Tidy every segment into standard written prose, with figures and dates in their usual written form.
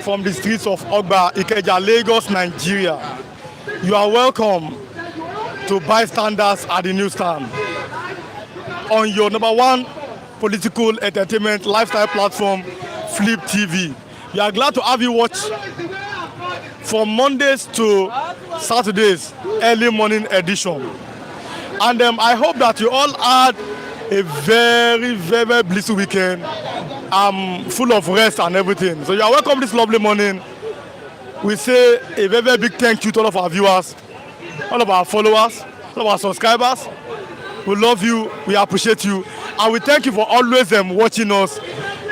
from the streets of Ogba, Ikeja, Lagos, Nigeria. You are welcome to bystanders at the newsstand on your number one political entertainment lifestyle platform, Flip TV. We are glad to have you watch from Mondays to Saturdays, early morning edition. And I hope that you all had a very, very blissful weekend, full of rest and everything. So you are welcome this lovely morning. We say a very, very big thank you to all of our viewers, all of our followers, all of our subscribers. We love you, we appreciate you, and we thank you for always watching us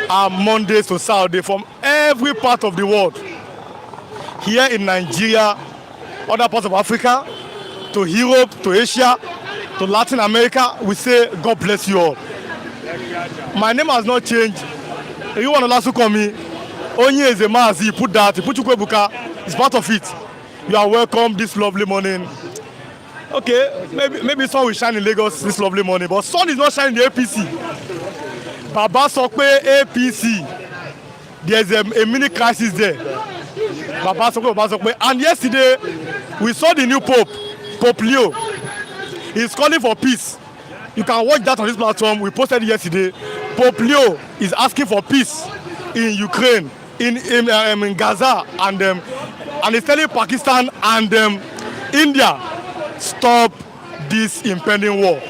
Mondays to Saturday from every part of the world. Here in Nigeria, other parts of Africa, to Europe, to Asia, to Latin America, we say God bless you all. My name has not changed. You want to last call me? Onye is a mazi, he put Chukwebuka, it's part of it. You are welcome this lovely morning. Okay, maybe sun will shine in Lagos this lovely morning, but sun is not shining in the APC. Baba Sope APC. There's a mini crisis there. Baba Sope. And yesterday, we saw the new Pope, Pope Leo. He's calling for peace. You can watch that on this platform. We posted it yesterday. Pope Leo is asking for peace in Ukraine, in Gaza, and he's telling Pakistan and India, stop this impending war.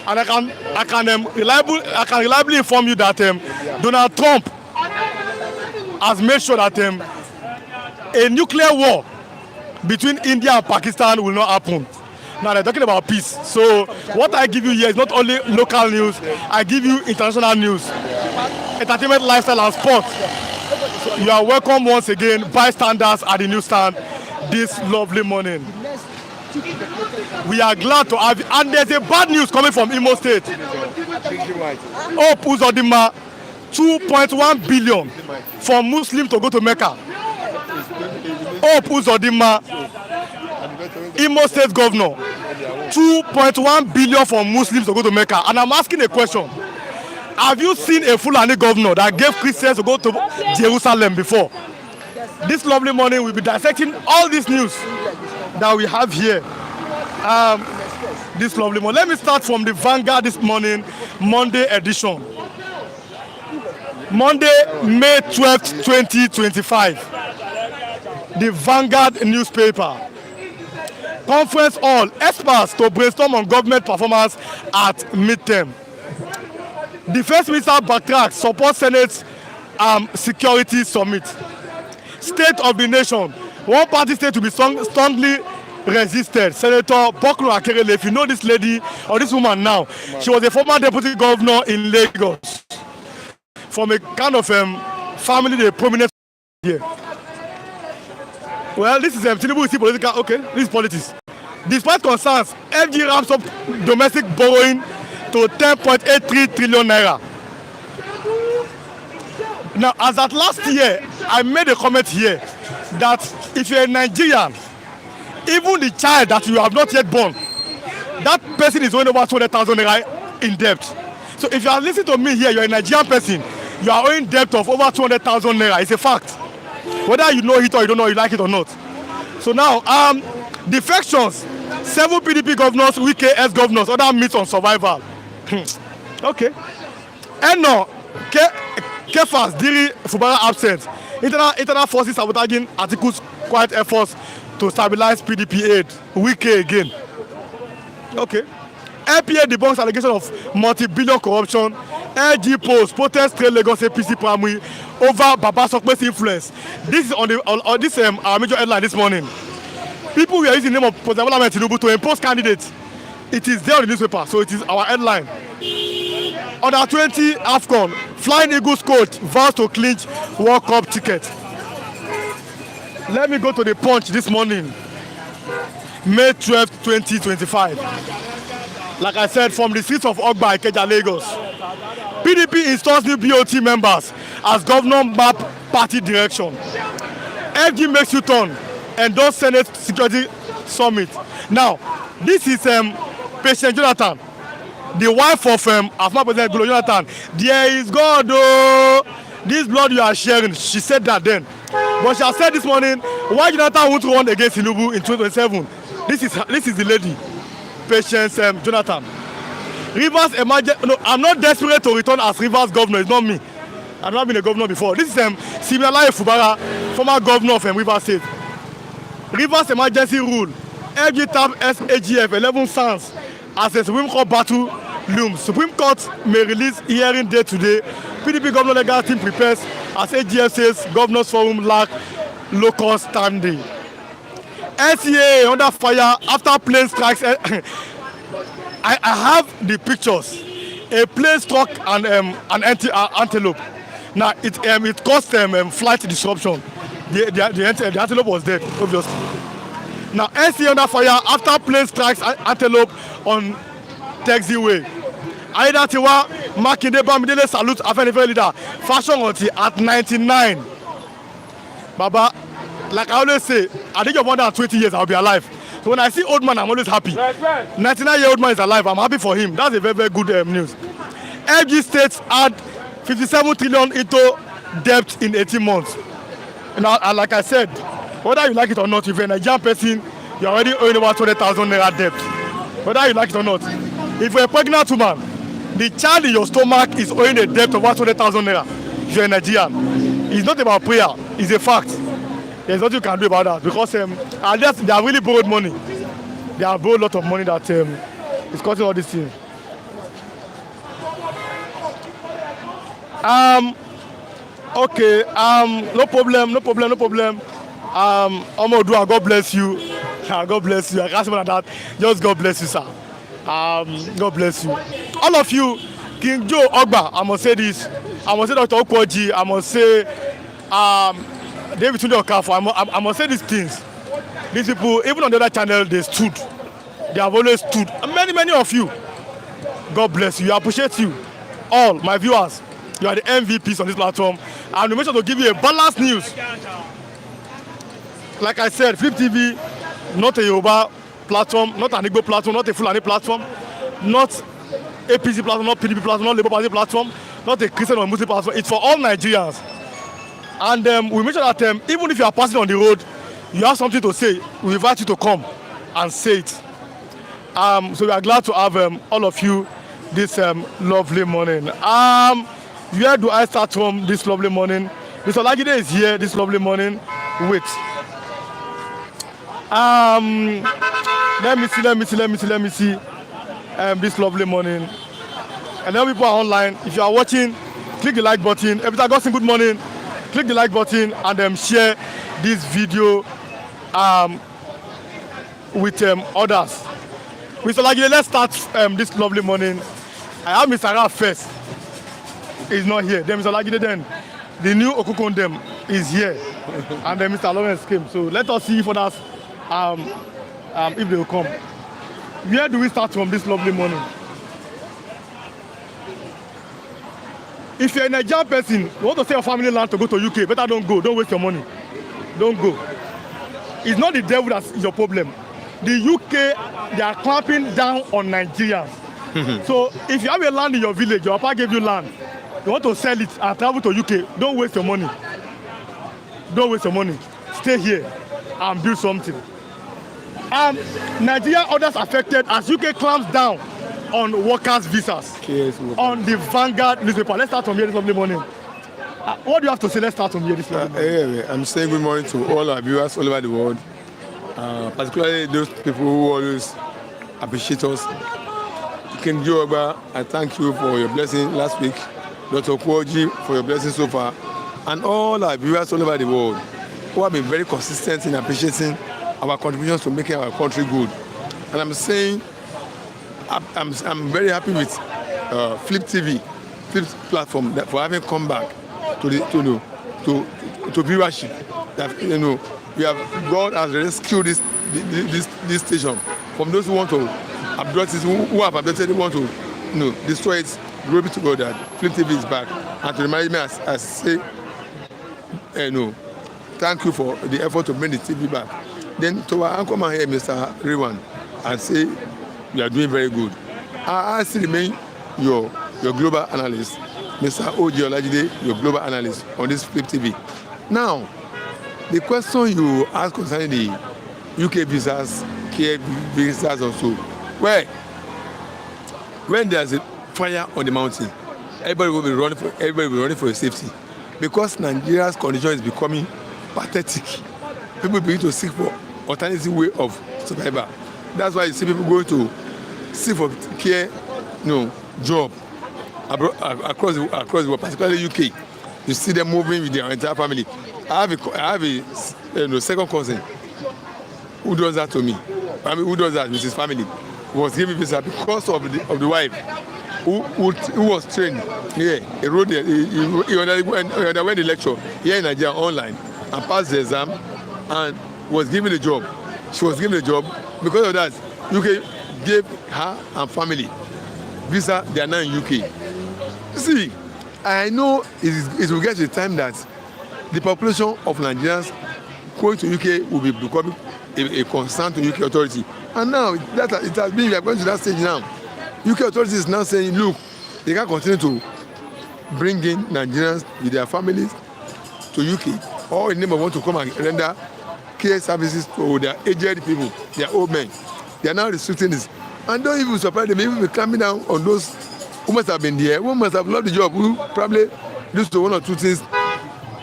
And I can reliably inform you that Donald Trump has made sure that a nuclear war between India and Pakistan will not happen. Now they're talking about peace. So what I give you here is not only local news, I give you international news, entertainment, lifestyle, and sports. So you are welcome once again, bystanders at the newsstand this lovely morning. We are glad to have you. And there's a bad news coming from Imo State. Hope Uzodinma, 2.1 billion for Muslims to go to Mecca. Hope Uzodinma, Imo State governor, 2.1 billion for Muslims to go to Mecca. And I'm asking a question. Have you seen a Fulani governor that gave Christians to go to Jerusalem before? This lovely morning we'll be dissecting all this news that we have here. This lovely morning. Let me start from the Vanguard this morning, Monday edition. Monday, May 12th, 2025. The Vanguard newspaper. Conference hall, experts to brainstorm on government performance at midterm. Defense Minister backtracks, support Senate security summit. State of the nation. One party state to be strongly resisted. Senator Bokro Akerele, if you know this lady or this woman now, she was a former deputy governor in Lagos. From a kind of family, the prominent here. Well, this is Tinubu is political. Okay, this is politics. Despite concerns, FG ramps up domestic borrowing to 10.83 trillion naira. Now, as at last year, I made a comment here that if you're a Nigerian, even the child that you have not yet born, that person is owing over 200,000 naira in debt. So if you are listening to me here, you're a Nigerian person, you are owing debt of over 200,000 naira. It's a fact. Whether you know it or you don't know, you like it or not. So now, defections, 7 PDP governors, Wike ex-governors, other myths on survival. Okay. Eno, Kefas, Diri, Fubara absent. Internal forces sabotaging articles, quiet efforts to stabilize PDP aid. Wike again. Okay. LPA debunks allegation of multi-billion corruption. LG post protest trade Lagos APC primary over Baba Sope's influence. This is on this our major headline this morning. People were using the name of President Tinubu to impose candidates. It is there on the newspaper, so it is our headline. Under 20 AFCON, Flying Eagles coach vows to clinch World Cup ticket. Let me go to the Punch this morning, May 12, 2025. Like I said, from the streets of Ogba, Ikeja, Lagos. PDP installs new BOT members as governor map party direction. FG makes U-turn, endorse Senate security summit. Now, this is Patient Jonathan, the wife of Afma President Golo Jonathan. There is God, oh, this blood you are sharing. She said that then. But she has said this morning, why Jonathan won't run against Tinubu in 2027? This is the lady, Patience Jonathan. Rivers emergency. No, I'm not desperate to return as Rivers governor. It's not me. I've not been a governor before. This is Siminalayi Fubara, former governor of Rivers State. Rivers emergency rule. FG tab SAGF 11 stands as a Supreme Court battle looms. Supreme Court may release hearing day today. PDP governor legal team prepares as AGF says Governors Forum lack local standing. NCA under fire after plane strikes. I have the pictures. A plane struck an antelope. Now it caused flight disruption. The antelope was dead, obviously. Now NCA under fire after plane strikes antelope on taxiway. Aida Tiwa Makinde Bamidele salute Afenifere leader fashion until at 99. Baba, like I always say, I think of more than 20 years I'll be alive. So when I see old man, I'm always happy. 99-year-old man is alive. I'm happy for him. That's a very, very good news. FG states add 57 trillion into debt in 18 months. And like I said, whether you like it or not, if you're a Nigerian person, you're already owing about 20,000 naira debt. Whether you like it or not. If you're a pregnant woman, the child in your stomach is owing a debt of about 20,000 naira. If you're a Nigerian, it's not about prayer, it's a fact. There's nothing you can do about that because they have really borrowed money. They have borrowed a lot of money that is causing all these things. Okay, no problem. Omodua, God bless you. God bless you. I can't say more than that. Just God bless you, sir. God bless you. All of you, King Joe Ogba, I must say this. I must say Dr. Okwoji. I must say David Tunde Okafo. I must say these things. These people, even on the other channel, they stood. They have always stood. Many of you. God bless you. I appreciate you. All my viewers. You are the MVPs on this platform. And we make sure to give you a balanced news. Like I said, Flip TV, not a Yoruba platform, not an Igbo platform, not a Fulani platform, not APC platform, not PDP platform, not Labour Party platform, not a Christian or Muslim platform. It's for all Nigerians. And we make sure that even if you are passing on the road, you have something to say. We invite you to come and say it. So we are glad to have all of you this lovely morning. Where do I start from this lovely morning? Mr. Olajide is here this lovely morning. Wait. Let me see. This lovely morning. And then people are online. If you are watching, click the like button. Every time I got some good morning, click the like button and share this video with others. Mr. Olajide, let's start this lovely morning. I have Mr. Raf first. He's not here. Then Mr. Olajide then. The new Okukondem is here. And then Mr. Lawrence came. So let us see if others if they will come. Where do we start from this lovely morning? If you're a Nigerian person, you want to sell your family land to go to UK, better don't go. Don't waste your money. Don't go. It's not the devil that's your problem. The UK, they are clamping down on Nigerians. So if you have a land in your village, your papa gave you land, you want to sell it and travel to UK, don't waste your money. Don't waste your money. Stay here and build something. Nigeria others affected as UK clamps down on workers' visas. Yes, on the Vanguard newspaper. Let's start from here this lovely morning. What do you have to say? Let's start from here this lovely morning. I'm saying good morning to all our viewers all over the world, particularly those people who always appreciate us. King Joe Ogba, I thank you for your blessing last week. Dr. Okwoji for your blessing so far. And all our viewers all over the world who have been very consistent in appreciating our contributions to making our country good. And I'm saying I'm very happy with Flip TV, Flip's platform for having come back to viewership. That God has rescued this station from those who want to abduct it, who have abducted, who want to destroy it. Glory to God that Flip TV is back. And to remind me, I say, thank you for the effort to bring the TV back. Then to our anchorman here, Mr. Rewan, and say you are doing very good. I still remain your global analyst, Mr. Oji Olajide, your global analyst on this Flip TV. Now, the question you ask concerning the UK visas, care visas also, well, when there's a fire on the mountain, everybody will be running for safety. Because Nigeria's condition is becoming pathetic, people begin to seek for alternative way of survival. That's why you see people going to seek for care, job across the world, particularly UK. You see them moving with their entire family. I have a second cousin who does that to me. Who does that with his family. He was giving visa because of the wife who was trained here. He wrote he underwent the lecture here in Nigeria online and passed the exam and was given a job. She was given a job. Because of that, UK gave her and family visa. They are now in UK. See, I know it will get to the time that the population of Nigerians going to UK will be becoming a concern to UK authority. And now it has been, we are going to that stage now. UK authorities is now saying, look, they can continue to bring in Nigerians with their families to UK, or in the name of want to come and render care services to their aged people, their old men. They are now restricting this. And don't even surprise them, even be clamping down on those who must have been there, who must have loved the job, who probably used to one or two things,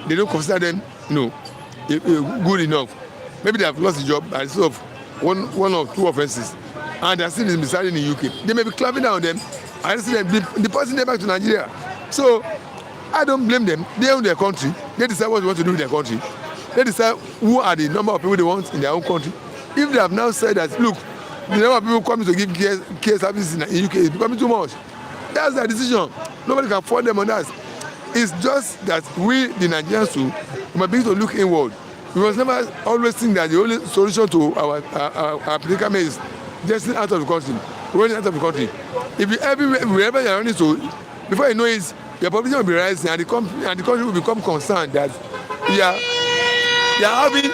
they don't consider them, good enough. Maybe they have lost the job by sort of one or two offenses, and they are still residing in UK. They may be clamping down on them, and deporting them back to Nigeria. So I don't blame them. They own their country. They decide what they want to do with their country. They decide who are the number of people they want in their own country. If they have now said that, look, the number of people coming to give care services in UK is becoming too much, that's their decision. Nobody can fault them on that. It's just that we, the Nigerians too, we must begin to look inward. We must never always think that the only solution to our predicament is just out of the country, running out of the country. If wherever you are running to, before you know it, your population will be rising, and the country will become concerned that they are having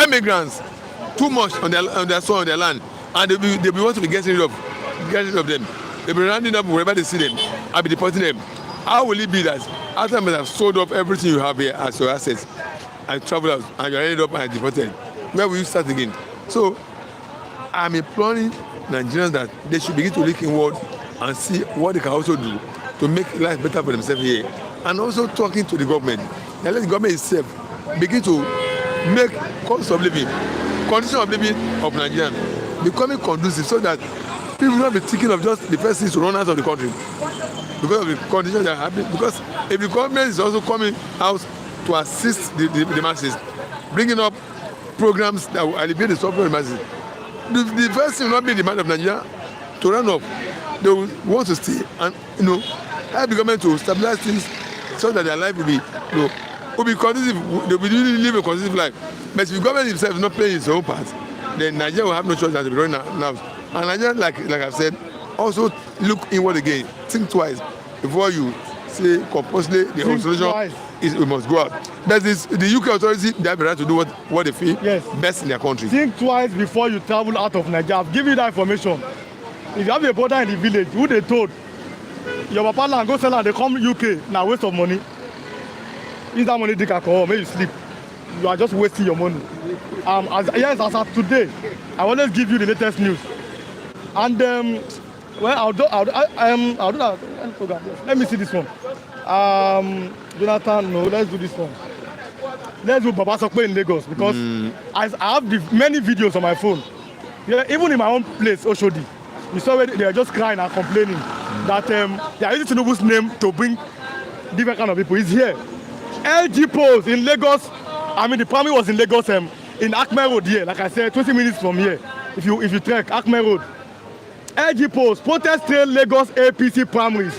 immigrants too much on their soil, on their land, and they will want to be getting rid of them. They'll be rounding up wherever they see them and be deporting them. How will it be that after you have sold off everything you have here as your assets and travel out and you're ended up and deported? Where will you start again? So I'm imploring Nigerians that they should begin to look inward and see what they can also do to make life better for themselves here. And also talking to the government. And let the government itself begin to make cost of living, condition of living of Nigerians becoming conducive, so that people will not be thinking of just the first things to run out of the country because of the conditions that are happening. Because if the government is also coming out to assist the masses, bringing up programs that will alleviate the suffering of the masses, the first thing will not be the demand of Nigeria to run up. They will want to stay and help the government to stabilize things so that their life will be conducive. They will really live a conducive life. But if the government itself is not playing its own part, then Nigeria will have no choice than to be running now. And Nigeria, like I've said, also look inward again. Think twice before you say compulsively the solution is we must go out. But the UK authority, they have the right to do what they feel best in their country. Think twice before you travel out of Nigeria. I've given you that information. If you have a brother in the village who they told your papa land go sell and they come UK, now waste of money. Use that money drink alcohol, make you sleep. You are just wasting your money. As of today, I always give you the latest news. And I'll do that. Let me see this one. Jonathan, no, let's do this one. Let's do Baba Sope'S in Lagos, because I have many videos on my phone. Yeah, even in my own place, Oshodi, you saw where they are just crying and complaining that they are using Tinubu's name to bring different kind of people. He's here. LG Post in Lagos. I mean, the primary was in Lagos, in Acme Road here. Like I said, 20 minutes from here. If you trek Acme Road. LG Post protest trail Lagos APC primaries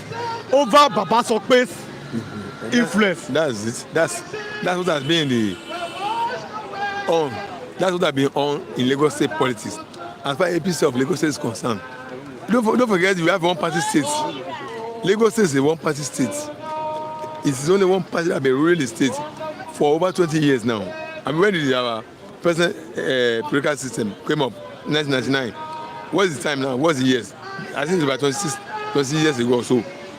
over Baba Sope'S influence. That's it. That's what has been that's what has been on in Lagos State politics. As far as APC of Lagos State is concerned, don't forget we have one party state. Lagos State is a one party state. It's only one party that has been ruling the state for over 20 years now. I mean, when did our present political system came up? 1999. What's the time now? What's the years? I think it's about 26 years ago or so,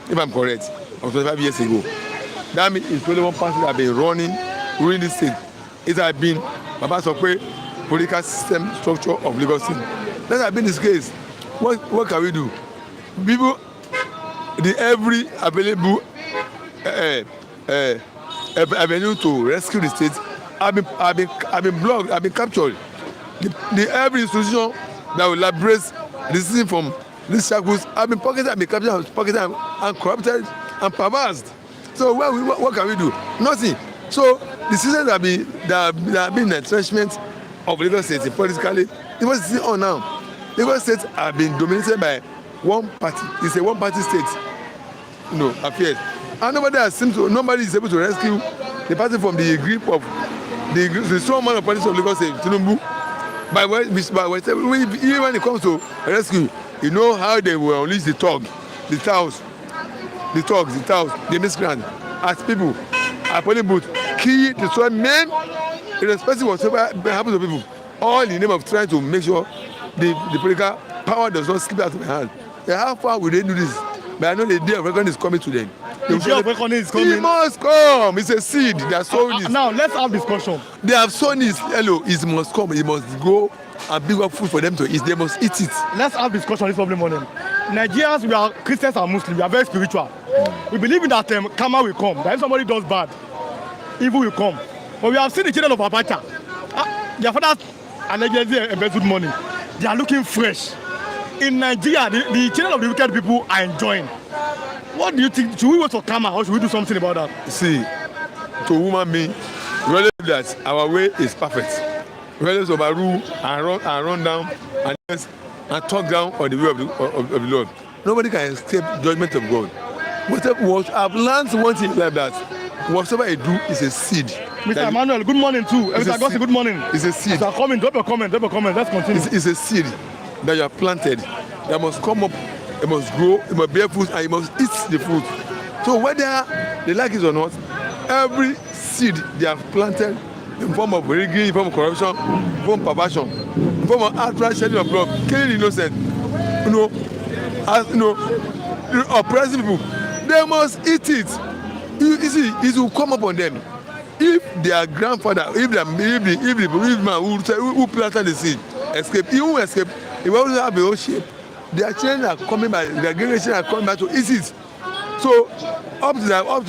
if I'm correct, or 25 years ago. That means it's only one party that has been ruling the state it has been Baba Sope political system structure of Lagos State. That has been this case. What can we do? People, every available avenue to rescue the state have been blocked, have been captured. Every institution that will liberate the system from these shackles have been pocketed, have been captured, pocketed and corrupted and perversed. So what can we do? Nothing. So the systems that have been entrenchment of Lagos State politically, Lagos State on now. Lagos State have been dominated by one party. It's a one-party state, affairs. And nobody is able to rescue the party from the grip of the strong man of politics of Lagos State, Tinubu. Even when it comes to rescue, you know how they will unleash the thugs, the miscreants, as people, at police booth, kill, destroy men, irrespective of whatever happens to people, all in the name of trying to make sure the political power does not slip out of their hands. How far will they do this? But I know the day of reckoning is coming to them. The day of reckoning is coming. It must come. It's a seed. They are sowing it. Now let's have discussion. They have sown it. Hello, it must come. It must go and bring up food for them to eat. They must eat it. Let's have discussion this problem morning. Nigerians, we are Christians and Muslims. We are very spiritual. We believe in that karma will come. That if somebody does bad, evil will come. But we have seen the children of Abacha. Their fathers allegedly embezzled money. They are looking fresh. In Nigeria, the children of the wicked people are enjoying. What do you think? Should we wait for karma or should we do something about that? See, to human being, we believe that our way is perfect. We always overrule and run down and talk down on the way of the Lord. Nobody can escape judgment of God. I've learned one thing like that. Whatever I do is a seed. Mr. Emmanuel, good morning too. Mr. Gossi, good morning. It's a seed. Mr. Comment, drop your comment. Let's continue. It's a seed that you have planted. That must come up, it must grow, it must bear fruit, and you must eat the fruit. So whether they like it or not, every seed they have planted in form of rigging, in form of corruption, in form of perversion, in form of outright shedding of blood, killing the innocent, oppressing people, they must eat it. You see, it will come upon them. If their grandfather, if the man who planted the seed escape, he won't escape. He will always have a own shape. Their children are coming back, their generation are coming back to eat it. So up to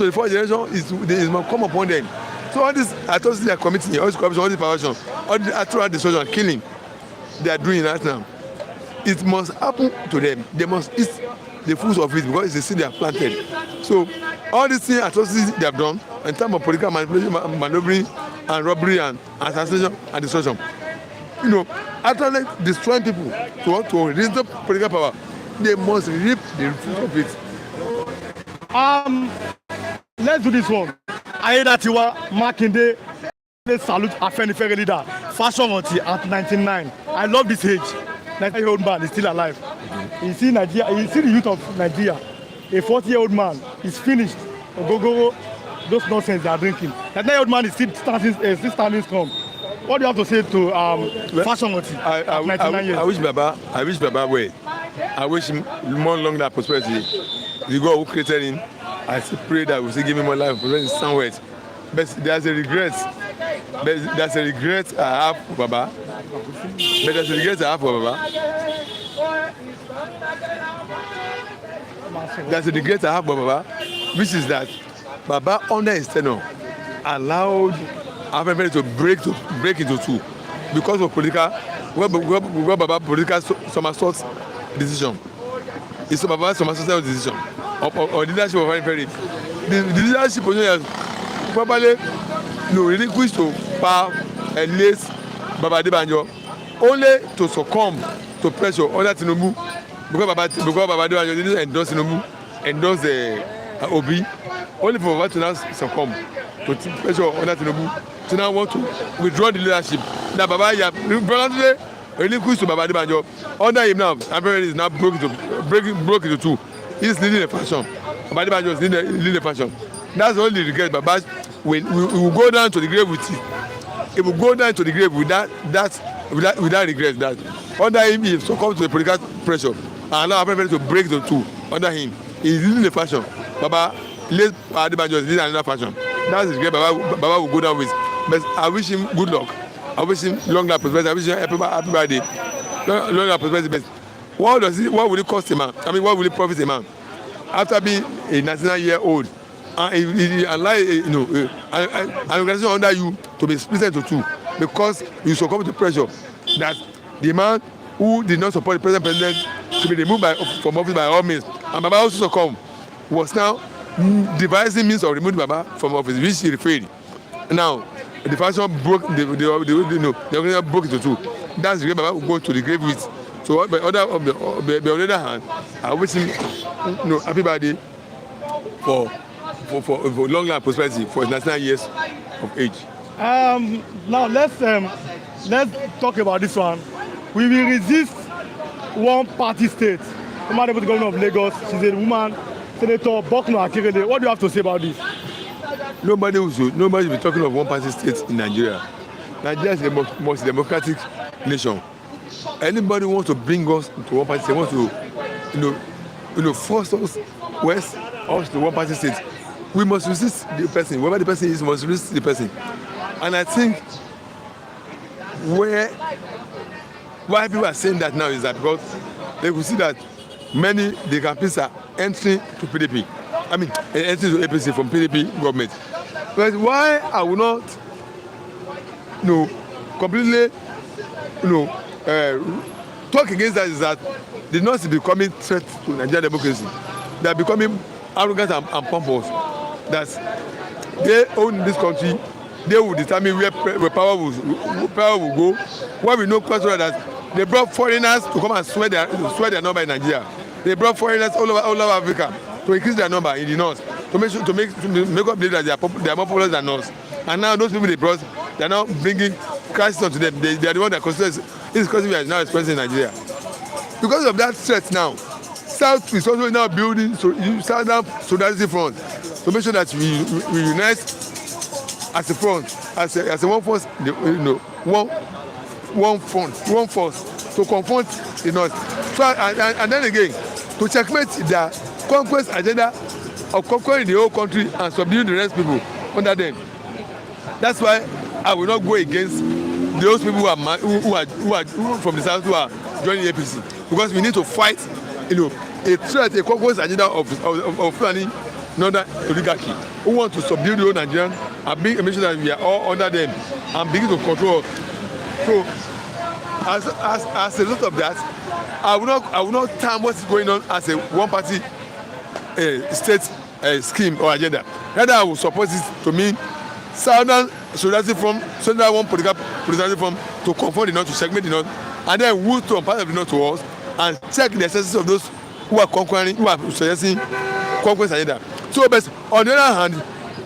the fourth generation, it must come upon them. So all this atrocities they are committing, all this corruption, all this perversion, all this actual destruction, killing, they are doing right now. It must happen to them. They must eat the fruits of it because it's the seed they have planted. So all these things, atrocities they have done in terms of political manipulation, maneuvering, and robbery, and assassination and destruction. Actually destroying people to raise up political power, they must reap the fruit of it. Let's do this one. Ayedatiwa Makinde, let's salute Afenifere leader, Fashion Auntie at 99. I love this age. 90-year-old man is still alive. You see Nigeria, you see the youth of Nigeria. A 40-year-old man is finished. Go, those nonsense they are drinking. That 90-year-old man is still standing strong. What do you have to say to Fashion Auntie at 99 years? I wish Baba well. I wish him more long life prosperity. The God who created him, I still pray that we still give him more life prosperity somewhere. But there's a regret. I have for Baba. Which is that Baba under his tenure allowed everybody to break into two because of political Baba political somersault decision. It's Baba somersault decision or leadership of everybody. The leadership position has probably relinquished to power and late Baba Adebanjo only to succumb to pressure under Tinubu because Baba Adebanjo didn't endorse Tinubu, endorse Obi, only for Baba to now succumb to pressure under Tinubu to now want to withdraw the leadership. Now Baba voluntarily relinquished to Baba Adebanjo. Under him now, everybody is now broke into two. He's leading the fashion. Baba Adebanjo is leading the fashion. That's the only regret. Baba will go down to the grave with it. He will go down to the grave without regret. That under him, he succumbed to the political pressure and allow everybody to break the two. Under him, he is leading the fashion. Baba late Adebanjo is leading another fashion. That's the regret Baba will go down with. But I wish him good luck. I wish him long life prosperity. I wish him happy birthday. Long life prosperity. But what will it cost a man? I mean, what will it profit a man? After being a 99-year-old, and like an organization under you to be split into two because you succumb to pressure that the man who did not support the present president should be removed from office by all means, and Baba also succumbed, was now devising means of removing Baba from office, which he failed. Now the faction broke the organization broke into two. That's the way Baba will go to the grave with. So on the other hand, I wish him happy birthday for long life prosperity for his 99 years of age. Now let's talk about this one. We will resist one party state. Former Deputy Governor of Lagos, she's a woman, Senator Bokno Akerele. What do you have to say about this? Nobody will be talking of one party state in Nigeria. Nigeria is the most democratic nation. Anybody wants to bring us to one party state, wants to force us west us to one party state. We must resist the person. Whoever the person is, must resist the person. And I think why people are saying that now is that because they will see that many the campaigns are entering to PDP. I mean, entering to APC from PDP government. But why I will not, completely, talk against that is that the North is becoming threat to Nigerian democracy. They are becoming arrogant and pompous. That they own this country. They will determine where power will go. Why we know quite well that they brought foreigners to come and swear their number in Nigeria. They brought foreigners all over Africa to increase their number in the north, to make up believe that they are more popular than us. And now those people they brought, they are now bringing crisis onto them. They are the one that considers we are now experiencing in Nigeria. Because of that threat now, South is also now building Southern Solidarity Front to make sure that we unite as a front, as a one force, one force to confront the North. So and then again to checkmate their conquest agenda of conquering the whole country and subduing the rest people under them. That's why I will not go against those people who are from the South who are joining the APC, because we need to fight, a threat, a conquest agenda of Fulani Northern oligarchy who want to subdue the whole Nigerian and make sure that we are all under them and begin to control us. So as a result of that, I will not term what is going on as a one-party state scheme or agenda. Rather, I will support it to mean Southern Solidarity Front, Southern one political solidarity front to confront the North, to segment the North, and then move to part of the North to us and check the excesses of those who are conquering, who are suggesting conquest agenda. So, but on the other hand,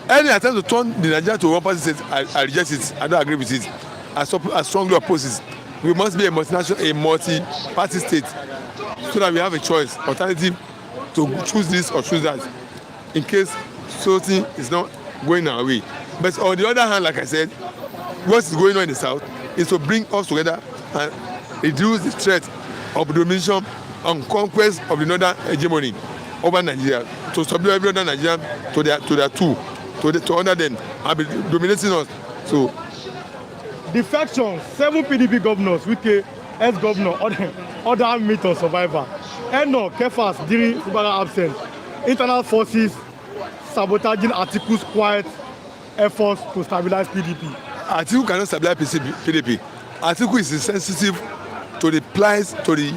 any attempt to turn the Nigeria to one party state, I reject it. I don't agree with it. I strongly oppose it. We must be a multi-party state so that we have a choice, alternative to choose this or choose that, in case something is not going our way. But on the other hand, like I said, what is going on in the South is to bring us together and reduce the threat of domination and conquest of the northern hegemony over Nigeria, to subdue every other Nigerian to their tool, to under them and be dominating us. So defection, 7 PDP governors, Wike, ex-governor, other myth of survivor. Eno, Kefas, Diri, Fubara absent. Internal forces sabotaging Atiku's quiet efforts to stabilize PDP. Atiku cannot stabilize PDP. Atiku is insensitive to the plight, to the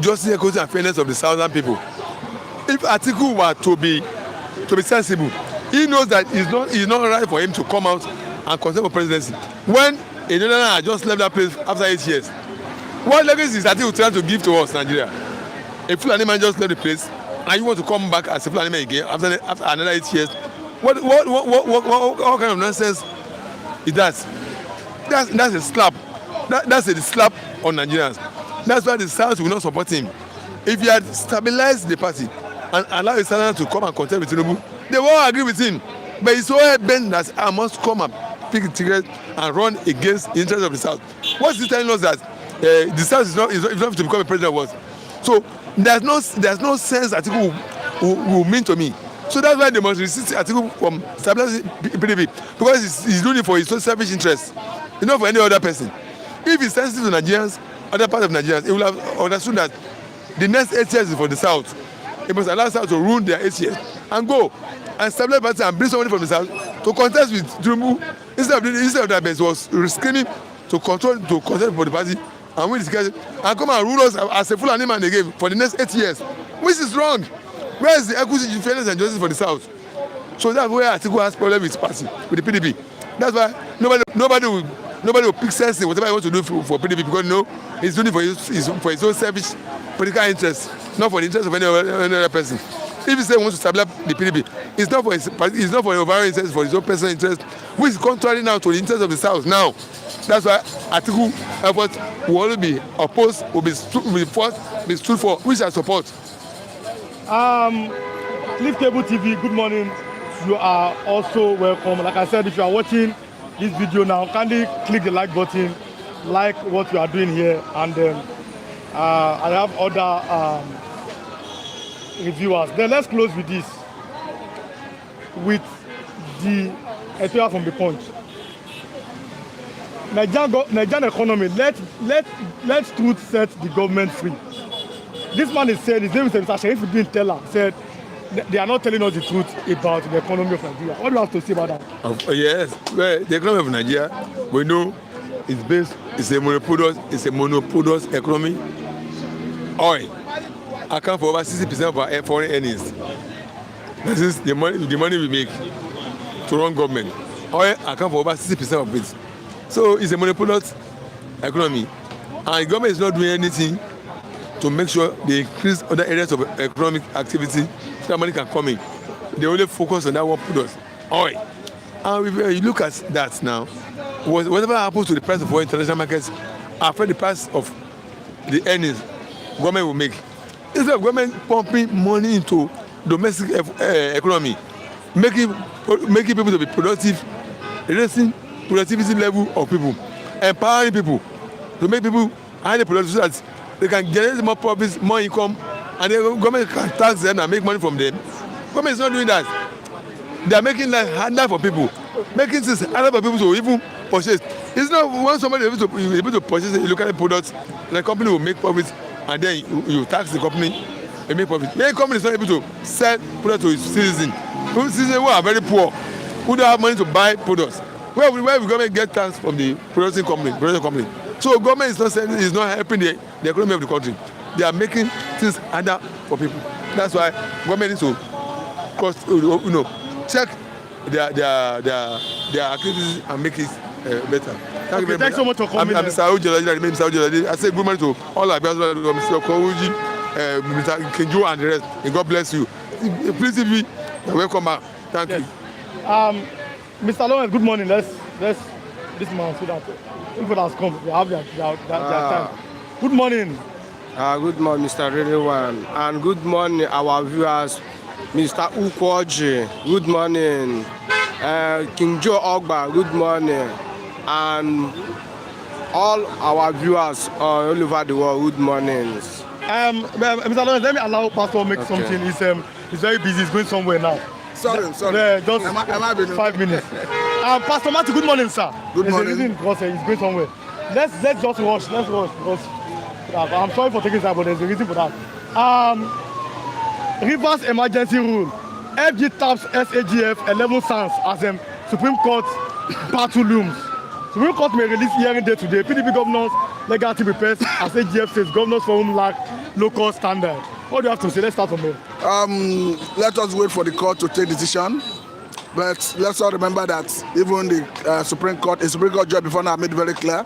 justice, equity, and fairness of the southern people. If Atiku were to be sensible, he knows that it's not right for him to come out and contest for presidency when a Northerner had just left that place after 8 years. What legacy is Atiku trying to give to us, Nigeria? A Fulani man just left the place, and you want to come back as a Fulani man again after another 8 years? What kind of nonsense is that? That's a slap. That's a slap on Nigerians. That's why the South will not support him. If he had stabilized the party and allowed the Southerners to come and contest with Tinubu, they won't agree with him. But he's so bent that I must come and pick a ticket and run against the interests of the South. What's he telling us that the South is not to become a president of us? So there's no sense that people will mean to me So that's why they must resist Atiku from stabilizing PDP, because he's doing it for his own selfish interest. It's not for any other person. If he's sensitive to Nigerians, other parts of Nigerians, he will have understood that the next 8 years is for the South. He must allow South to ruin their 8 years and go and stabilize party and bring somebody from the South to contest with Tinubu. Instead of that, he was screaming to contest for the party and win this case and come and rule us as a Fulani man again for the next 8 years, which is wrong. Where is the equity, fairness, and justice for the South? So that's where Atiku has problem with his party, with the PDP. That's why nobody will pick sense in whatever he wants to do for PDP, because he's doing it for his own selfish political interest, not for the interest of any other person. If he says he wants to stabilize the PDP, it's not for his overall interest, it's for his own personal interest, which is contrary now to the interest of the South. Now, that's why Atiku effort will always be opposed, will be stood for, which I support. Cliff Cable TV, good morning. You are also welcome. Like I said, if you are watching this video now, kindly click the like button, like what you are doing here, and I have other reviewers. Then let's close with this, with the editorial from the Punch. Nigerian economy, let truth set the government free. This man is saying, his name is Mr. Sherifuddin Teller, said they are not telling us the truth about the economy of Nigeria. What do you have to say about that? Yes, well, the economy of Nigeria, we know it's a monopolious economy. Oil account for over 60% of our foreign earnings. This is the money we make to run government. Oil account for over 60% of it. So it's a monopolious economy, and the government is not doing anything to make sure they increase other areas of economic activity so that money can come in. They only focus on that one product, oil. And if you look at that now, whatever happens to the price of oil in international markets affect the price of the earnings government will make. Instead of government pumping money into domestic economy, making people to be productive, raising productivity level of people, empowering people to make people highly productive so that they can generate more profits, more income, and the government can tax them and make money from them. Government is not doing that. They are making life harder for people, making things harder for people to even purchase. It's not when somebody is able to purchase a local product, the company will make profits, and then you tax the company and make profit. Many companies are not able to sell products to its citizens. Citizens who are very poor, who don't have money to buy products. Where will government get tax from the production company? So government is not helping the economy of the country. They are making things harder for people. That's why government needs to check their activities and make it better. Thank you very much. Thanks so much for coming. I'm Mr. Ojolade. I say good morning to all our brothers, Mr. Kowuji, Mr. Kenjo, and the rest. And God bless you. Please, if you welcome back. Thank you. Mr. Lawrence, good morning. Let's this man so that people has come. They have their time. Good morning. Good morning, Mr. Redewan, and good morning, our viewers. Mr. Ukwoji, good morning. King Joe Ogba, good morning, and all our viewers all over the world, good mornings. Mr. Lawrence, let me allow Pastor make something. He's very busy. He's going somewhere now. Sorry. Just 5 minutes. Pastor Matthew, good morning, sir. Good morning. There's a reason because he's going somewhere. Let's just rush. Let's rush because I'm sorry for taking time, but there's a reason for that. Reverse emergency rule. FG taps SAGF 11 stands as Supreme Court battle looms. Supreme Court may release hearing date today. PDP governors legal team prepares as AGF says governors forum lack local standard. What do you have to say? Let's start from here. Let us wait for the court to take decision. But let's all remember that even the Supreme Court judge before now made very clear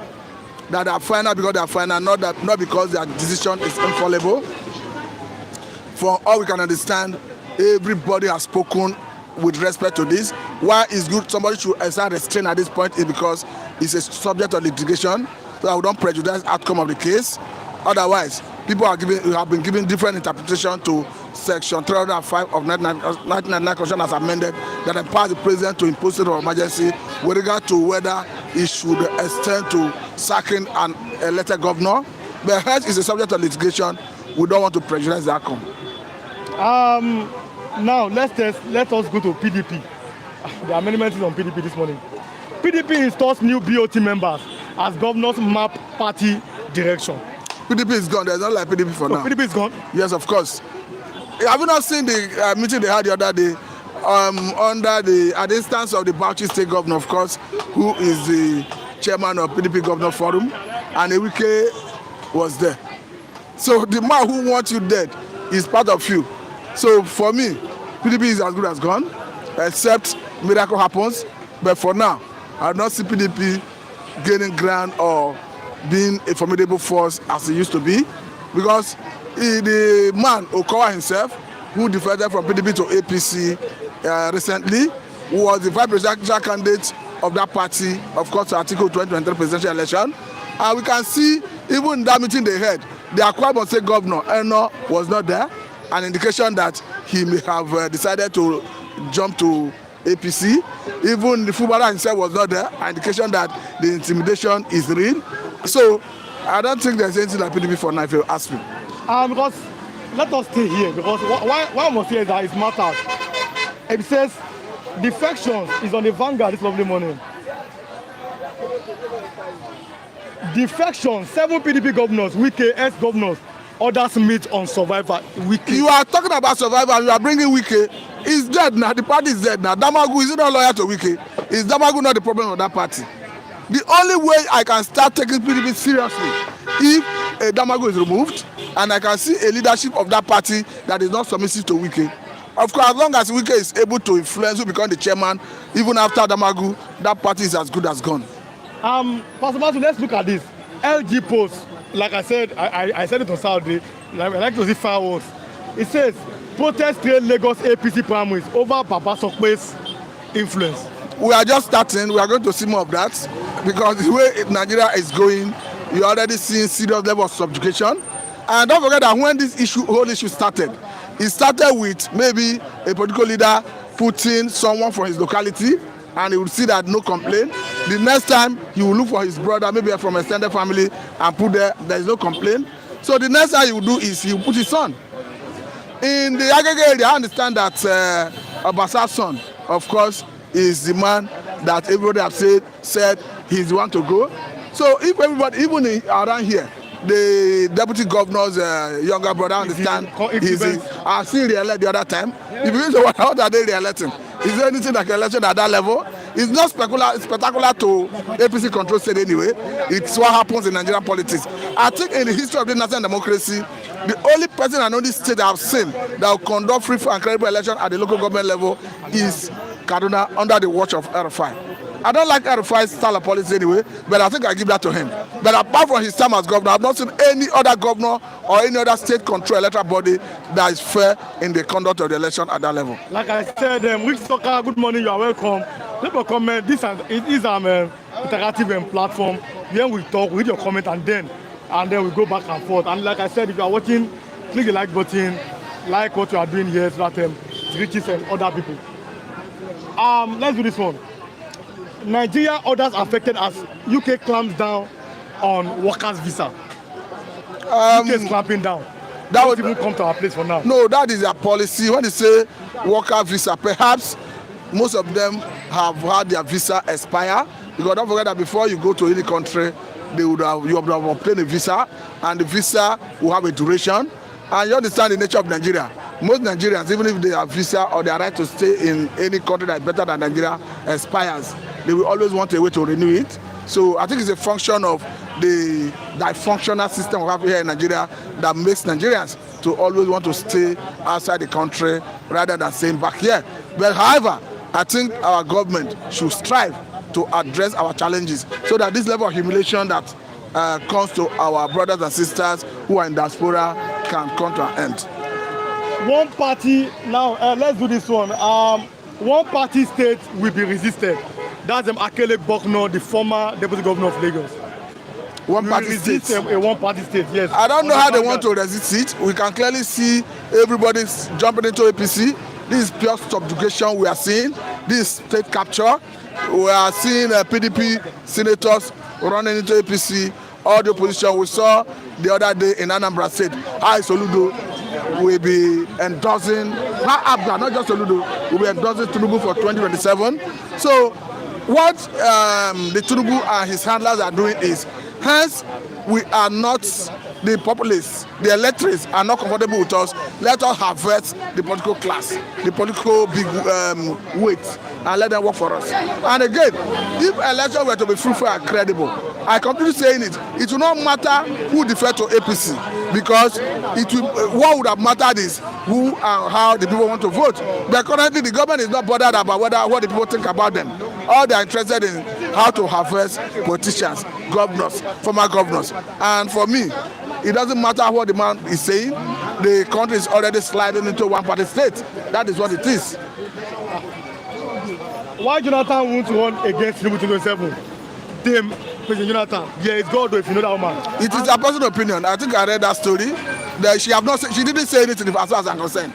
that they are final because they are final, not because their decision is infallible. For all we can understand, everybody has spoken with respect to this. Why it's good somebody should exert restraint at this point is because it's a subject of litigation, so that we don't prejudice the outcome of the case. Otherwise, people have been given different interpretation to Section 305 of 1999 Constitution as amended that empowers the president to impose state of emergency with regard to whether it should extend to sacking an elected governor. But hence is a subject of litigation. We don't want to prejudice the outcome. Now let us go to PDP. There are many things on PDP this morning. PDP installs new BOT members as governors map party direction. PDP is gone. There's not like PDP for now. PDP is gone? Yes, of course. Have you not seen the meeting they had the other day at the instance of the Bauchi State Governor, of course, who is the chairman of PDP Governor Forum, and Ewike was there. So the man who wants you dead is part of you. So for me, PDP is as good as gone, except miracle happens. But for now, I have not seen PDP gaining ground or being a formidable force as it used to be, because the man Okowa himself, who defected from PDP to APC recently, who was the vice presidential candidate of that party, of course, to Article 2023 presidential election. And we can see, even in that meeting they had, the Akwa State Governor Eno was not there, an indication that he may have decided to jump to APC. Even the Fubara himself was not there, an indication that the intimidation is real. So I don't think there's anything like PDP for now, if you ask me. Because let us stay here, because why I must say that it matters. It says defections is on the vanguard this lovely morning. Defection, 7 PDP governors, Wike, ex-governors, others meet on survivor. Wike. You are talking about survivor and you are bringing Wike. He's dead now. The party is dead now. Damagu is not loyal to Wike. Is Damagu not the problem of that party? The only way I can start taking PDP seriously if Damagu is removed and I can see a leadership of that party that is not submissive to Wike. Of course, as long as Wike is able to influence who become the chairman, even after Damagu, that party is as good as gone. Pastor Matu, let's look at this. LG post, like I said, I said it on Saturday, I like to see fireworks. It says, protest trail Lagos APC primaries over Papa Sope'S influence. We are just starting. We are going to see more of that because the way Nigeria is going, you already seeing serious level of subjugation. And don't forget that when this whole issue started, it started with maybe a political leader putting someone from his locality, and he will see that no complaint. The next time he will look for his brother, maybe from extended family, and put there is no complaint. So the next thing he will do is he will put his son. In the Agege area, I understand that Obasa's son, of course, is the man that everybody have said he's the one to go. So if everybody, even around here, the deputy governor's younger brother, I understand, I seen re-elect the other time. Yeah. If you say, how are they re-electing? Is there anything like election at that level? It's not spectacular to APC control state anyway. It's what happens in Nigerian politics. I think in the history of the national democracy, the only person and only state I've seen that will conduct free and credible election at the local government level is Kaduna under the watch of RFI. I don't like RFI's style of policy anyway, but I think I give that to him. But apart from his time as governor, I've not seen any other governor or any other state control electoral body that is fair in the conduct of the election at that level. Like I said, Rick Soccer, good morning, you are welcome. People comment, this is an interactive platform. Then we talk, we read your comment, and then we go back and forth. And like I said, if you are watching, click the like button, like what you are doing here, so that it reaches other people. Let's do this one. Nigeria orders affected as UK clamps down on workers' visa. UK is clamping down. That would even come to our place for now. No, that is their policy. When they say worker visa, perhaps most of them have had their visa expire. Because don't forget that before you go to any country, you would have obtained a visa, and the visa will have a duration. And you understand the nature of Nigeria. Most Nigerians, even if they have visa or they are right to stay in any country that is better than Nigeria expires, they will always want a way to renew it. So I think it's a function of the dysfunctional system we have here in Nigeria that makes Nigerians to always want to stay outside the country rather than staying back here. But however, I think our government should strive to address our challenges so that this level of humiliation that comes to our brothers and sisters who are in diaspora can come to an end. One party, now let's do this one. One party state will be resisted. That's Akele Bokno, the former deputy governor of Lagos. One party state. A one party state, yes. I don't know how they want to resist it. We can clearly see everybody jumping into APC. This is pure subjugation we are seeing. This is state capture. We are seeing PDP senators running into APC. All the opposition we saw the other day in Anambra said, "Hi Soludo." will be endorsing, not just Soludo, will be endorsing Tinubu for 2027. So what the Tinubu and his handlers are doing is, hence we are not, the populists, the electorates are not comfortable with us. Let us harvest the political class, the political big weight, and let them work for us. And again, if elections were to be fruitful and credible, I continue saying it will not matter who defects to APC, because what would have mattered is who and how the people want to vote. But currently the government is not bothered about what the people think about them. All they are interested in how to harvest politicians, governors, former governors. And for me, it doesn't matter what the man is saying. The country is already sliding into one-party state. That is what it is. Why Jonathan won't run against Tinubu 2027? Them, President Jonathan, yeah, it's God if you know that woman. It is a personal opinion. I think I read that story. That she didn't say anything as far as I'm concerned.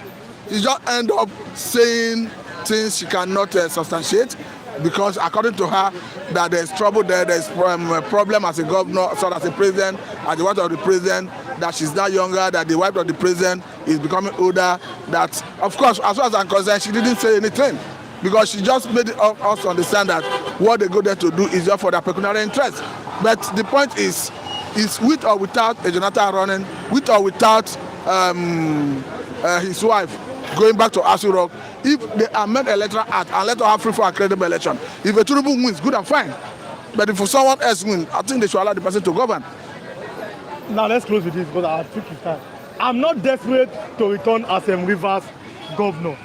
She just end up saying things she cannot substantiate, because according to her, that there's trouble there's a problem as a governor, so as a president, as the wife of the president, that she's now younger, that the wife of the president is becoming older, that, of course, as far as I'm concerned, she didn't say anything, because she just made us understand that what they go there to do is just for their pecuniary interest. But the point is with or without a Jonathan running, with or without his wife going back to Asu Rock, if they amend electoral act and let her have free for a credible election, if a Tinubu wins, good and fine. But if someone else wins, I think they should allow the person to govern. Now let's close with this, because I think it's time. I'm not desperate to return as a Rivers governor.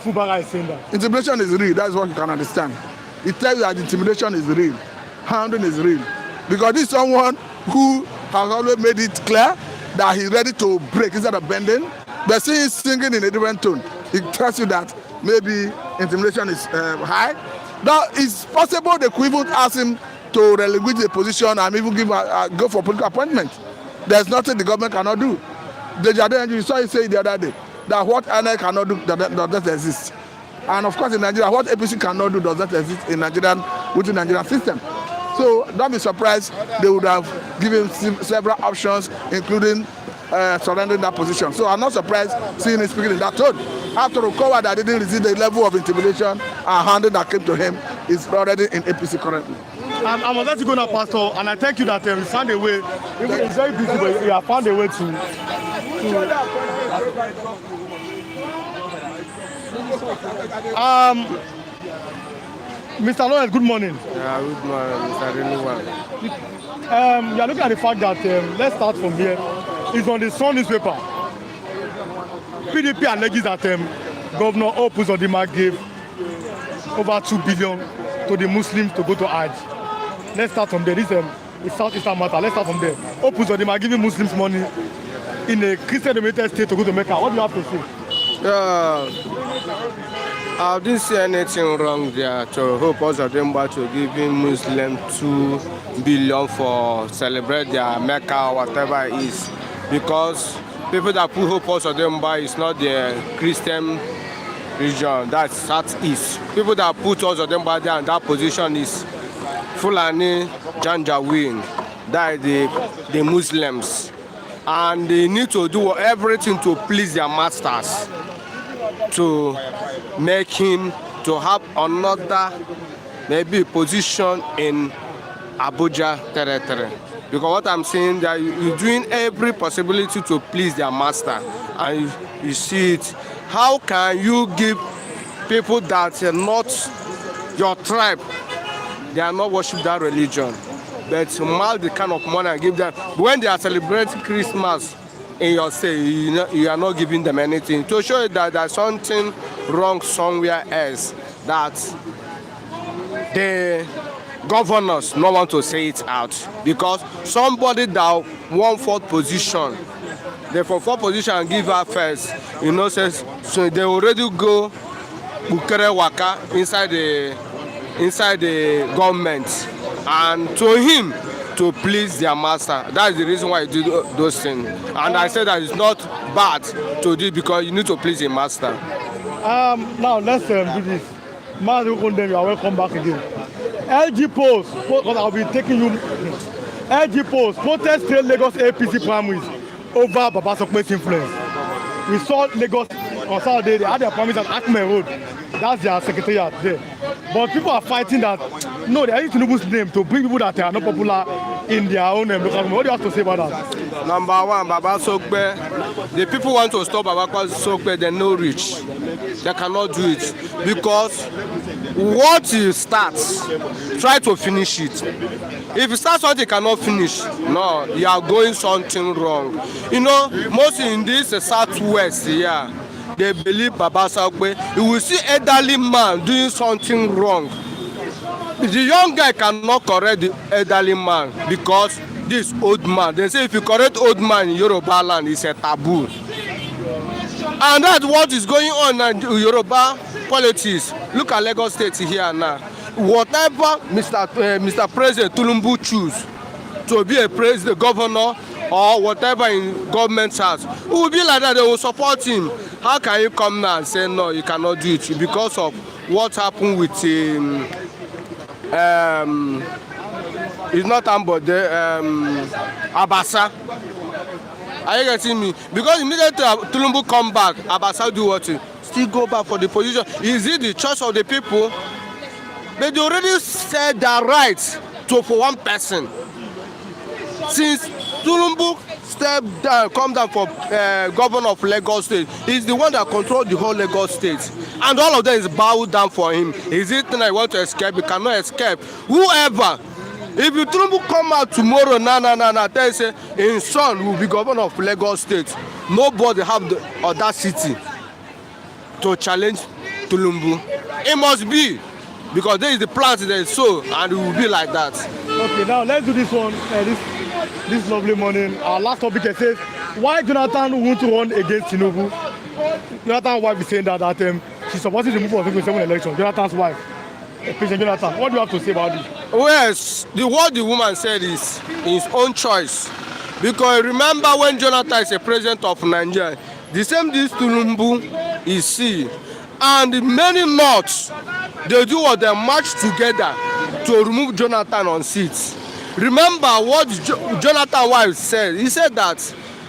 Fubara is saying that. Intimidation is real. That's what you can understand. It tells you that intimidation is real. Hounding is real. Because this is someone who has always made it clear that he's ready to break instead of bending. But since he's singing in a different tone, it tells you that maybe intimidation is high. Now, it's possible they could even ask him to relinquish the position and even go for political appointment. There's nothing the government cannot do. The Jade, you saw him say the other day that what NL cannot do does not exist. And of course in Nigeria, what APC cannot do does not exist in within Nigerian system. So don't be surprised they would have given several options, including surrendering that position. So I'm not surprised seeing him speaking in that tone. After Okowa that didn't receive the level of intimidation and handling that came to him is already in APC currently. I'm gonna let you go now, Pastor, and I thank you that you found a way. It's very busy, but you have found a way to Mr. Lawrence, good morning. Yeah, good morning, Mr. Renewal. You are looking at the fact that, let's start from here, it's on the Sun newspaper. PDP alleges that Governor Opus Odima gave over 2 billion to the Muslims to go to Hajj. Let's start from there. This is Southeastern matter. Let's start from there. Opus Odima giving Muslims money in a Christian-dominated state to go to Mecca. What do you have to say? I didn't see anything wrong there to hope also Odimba to giving Muslims 2 billion for celebrate their Mecca or whatever it is, because people that put hope also Odimba is not the Christian region, that's Southeast. People that put also Odimba there in that position is Fulani Janjaweed, that is the Muslims, and they need to do everything to please their masters, to make him to have another maybe position in Abuja territory. Because what I'm saying that you're doing every possibility to please their master, and you see it. How can you give people that are not your tribe, they are not worship that religion, but mal the kind of money and give them when they are celebrating Christmas in your state, you are not giving them anything to show you that there's something wrong somewhere else, that the governors don't want to say it out, because somebody that won 4th position, they for 4th position and give her first, says so they already go Bukere Waka inside the government, and to him to please their master. That is the reason why he did those things. And I said that it's not bad to do, because you need to please your master. Now let's do this. Then you are welcome back again. LG Post, because I'll be taking you. LG Post, protest failed Lagos APC primaries over Baba Sope'S influence. We saw Lagos on Saturday, they had their promise at Acme Road. That's their secretariat there. But people are fighting that, no, they are using Tinubu's name to bring people that are not popular in their own local government. What do you have to say about that? Number one, Baba Sope. The people want to stop Baba Sope, they're no rich. They cannot do it. Because what you start, try to finish it. If you start something you cannot finish, no, you are going something wrong. You know, mostly in this southwest here, they believe Baba Sope. You will see elderly man doing something wrong. The young guy cannot correct the elderly man because this old man. They say if you correct old man in Yoruba land, it's a taboo. And that's what is going on in Yoruba politics. Look at Lagos State here now. Whatever Mr. President Tinubu choose to be a president, governor, or whatever in government has, it will be like that. They will support him. How can you come now and say no, you cannot do it because of what happened with it's not Ambode, Abasa. Are you getting me? Because immediately Tinubu come back, Abasa do what? Still go back for the position. Is it the choice of the people? But they already said their rights for one person. Since Tinubu stepped down, come down for governor of Lagos State, he's the one that controls the whole Lagos State. And all of them is bowed down for him. Is it that he want to escape? He cannot escape. Whoever. If you Tinubu come out tomorrow, tell say his son will be governor of Lagos State. Nobody have the audacity to challenge Tinubu. It must be. Because there is the plant that is so, and it will be like that. Okay, now let's do this one. This lovely morning. Our last topic says, why Jonathan won't run against Tinubu? Jonathan's wife is saying that she's supposed to move for 2027 election. Jonathan's wife, President Jonathan. What do you have to say about this? Well, what the woman said is his own choice. Because remember when Jonathan is a president of Nigeria, the same this Tinubu is see. And many Norths, they do what they march together to remove Jonathan on seats. Remember what Jonathan's wife said. He said that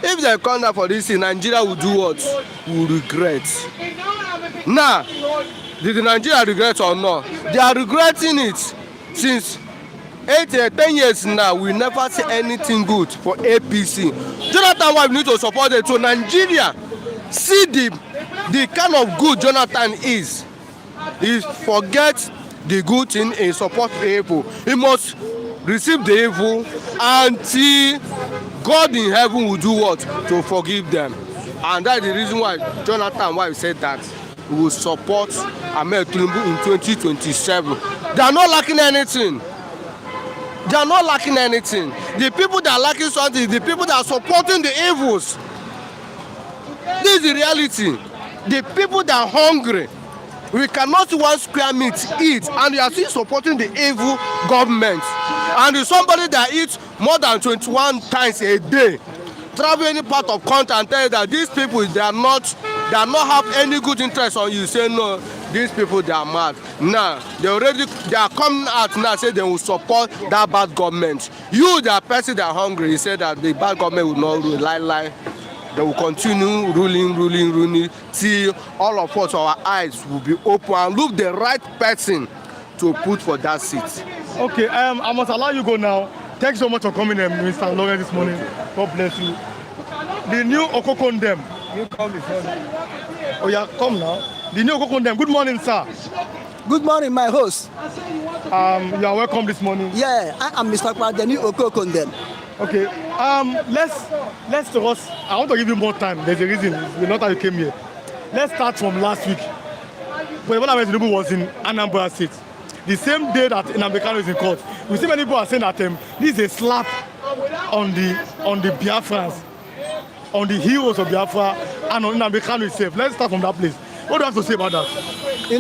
if they come down for this, Nigeria will do what? Will regret. Now, did Nigeria regret or not? They are regretting it since 10 years now. We never see anything good for APC. Jonathan's wife need to support it. So Nigeria see the kind of good Jonathan is. He forget the good thing and support the evil. He must receive the evil until God in heaven will do what? To forgive them. And that's the reason why Jonathan wife said that he will support Ahmed Tinubu in 2027. They are not lacking anything. They are not lacking anything. The people that are lacking something is the people that are supporting the evils. This is the reality. The people that are hungry, we cannot one square meat eat, and we are still supporting the evil government. And if somebody that eats more than 21 times a day, travel any part of country and tell you that these people they are not have any good interest on you, say no, these people they are mad. Now they are coming out now say they will support that bad government. You, the person that are hungry, you say that the bad government will not rule. Lie. They will continue ruling till all of us, our eyes will be open and look the right person to put for that seat. Okay, I must allow you go now. Thanks so much for coming, Mr. Lawrence, this morning. God bless you. The new Okokondem. You come before me. Oh yeah, come now. The new Okokondem. Good morning, sir. Good morning, my host. You are welcome this morning. Yeah, I am Mr. Kwadeni Okokondem. Okay, let's us. I want to give you more time. There's a reason. It's not how you came here. Let's start from last week. When Tinubu was in Anambra State, the same day that Nnamdi Kanu is in court, we see many people are saying that this is a slap on the Biafrans, on the heroes of Biafra, and on Nnamdi Kanu itself. Let's start from that place. What do you have to say about that? You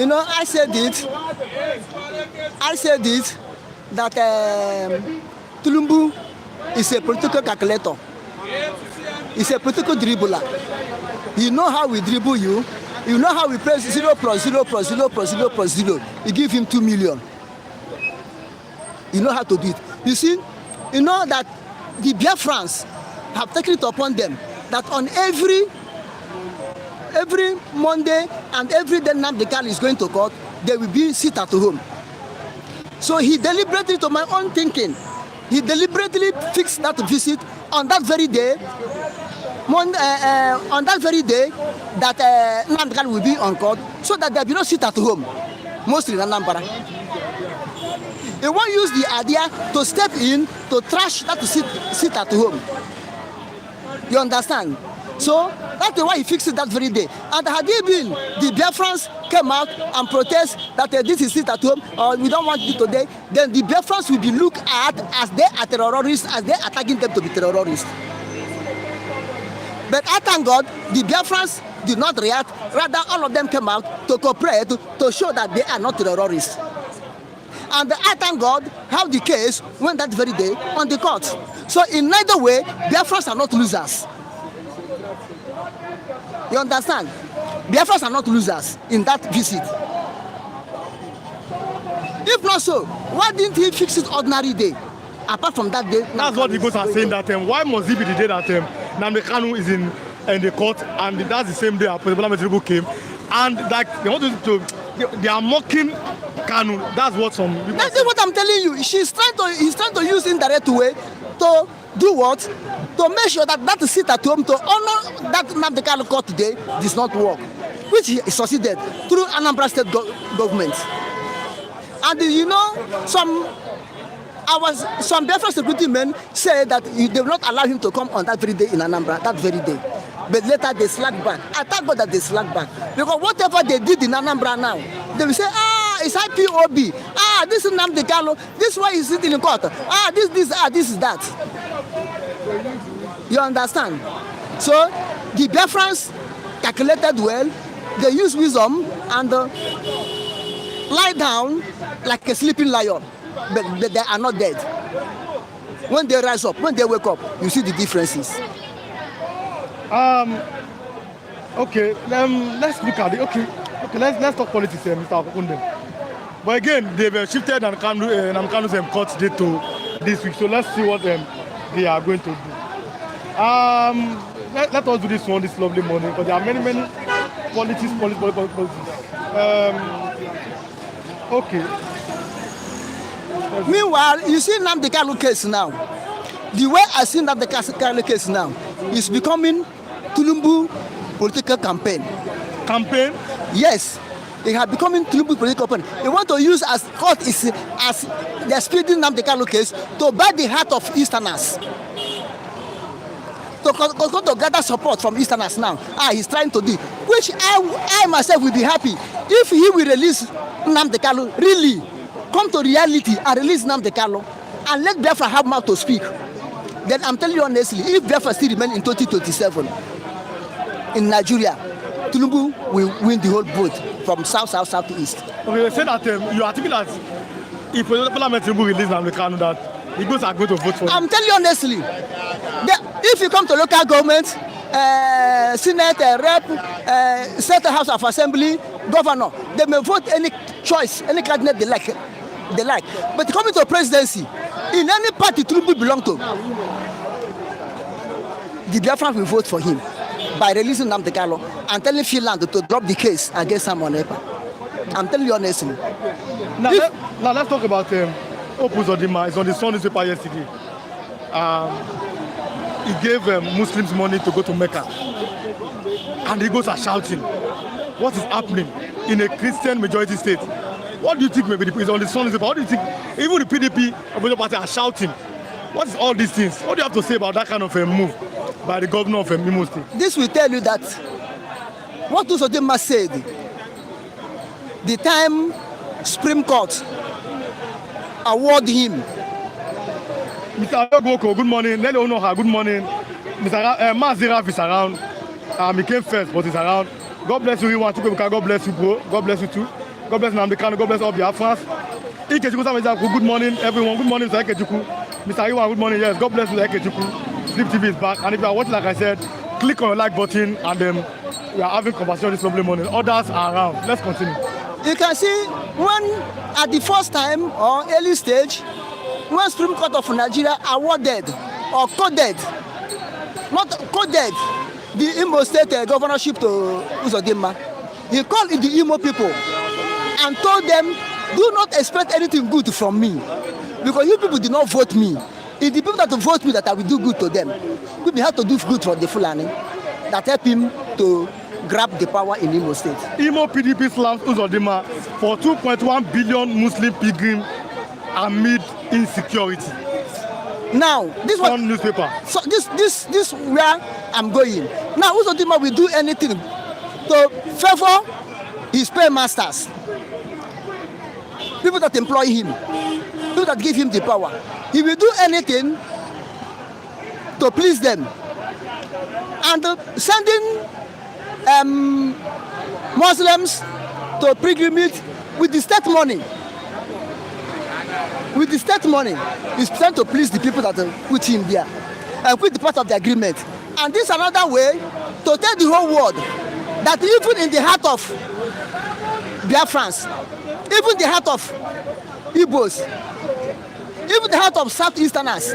know, I said it that Tinubu is a political calculator. He's a political dribbler. You know how we dribble you. You know how we press 0 plus 0 plus 0 plus 0 plus 0. You give him 2 million. You know how to do it. You see, you know that the Biafrans have taken it upon them that on every Monday and every day Nnamdi Kanu is going to court, there will be sit at home. So he deliberately, to my own thinking, he deliberately fixed that visit on that very day, that Nnamdi Kanu will be on court, so that there will be no sit at home, mostly in Anambra. He won't use the idea to step in to trash that sit at home. You understand? So that's why he fixed it that very day. And had it been the Biafrans came out and protest that this is sit at home, or we don't want it today, then the Biafrans will be looked at as they are terrorists, as they are attacking them to be terrorists. But I thank God, the Biafrans did not react. Rather, all of them came out to cooperate to show that they are not terrorists. And I thank God how the case went that very day on the court. So in neither way, Biafrans are not losers. You understand? Biafrans are not losers in that visit. If not so, why didn't he fix it ordinary day? Apart from that day. That's what the Igbos are saying, that why must it be the day that Nnamdi Kanu is in the court, and that's the same day President Tinubu came, and like they are mocking Kanu. That's what some people. That's what I'm telling you. He's trying to use indirect way to do what? To make sure that that sit at home to honor that Nnamdi Kanu court today does not work, which he succeeded through Anambra State government. And you know, some Biafra security men say that they will not allow him to come on that very day in Anambra, that very day. But later they slack back. I thank God that they slack back. Because whatever they did in Anambra now, they will say, it's IPOB. This is Nnamdi Kanu. This is why he's sitting in court. This is that. You understand? So the Biafrans calculated well. They use wisdom and lie down like a sleeping lion. But they are not dead. When they rise up, when they wake up, you see the differences. Okay, let's look at it. Okay, let's talk politics, Mr. Akundem. But again, they've shifted Nnamdi Kanu's court date to this week. So let's see what they are going to do. Let us do this one this lovely morning, because there are many politics. Okay. Meanwhile, you see Nnamdi Kanu case now. The way I see Nnamdi Kanu case now is becoming Tinubu political campaign. Campaign? Yes. It has become Tinubu political campaign. They want to use as court as the speeding Nnamdi Kanu case to buy the heart of Easterners. To gather support from Easterners now. He's trying to do, which I myself will be happy if he will release Nnamdi Kanu, really come to reality and release Nnamdi Kanu and let Biafra have mouth to speak. Then I'm telling you honestly, if Biafra still remain in 2027 in Nigeria, Tinubu will win the whole vote from south to east. Okay, they say that you are thinking that if President Tinubu release Nnamdi Kanu, that the Igbos are going to vote for him. I'm telling you honestly, if you come to local government, Senate, Rep, State House of Assembly, Governor, they may vote any choice, any candidate they like. But coming to presidency, in any party Tinubu belong to, the Biafrans will vote for him by releasing Nnamdi Kanu and telling Finland to drop the case against Simon Ekpa. I'm telling you honestly. Now let's talk about Opus Odima. It's on the Sun newspaper yesterday. He gave Muslims money to go to Mecca. And the Igbos are shouting. What is happening in a Christian majority state? What do you think maybe it's on the Sun newspaper? What do you think even the PDP opposition party are shouting? What is all these things? What do you have to say about that kind of a move by the governor of Imo State? This will tell you that what Odima said, the time Supreme Court award him. Mr. Ayogoko, good morning. Nelly Onoha, good morning. Mr. Maziraf is around. He came first, but he's around. God bless you, God bless you, bro. God bless you too. God bless Nnamdi Kanu. God bless all Biafrans. Good morning, everyone. Good morning, Mr. Ekejuku. Mr. Iwan, good morning. Yes, God bless you, Ekejuku. Sleep TV is back. And if you are watching, like I said, click on the like button, and we are having conversation this lovely morning. Others are around. Let's continue. You can see when at the first time or early stage, when Supreme Court of Nigeria awarded or coded not coded the Imo State governorship to Uzodinma. He called the Imo people and told them, do not expect anything good from me, because you people did not vote me. It's the people that vote me that I will do good to them. We have to do good for the Fulani that help him to grab the power in Imo State. Imo PDP slams Uzodinma for 2.1 billion Muslim pilgrims amid insecurity. Now, this one newspaper. So this where I'm going. Now, Uzodinma will do anything to favor his paymasters, people that employ him, people that give him the power. He will do anything to please them. And sending Muslims to pilgrimage with the state money. With the state money, is trying to please the people that put him there and put the part of the agreement. And this is another way to tell the whole world that even in the heart of Biafrans, even the heart of Igbos, even the heart of Southeasterners,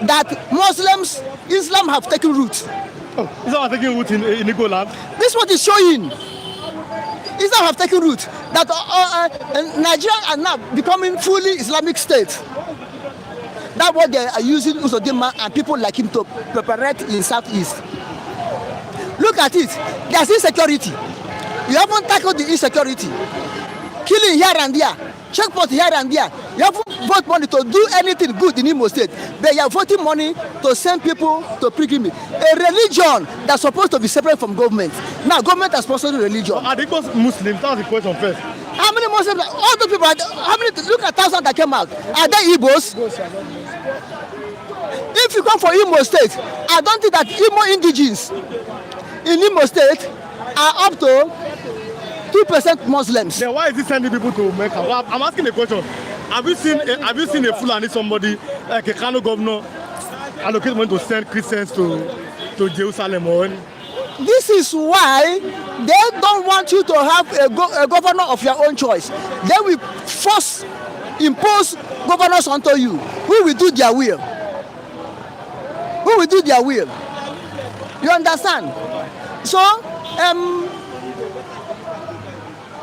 that Muslims, Islam have taken root. Oh, Islam have taken root in Igbo land? This is what is showing. Islam have taken root. That Nigeria are now becoming fully Islamic state. That's what they are using Uzodinma and people like him to perpetrate in Southeast. Look at it. There's insecurity. You haven't tackled the insecurity. Killing here and there. Checkpoint here and there. You haven't voted money to do anything good in Imo State. But you are voting money to send people to pilgrimage. A religion that's supposed to be separate from government. Now government has sponsored religion. Are they Muslims? That's the question first. How many Muslims? All the people. How many? Look at 1,000 that came out. Are they Igbos? If you come for Imo State, I don't think that Imo indigenes in Imo State are up to 2% Muslims. Then why is he sending people to Mecca? Well, I'm asking a question. Have you seen a Fulani, somebody like a Kanu governor allocate money to send Christians to Jerusalem or any? This is why they don't want you to have a governor of your own choice. They will impose governors onto you who will do their will. Who will do their will. You understand? So,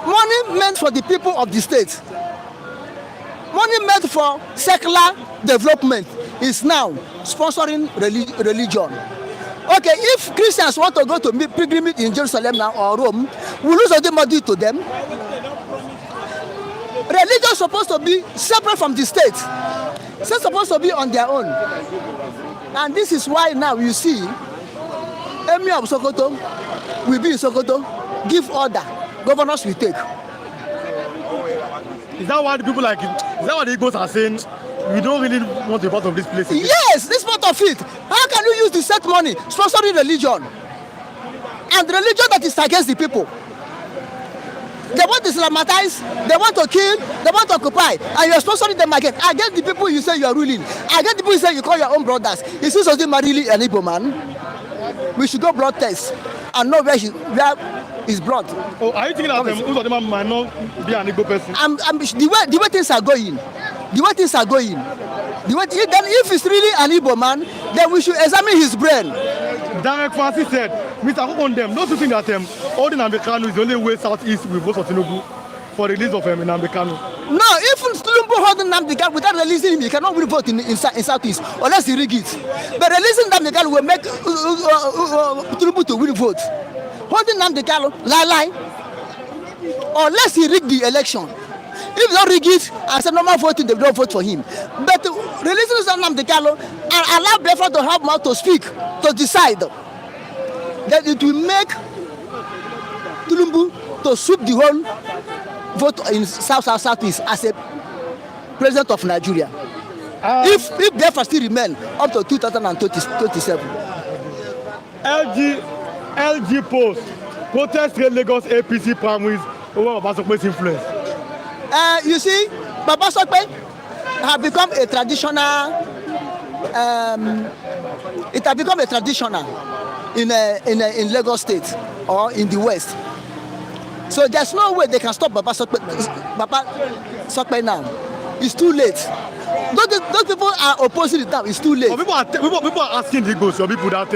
money meant for the people of the state, money meant for secular development is now sponsoring religion. Okay, if Christians want to go to pilgrimage in Jerusalem now or Rome, will Uzodinma do it to them? Religion is supposed to be separate from the state. It's supposed to be on their own. And this is why now you see Emir of Sokoto will be in Sokoto, give order, governors will take. Is that why the people like it? Is that what the Igbos are saying? We don't really want to be part of this place. Yes, this part of it. How can you use the set money sponsoring religion? And religion that is against the people. They want to Islamatize, they want to kill, they want to occupy, and you're sponsoring them again. Against the people you say you are ruling. Against the people you say you call your own brothers. Is this Uzodinma really an Igbo man? We should go blood test and know where his blood. Oh, are you thinking that Uzodinma might not be an Igbo person? The way things are going, then if he's really an Igbo man, then we should examine his brain. Derek Francis said, Mr. Hukondem, those who think that holding Nnamdi Kanu is the only way Southeast will vote for Tinubu for the release of Nnamdi Kanu. No, if Tinubu holding Nnamdi Kanu without releasing him, he cannot really vote in Southeast unless he rig it. But releasing Nnamdi Kanu will make Tinubu to win vote. Holding Nnamdi Kanu, lie. Unless he rig the election. If they don't rig it and say normal voting, they don't vote for him. But releasing Nnamdi Kanu and allow Biafra to have mouth to speak, to decide, that it will make Tinubu to sweep the whole vote in Southeast as a president of Nigeria. If Biafra still remain up to 2027. LG Post protest Lagos APC primaries over Obasanjo's influence. You see, Baba Sope have become a traditional. It has become a traditional in Lagos State or in the West. So there's no way they can stop Baba Sope now. It's too late. those people are opposing it now. It's too late. But people are asking the Igbos, your people, that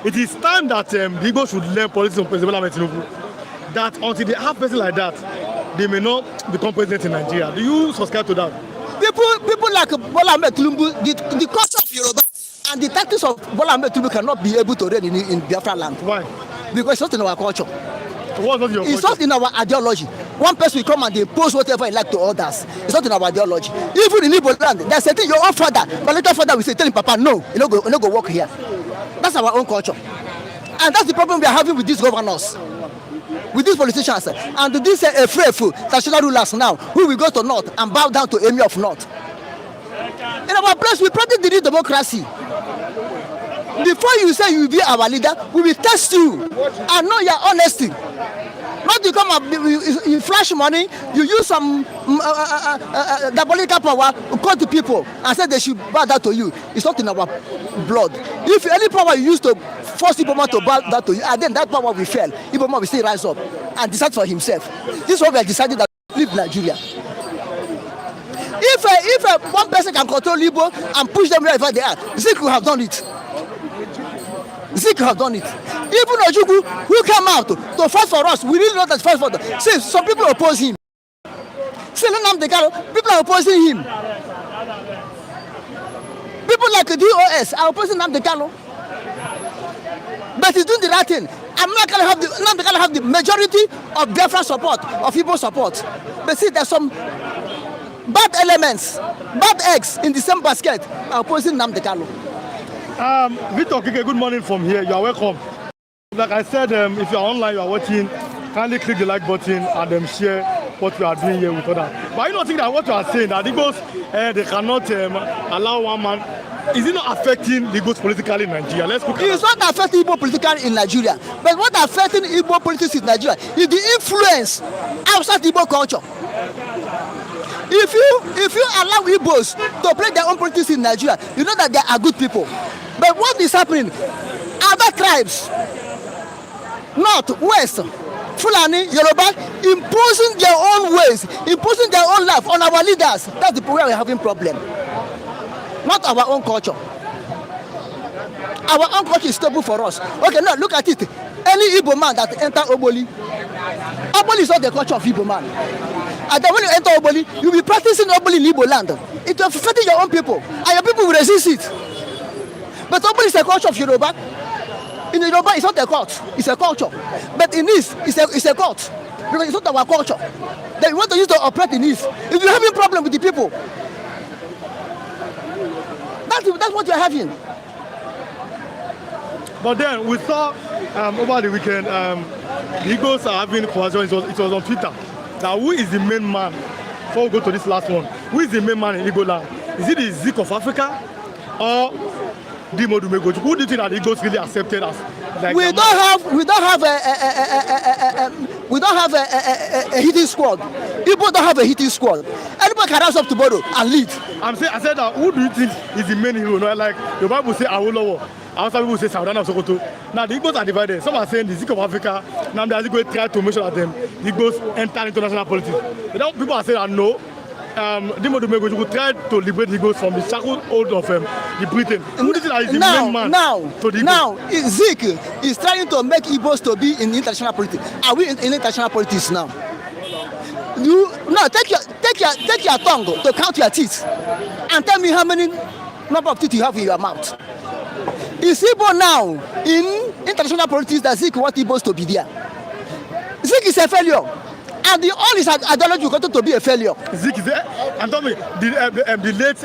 it is time that the Igbos should learn politics from President Bola Tinubu. That until they have a person like that, they may not become president in Nigeria. Do you subscribe to that? People like Bola Tinubu, the culture of Yoruba and the tactics of Bola Tinubu cannot be able to reign in Biafra land. Why? Because it's not in our culture. So what's not your It's culture? not in our ideology. One person will come and they impose whatever he like to others. It's not in our ideology. Even in Igbo land, there's a thing your own father, my little father will say, tell him, Papa, no, you don't go work here. That's our own culture. And that's the problem we are having with these governors, with these politicians, and these fearful traditional rulers now, who will go to North and bow down to Emir of North. In our place, we practice the real democracy. Before you say you will be our leader, we will test you and know your honesty. Not you come up, you flash money, you use some diabolical power, call to people and say they should bow down to you. It's not in our blood. If any power you use to force Iboma to bow down to you, and then that power will fail, Iboma will still rise up and decide for himself. This is what we are deciding that we leave Nigeria. If one person can control Igbo and push them wherever they are, Zik will have done it. Zik have done it. Even Ojukwu, who came out to fight for us, we really know that fight for them. See, some people oppose him. See, Nnamdi Kanu, people are opposing him. People like the DOS are opposing Nnamdi Kanu. But he's doing the right thing. Nnamdi Kanu have the majority of Biafra support, of Igbo support. But see, there's some bad elements, bad eggs in the same basket are opposing Nnamdi Kanu. Victor Kike, good morning from here. You are welcome. Like I said, if you are online, you are watching, kindly click the like button and share what we are doing here with others. But you don't think that what you are saying, that the Igbos, they cannot allow one man, is it not affecting the Igbos politically in Nigeria? Let's look at It's not affecting Igbo politically in Nigeria. But what affecting Igbo politics in Nigeria is the influence outside Igbo culture. If you allow Igbos to play their own politics in Nigeria, you know that they are good people. But what is happening? Other tribes, North, West, Fulani, Yoruba, imposing their own ways, imposing their own life on our leaders. That's the where we're having problem. Not our own culture. Our own culture is stable for us. Okay, now look at it. Any Igbo man that enter Oboli, Oboli is not the culture of Igbo man. And then when you enter Oboli, you'll be practicing Oboli in Igbo land. It will affect your own people, and your people will resist it. But Oboli is a culture of Yoruba. In Yoruba, it's not a cult, it's a culture. But in this, it's a cult. Because it's not our culture. Then you want to use to operate in this. If you're having a problem with the people, that's what you're having. But then we saw over the weekend, the Igbos are having conversation. It was on Twitter. Now, who is the main man? Before we go to this last one, who is the main man in Igbo land? Is it the Zik of Africa or the Modumego? Who do you think that the Igbos really accepted as? Like We don't have a hitting squad. Igbo don't have a hitting squad. Anybody can rise up tomorrow and lead. I said that. Who do you think is the main hero? No, like the Bible say Awolowo. Outside people say Saudana of Sokoto. Now the Igbos are divided. Some are saying the Zik of Africa. Now the Igbos try to make sure that the Igbos enter international politics. People are saying that no. Dimo Dumego would try to liberate the Igbos from the shacklehold of the Britain. Who do you think is the main man? Now, Zik is trying to make Igbos to be in international politics. Are we in international politics now? You now take your tongue to count your teeth and tell me how many number of teeth you have in your mouth. Is Igbo now in international politics that Zik want Igbos to be there? Zik is a failure. And all his ideology got to be a failure. Zik is there? I'm talking the late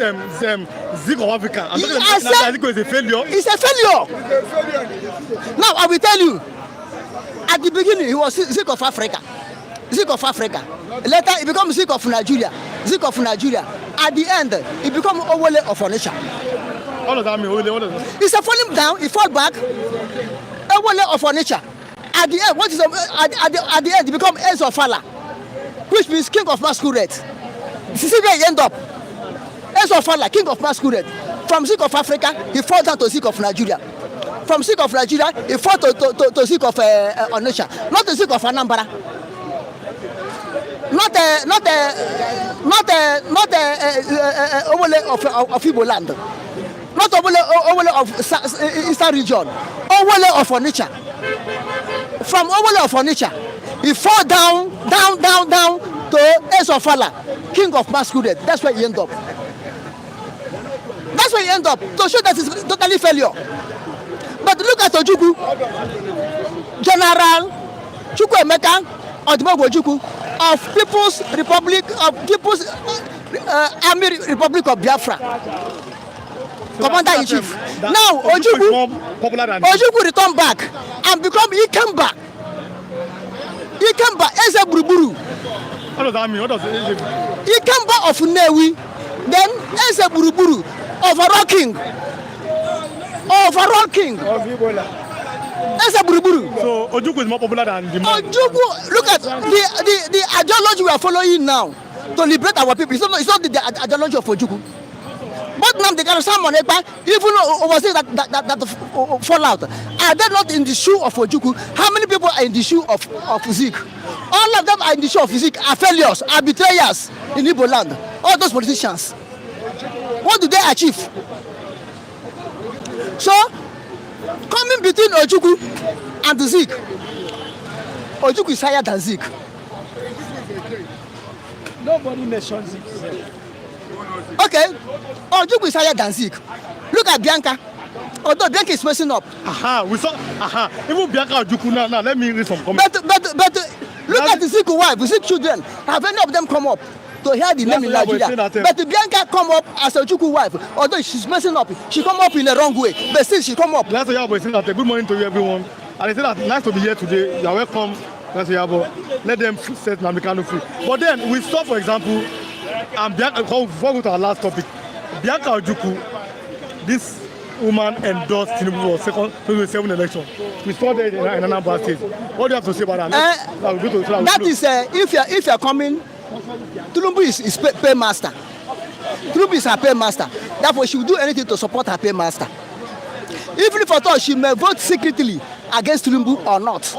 Zik of Africa. I'm talking about Zik is a failure. It's a failure. Now I will tell you. At the beginning, he was Zik of Africa. Zik of Africa. Later, he becomes Zik of Nigeria. Zik of Nigeria. At the end, he becomes Owole of Onitsha. What does that mean? What does that? He's falling down. He fall back. Owole of Onitsha. At the end, what is at the end, he becomes Eze of Fala, which means king of masquerade. This is where he end up. Eze of Fala, king of masquerade. From Zik of Africa, he fall down to Zik of Nigeria. From Zik of Nigeria, he fall to Zik of Onitsha, not the Zik of Anambra. of Igbo land, not Owole of Eastern region, Owole of Onitsha. From Owole of Onitsha, he fall down to Ace of Fala, king of masquerade. That's where he end up. That's where he end up, to show that it's totally failure. But look at Ojukwu, General Chukwuemeka Odumegwu Ojukwu of People's Army Republic of Biafra, Commander-in-Chief. Now Ojukwu returned back and become Ikemba Eze Buruburu. What does that mean? What does it mean? Ikemba of Nnewi, then Eze Buruburu of Overall King. Eze Buruburu. So Ojukwu is more popular than the man. Ojukwu, look at the ideology we are following now to liberate our people. It's not the ideology of Ojukwu. But Nnamdi Kanu, Simon Ekpa, even overseeing that fallout, are they not in the shoe of Ojukwu? How many people are in the shoe of Zik? All of them are in the shoe of Zik, are failures, are betrayers in Igbo land. All those politicians. What do they achieve? So, coming between Ojukwu and Zik, Ojukwu is higher than Zik. Nobody mentions it. Okay, Ojukwu is higher than Zik. Look at Bianca. Although Bianca is messing up. We saw. Even Bianca Ojukwu now. Let me read some comments. But look at the Zik wife, the Zik children. Have any of them come up to hear the name in Nigeria? But Bianca come up as a Ojukwu wife. Although she's messing up, she come up in the wrong way. But still, she come up. Last year, we said that good morning to you, everyone. And they said that nice to be here today. You are welcome. Last year, let them set Nnamdi Kanu free. But then we saw, for example, and Bianca. Before we go to our last topic, Bianca Ojukwu, this woman endorsed Tinubu for 2007 election. We saw that in Anambra State. What do you have to say about that? That is, if you are coming, Tinubu is paymaster. Tinubu is her paymaster. Therefore, she will do anything to support her paymaster. Even if at all she may vote secretly against Tinubu or not,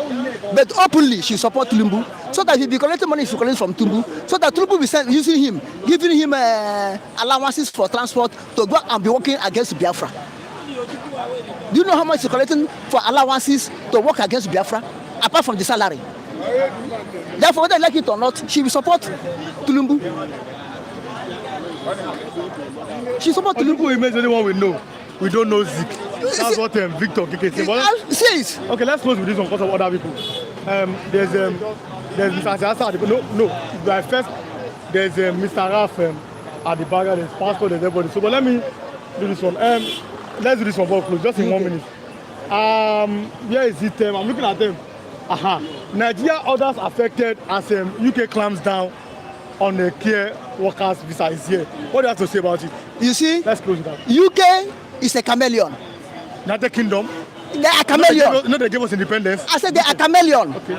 but openly she support Tinubu, so that he be collecting money she collects from Tinubu, so that Tinubu will be using him, giving him allowances for transport to go and be working against Biafra. Do you know how much he's collecting for allowances to work against Biafra, apart from the salary? Therefore, whether they like it or not, she will support Tinubu. She support Tinubu. Tinubu is anyone we know. We don't know Zik. That's what Victor Kike said. Says. Okay, let's close with this one because of other people. There's Mr. Asiasa. No. First, there's Mr. Raf at the back. There's Pastor. There's everybody. So, but let me do this one. Let's do this one for close, just in 1 minute. Where is it? I'm looking at them. Nigeria others affected as UK clamps down on the care workers visa is here. What do you have to say about it? You see, let's close it down. UK is a chameleon. United Kingdom. They are chameleon. No, they gave us independence. I said they are chameleon. Okay.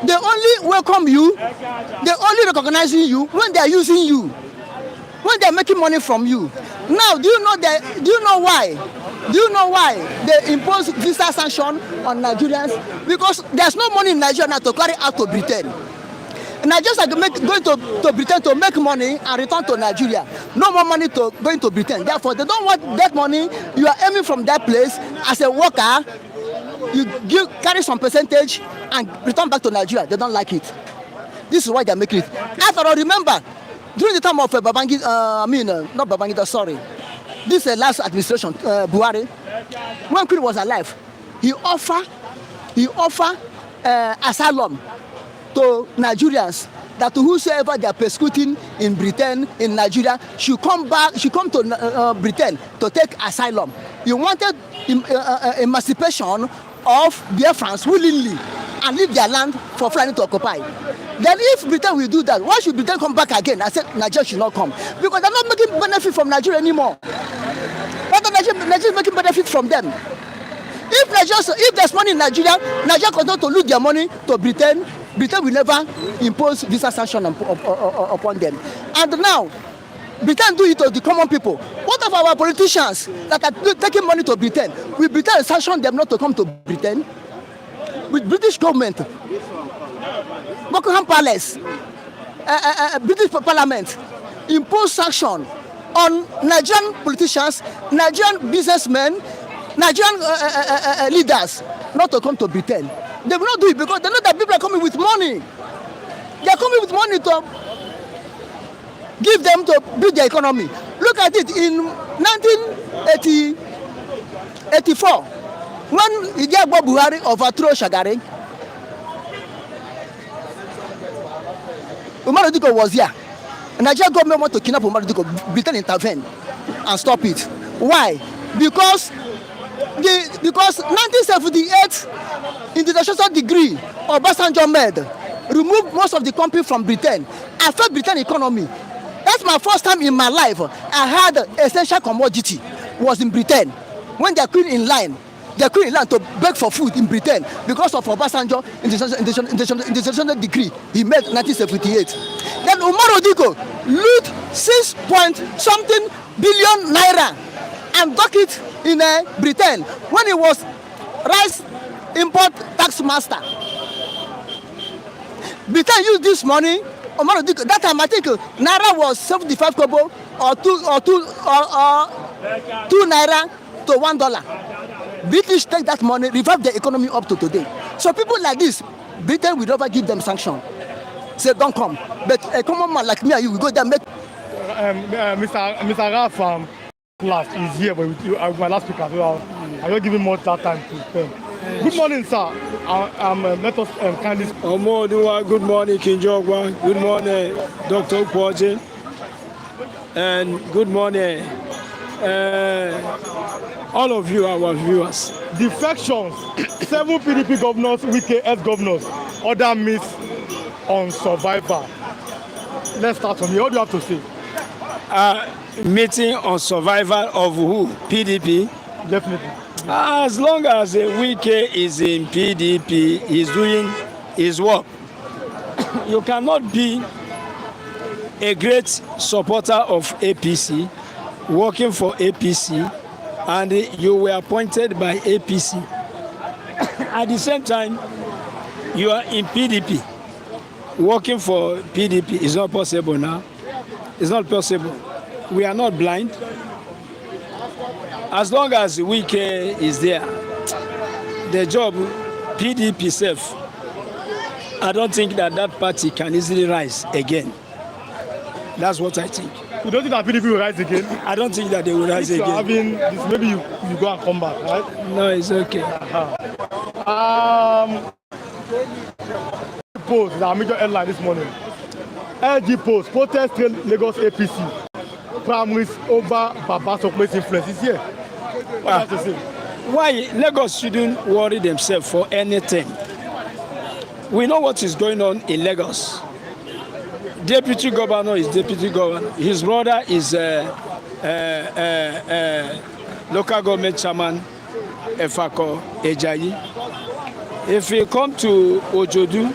They only welcome you. They only recognizing you when they are using you. When they are making money from you. Now, do you know why? Do you know why they impose visa sanction on Nigerians? Because there's no money in Nigeria now to carry out to Britain. Nigerians are going to Britain to make money and return to Nigeria. No more money to going to Britain. Therefore, they don't want that money. You are aiming from that place as a worker. You carry some percentage and return back to Nigeria. They don't like it. This is why they're making it. After all, remember, during the time of not Babangida, sorry. This last administration, Buhari, when Queen was alive, he offered asylum to Nigerians, that whosoever they are persecuting in Britain, in Nigeria, should come to Britain to take asylum. He wanted emancipation of Biafrans willingly and leave their land for Fulani to occupy. Then if Britain will do that, why should Britain come back again? I said Nigeria should not come. Because they're not making benefit from Nigeria anymore. But Nigeria is making benefit from them. If there's money in Nigeria continue to lose their money to Britain will never impose visa sanction upon them. And now, Britain do it to the common people. What of our politicians that are taking money to Britain? Will Britain sanction them not to come to Britain? With British government, Buckingham Palace, British Parliament impose sanction on Nigerian politicians, Nigerian businessmen, Nigerian leaders not to come to Britain. They will not do it because they know that people are coming with money. They are coming with money to give them to build their economy. Look at it in 1984 when Ijagbo Buhari overthrew Shagari. Umar Diko was here. The Nigerian government want to kidnap Umar Diko. Britain intervened and stop it. Why? Because 1978 international degree Obasanjo made removed most of the company from Britain, affect Britain economy. That's my first time in my life I had essential commodity was in Britain when they are queuing in line. They are queuing in line to beg for food in Britain because of Obasanjo international degree he made in 1978. Then Umar Diko loot 6-point-something billion naira and dock it in Britain when he was rice import tax master. Britain used this money. Umar Diko, that time I think naira was 75 kobo or two naira to $1. British take that money, revive the economy up to today. So people like this, Britain will never give them sanction. Say don't come. But a common man like me and you will go there and make. Mr. Raf last is here, but with you, my last speaker as well. I don't give him more that time to spend. Good morning, sir. Let us kindly. Good morning, King Jogwa. Good morning, Dr. Ukwoje. And good morning, all of you, our viewers. Defections. 7 PDP governors, Wike ex-governors, other myths on survivor. Let's start from here. What do you have to say? Meeting on survival of who? PDP? Definitely. As long as Wike is in PDP, he's doing his work. You cannot be a great supporter of APC, working for APC, and you were appointed by APC. At the same time, you are in PDP, working for PDP. It's not possible now. It's not possible. We are not blind. As long as Wike is there, the job, PDP self, I don't think that party can easily rise again. That's what I think. You don't think that PDP will rise again? I don't think that they will rise again. Maybe you go and come back, right? No, it's okay. Post, our major headline this morning. LG Post, protest Lagos APC. Primaries over Baba Sope'S influence is here. What do you have to say? Why Lagos shouldn't worry themselves for anything? We know what is going on in Lagos. Deputy governor is deputy governor. His brother is local government chairman, Efako Ejayi. If you come to Ojodu,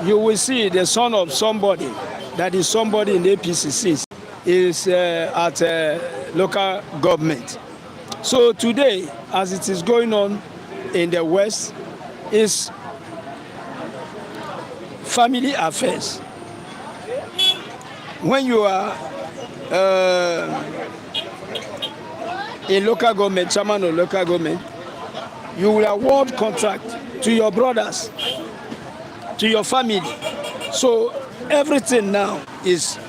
you will see the son of somebody, that is somebody in the APC is at local government. So today, as it is going on in the West, is family affairs. When you are a local government, chairman of local government, you will award contract to your brothers, to your family. So everything now is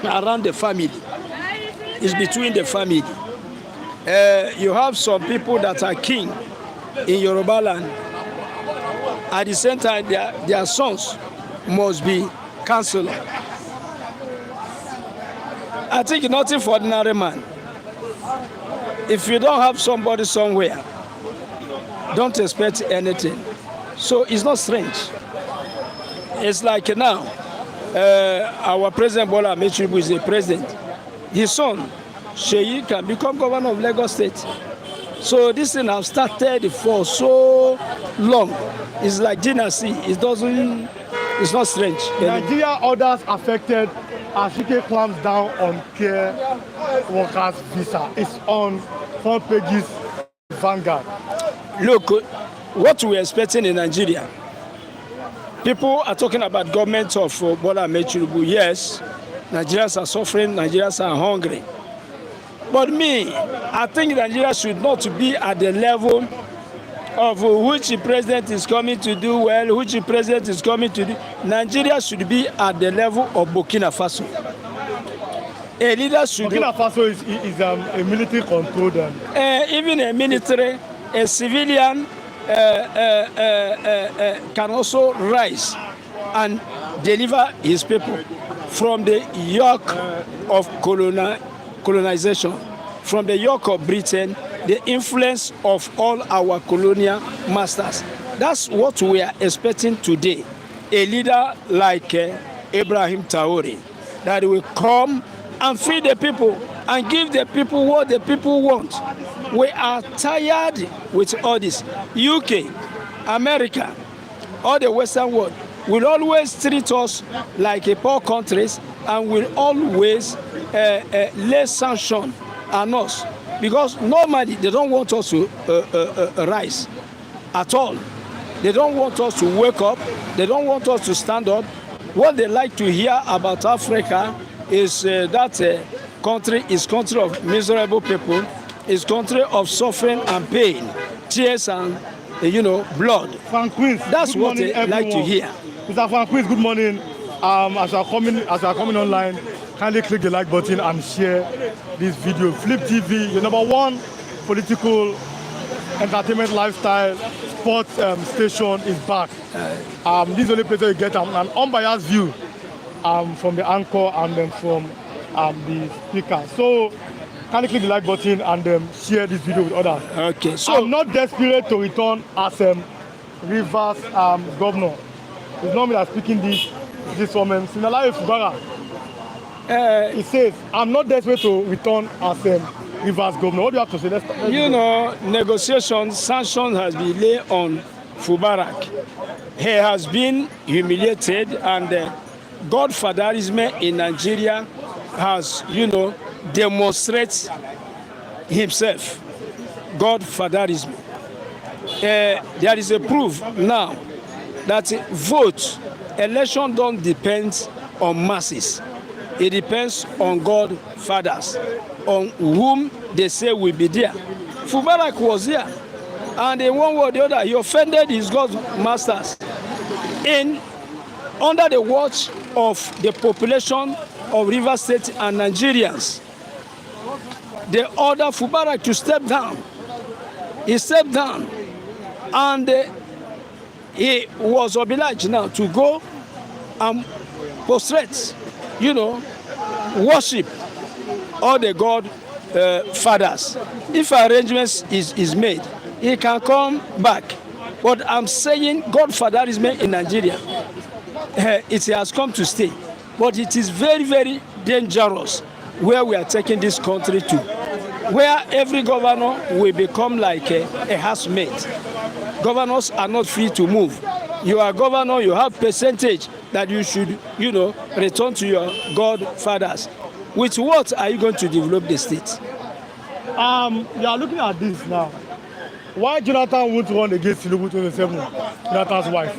around the family. It's between the family. You have some people that are king in Yoruba land. At the same time, their sons must be councillor. I think nothing for ordinary man. If you don't have somebody somewhere, don't expect anything. So it's not strange. It's like now, our President Bola Ahmed Tinubu is the president. His son, Sheyi, can become governor of Lagos State. So this thing has started for so long. It's like dynasty. It's not strange. Nigeria others affected as UK clamps down on care workers' visa. It's on front pages Vanguard. Look, what we're expecting in Nigeria, People are talking about government of Bola Ahmed Tinubu. Yes, Nigerians are suffering, Nigerians are hungry. But me, I think Nigeria should not be at the level of which president is coming to do well, which president is coming to do. Nigeria should be at the level of Burkina Faso. A leader should. Burkina Faso is a military controlled. Even a military, a civilian can also rise and deliver his people from the yoke of colonization, from the yoke of Britain, the influence of all our colonial masters. That's what we are expecting today. A leader like Ibrahim Traoré that will come and feed the people and give the people what the people want. We are tired with all this. UK, America, all the Western world will always treat us like a poor countries and will always lay sanction on us, because normally they don't want us to rise at all. They don't want us to wake up. They don't want us to stand up. What they like to hear about Africa is that country is country of miserable people, is country of suffering and pain, tears and blood. Frank Queens, that's what they like to hear. Mr. Frank Queens, good morning. As you are coming online, kindly click the like button and share this video. Flip TV, your #1 political entertainment lifestyle sports station is back. This is the only place where you get an unbiased view from the anchor and then from the speaker. So kindly click the like button and share this video with others. Okay, so I'm not desperate to return as Rivers governor. It's not me that's speaking this woman. Sinalayo Fubara. He says, I'm not desperate to return as Rivers governor. What do you have to say? Let's negotiations, sanctions has been laid on Fubarak. He has been humiliated, and Godfatherism in Nigeria has, demonstrated himself. Godfatherism. There is a proof now that election don't depend on masses. It depends on Godfathers, on whom they say will be there. Fubarak was there, and in one way or the other, he offended his Godmasters under the watch of the population of Rivers State and Nigerians. They ordered Fubarak to step down. He stepped down, and he was obliged now to go and prostrate, worship all the Godfathers. If arrangements is made, he can come back. But I'm saying Godfatherism in Nigeria, it has come to stay. But it is very, very dangerous where we are taking this country to, where every governor will become like a housemate. Governors are not free to move. You are governor, you have percentage that you should, return to your Godfathers. With what are you going to develop the state? You are looking at this now. Why Jonathan won't run against Tinubu 27, Jonathan's wife?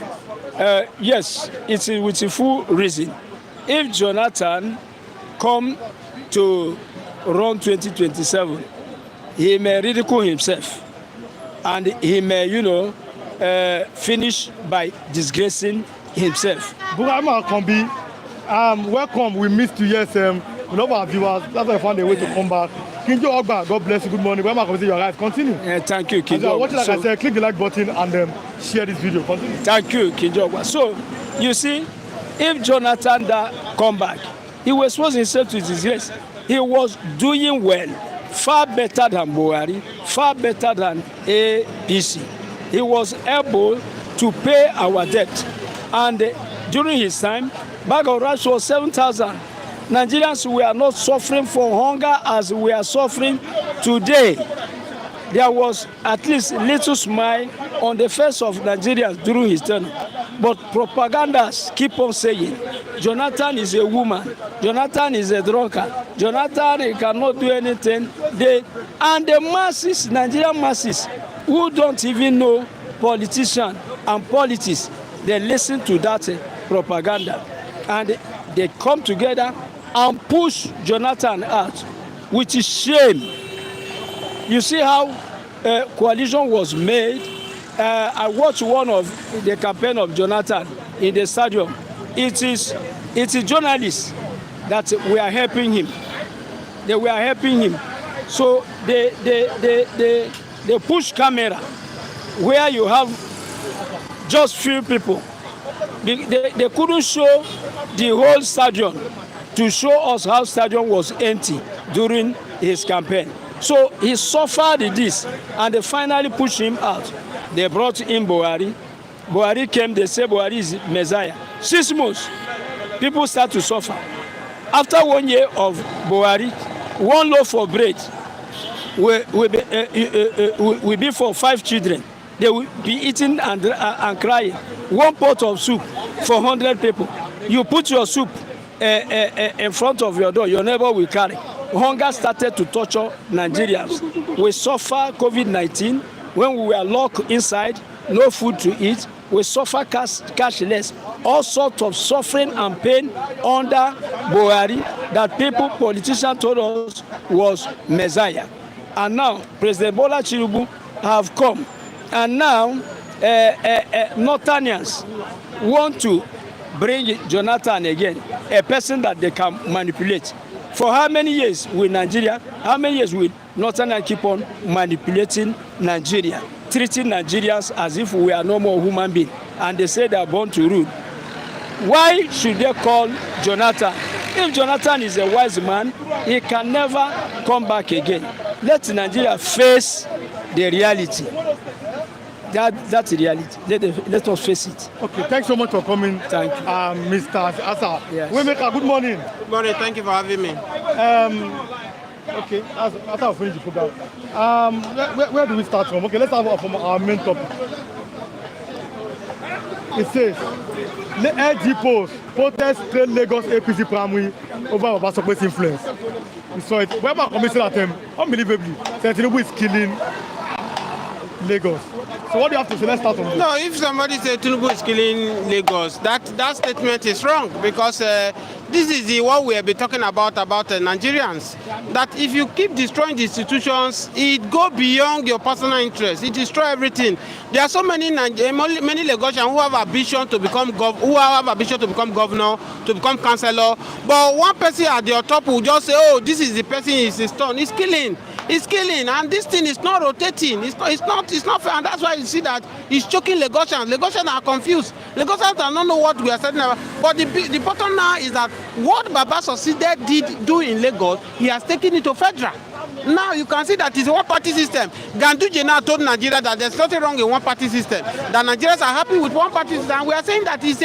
Yes, it's with a full reason. If Jonathan come to run 2027, he may ridicule himself, and he may, finish by disgracing himself. Burama Kombi, welcome. We missed you. Yes, we love our viewers. That's why I found a way to come back. Kinjo Ogba, God bless you. Good morning. Burama Kombi, you're right. Continue. Thank you, Kinjo. Like I said, click the like button and share this video. Continue. Thank you, Kinjo Ogba. So, you see, if Jonathan come back, he was exposed himself to disgrace. He was doing well, far better than Buhari, far better than APC. He was able to pay our debt. And during his time, bag of rice was 7,000. Nigerians were not suffering for hunger as we are suffering today. There was at least little smile on the face of Nigerians during his tenure. But propagandas keep on saying, Jonathan is a woman, Jonathan is a drunkard, Jonathan he cannot do anything. And the masses, Nigerian masses, who don't even know politicians and politics, they listen to that propaganda, and they come together and push Jonathan out, which is shame. You see how coalition was made. I watched one of the campaign of Jonathan in the stadium. It is journalists that were helping him. They were helping him. So they push camera where you have just few people. They couldn't show the whole stadium to show us how stadium was empty during his campaign. So he suffered this, and they finally pushed him out. They brought in Buhari. Buhari came, they say Buhari is Messiah. 6 months, people start to suffer. After 1 year of Buhari, 1 loaf of bread will be for 5 children. They will be eating and crying. 1 pot of soup for 100 people. You put your soup in front of your door, your neighbor will carry. Hunger started to torture Nigerians. We suffer COVID-19 when we were locked inside, no food to eat. We suffer cashless, all sorts of suffering and pain under Buhari that politicians told us was Messiah. And now President Bola Tinubu have come, and now Northerners want to bring Jonathan again, a person that they can manipulate. For how many years will Nigeria, how many years will Northerners keep on manipulating Nigeria, treating Nigerians as if we are no more human beings, and they say they are born to rule? Why should they call Jonathan? If Jonathan is a wise man, he can never come back again. Let Nigeria face the reality. That's the reality. Let us face it. Okay, thanks so much for coming. Thank you. Mr. Asa. Yes. Waymaker, good morning. Good morning, thank you for having me. Okay, after I finish the program, where do we start from? Okay, let's start from our main topic. It says, the LG post protest trade Lagos APC primary over Sope'S influence. We saw it. Where my commission at them, unbelievably, Tinubu is killing Lagos. So what do you have to say? Let's start from this. No, if somebody says Tinubu is killing Lagos, that statement is wrong, because this is what we have been talking about Nigerians. That if you keep destroying the institutions, it go beyond your personal interest. It destroy everything. There are so many Lagosians who have ambition to become governor, to become councillor. But one person at the top will just say, "Oh, this is the person is his turn." It's killing. It's killing, and this thing is not rotating. It's not fair, and that's why you see that it's choking Lagosians. Lagosians are confused. Lagosians don't know what we are saying about. But the bottom now is that what Baba succeeded do in Lagos, he has taken it to federal. Now you can see that it's a one-party system. Ganduje now told Nigeria that there's nothing wrong in one-party system. That Nigerians are happy with one-party system. And we are saying that it's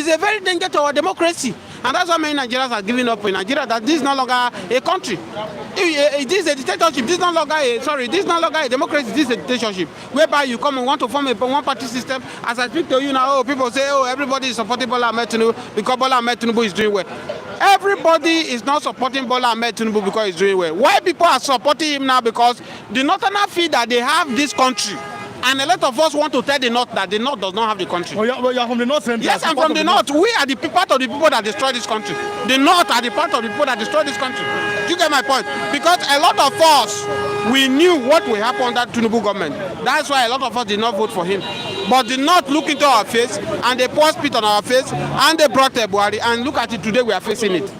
a very danger to our democracy. And that's why many Nigerians are giving up in Nigeria, that this is no longer a country. This is a dictatorship. This is no longer a democracy. This is a dictatorship. Whereby you come and want to form a one-party system. As I speak to you now, people say, "Oh, everybody is supporting Bola Ahmed Tinubu because Bola Ahmed Tinubu is doing well." Everybody is not supporting Bola Ahmed Tinubu because he's doing well. Why people are supporting him now? Because the Northerners feel that they have this country. And a lot of us want to tell the North that the North does not have the country. Well, you're from the North Central. Yes, I'm from the North. We are the part of the people that destroy this country. The North are the part of the people that destroy this country. Do you get my point? Because a lot of us, we knew what will happen under Tinubu government. That's why a lot of us did not vote for him. But the North look into our face, and they pour spit on our face, and they brought Buhari, and look at it today, we are facing it.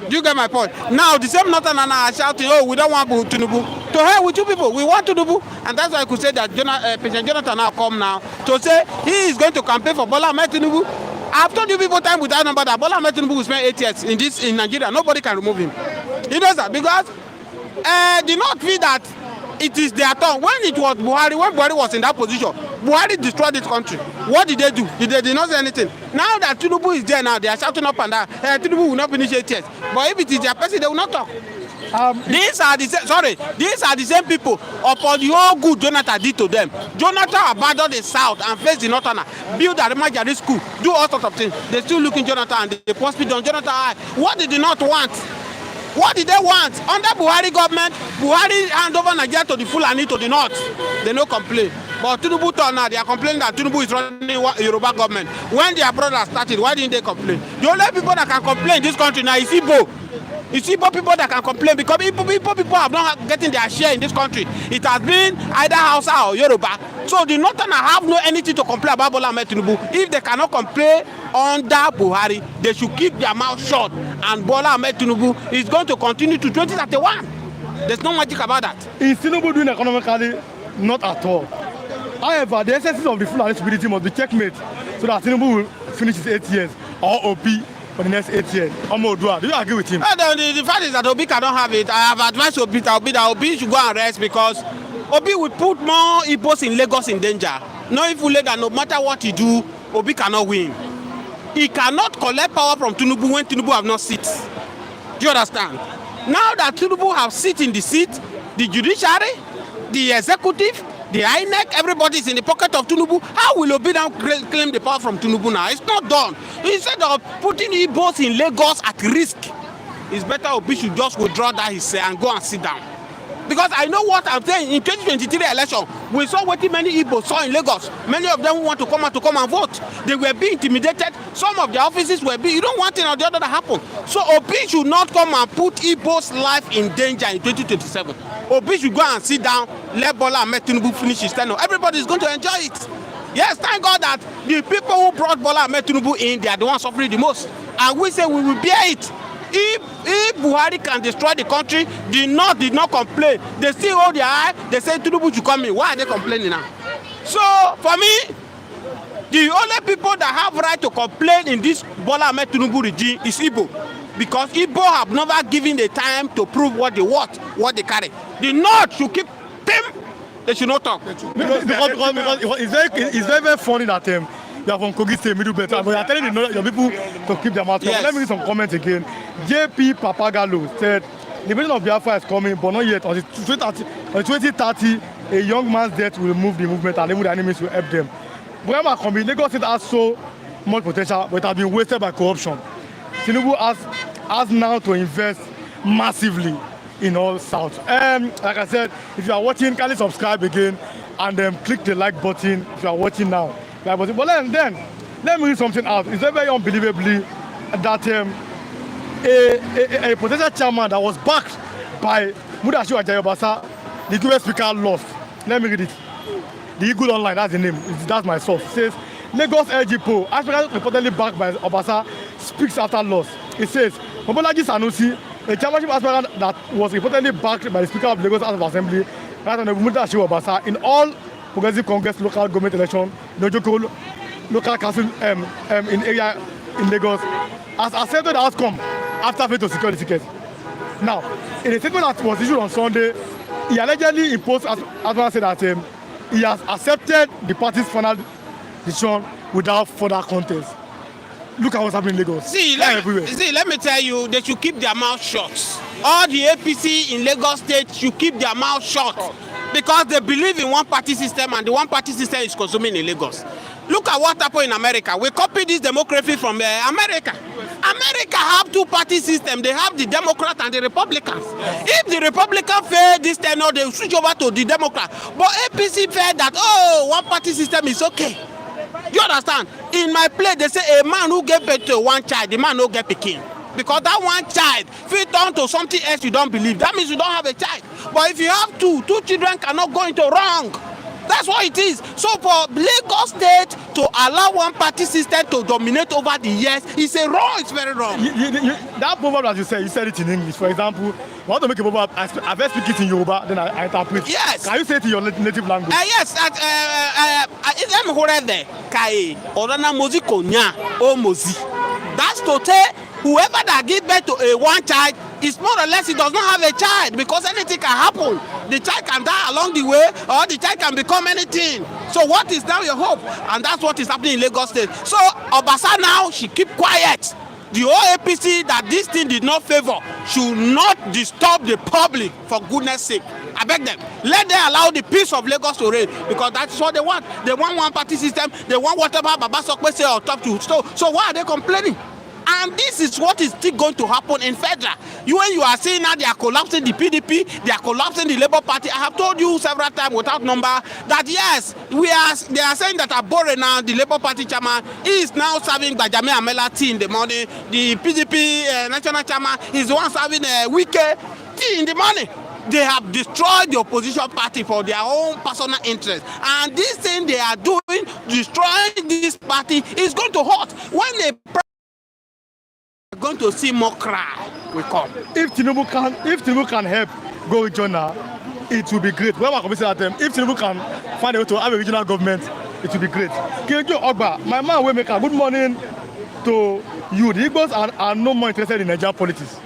Do you get my point? Now, the same Northern are shouting, "Oh, we don't want Tinubu." To hell with you people, we want Tinubu. And that's why I could say that President Jonathan now come now to say he is going to campaign for Bola Ahmed Tinubu. I've told you people time without number that Bola Ahmed Tinubu will spend 8 years in Nigeria. Nobody can remove him. You know that? Because the North feel that it is their turn. When it was Buhari, when Buhari was in that position, Buhari destroyed this country. What did they do? They did not say anything. Now that Tinubu is there now, they are shouting up and down, Tinubu will not finish 8 years. But if it is their person, they will not talk. These are the same people upon the whole good Jonathan did to them. Jonathan abandoned the South and faced the Northern, built a Majari school, do all sorts of things. They still looking Jonathan and they post speed on Jonathan. What did they not want? What did they want? Under Buhari government, Buhari hand over Nigeria to the Fulani to the North. They no complain. But Tinubu turn now, they are complaining that Tinubu is running Yoruba government. When their brothers started, why didn't they complain? The only people that can complain in this country now is Igbo. It's Igbo people that can complain because Igbo people have not getting their share in this country. It has been either Hausa or Yoruba. So the Northerners have no anything to complain about Bola Ahmed Tinubu. If they cannot complain under Buhari, they should keep their mouth shut. And Bola Ahmed Tinubu is going to continue to 2031. There's no magic about that. Is Tinubu doing economically? Not at all. However, the essence of the Fulani stupidity must be checkmate so that Tinubu will finish his 8 years or OP for the next 8 years. Omodua, do you agree with him? The fact is that Obi cannot have it. I have advised Obi that Obi should go and rest because Obi will put more Igbos in Lagos in danger. Knowing fully that no matter what he do, Obi cannot win. He cannot collect power from Tinubu when Tinubu have not sit. Do you understand? Now that Tinubu have sit in the seat, the judiciary, the executive, the INEC, everybody is in the pocket of Tinubu. How will Obi now claim the power from Tinubu now? It's not done. Instead of putting Igbos in Lagos at risk, it's better Obi should just withdraw that he say and go and sit down. Because I know what I'm saying. In 2023 election, we saw what many Igbos saw in Lagos. Many of them who want to come out to come and vote. They were being intimidated. Some of their offices were being. You don't want it or the other to happen. So Obi should not come and put Igbo's life in danger in 2027. Obi should go and sit down, let Bola Ahmed Tinubu finish his tenure. Everybody is going to enjoy it. Yes, thank God that the people who brought Bola Ahmed Tinubu in, they are the ones suffering the most. And we say we will bear it. If Buhari can destroy the country, the North did not complain. They still hold their eye. They say Tinubu should come in. Why are they complaining now? So, for me, the only people that have right to complain in this Bola Ahmed Tinubu regime is Igbo. Because Igbo have never given the time to prove what they carry. The North should keep them. They should not talk. Because it's very funny that you are from Kogi State, Middle Belt, but you are telling your people to keep their mouth shut. Yes. Let me read some comments again. JP Papagalo said, the invasion of Biafra is coming, but not yet. On 2030, a young man's death will remove the movement and even the enemies will help them. But coming, Lagos State has so much potential, but it has been wasted by corruption. Tinubu has now to invest massively in all South. Like I said, if you are watching, kindly subscribe again and click the like button if you are watching now. But then let me read something out. It's very unbelievably that a potential chairman that was backed by Mudashiru Ajayi Obasa, the Cuban speaker, lost. Let me read it. The Eagle Online, that's the name. That's my source. It says, Lagos LG poll, aspirant reportedly backed by Obasa, speaks after loss. It says, Mobolaji Sanusi, a chairmanship aspirant that was reportedly backed by the Speaker of Lagos House of Assembly, Honorable Mudashiru Obasa, in all Progressive Congress local government election, Nojoko local council in area in Lagos, has accepted the outcome after failing to secure the ticket. Now, in a statement that was issued on Sunday, he allegedly imposed, as one said, that he has accepted the party's final decision without further contest. Look at what's happening in Lagos. Let me tell you, they should keep their mouth shut. All the APC in Lagos State should keep their mouth shut because they believe in one-party system and the one-party system is consuming in Lagos. Look at what happened in America. We copied this democracy from America. America have two-party system. They have the Democrats and the Republicans. If the Republicans fail this tenure, they switch over to the Democrat. But APC felt that, one-party system is okay. You understand? In my place, they say a man who gave birth to one child, the man who get pikin. Because that one child fit on to something else you don't believe. That means you don't have a child. But if you have two children cannot go into wrong. That's what it is. So for Lagos State to allow one party system to dominate over the years is a wrong. It's very wrong. That proverb, as you said it in English. For example, I want to make a proverb. I first speak it in Yoruba, then I interpret. Yes. Can you say it in your native language? Yes. That's to say, whoever that gives birth to a one child is more or less he does not have a child because anything can happen. The child can die along the way or the child can become anything. So what is now your hope? And that's what is happening in Lagos State. So Obasa now, she keep quiet. The whole APC that this thing did not favor should not disturb the public for goodness sake. I beg them. Let them allow the peace of Lagos to reign because that's what they want. They want one party system. They want whatever Baba Sope'S say or talk to. So why are they complaining? And this is what is still going to happen in federal. When you are saying now they are collapsing the PDP, they are collapsing the Labour Party. I have told you several times without number that yes, they are saying that Abore now, the Labour Party chairman, is now serving Bajame Amela tea in the morning. The PDP national chairman is the one serving Wike tea in the morning. They have destroyed the opposition party for their own personal interest. And this thing they are doing, destroying this party, is going to hurt. When they are going to see more cry will come. If Tinubu can help go regional, it will be great. When I say that if Tinubu can find a way to have a regional government, it will be great. Kinjo Ogba, my man Waymaker, good morning to you. The Igbos are no more interested in Nigerian politics.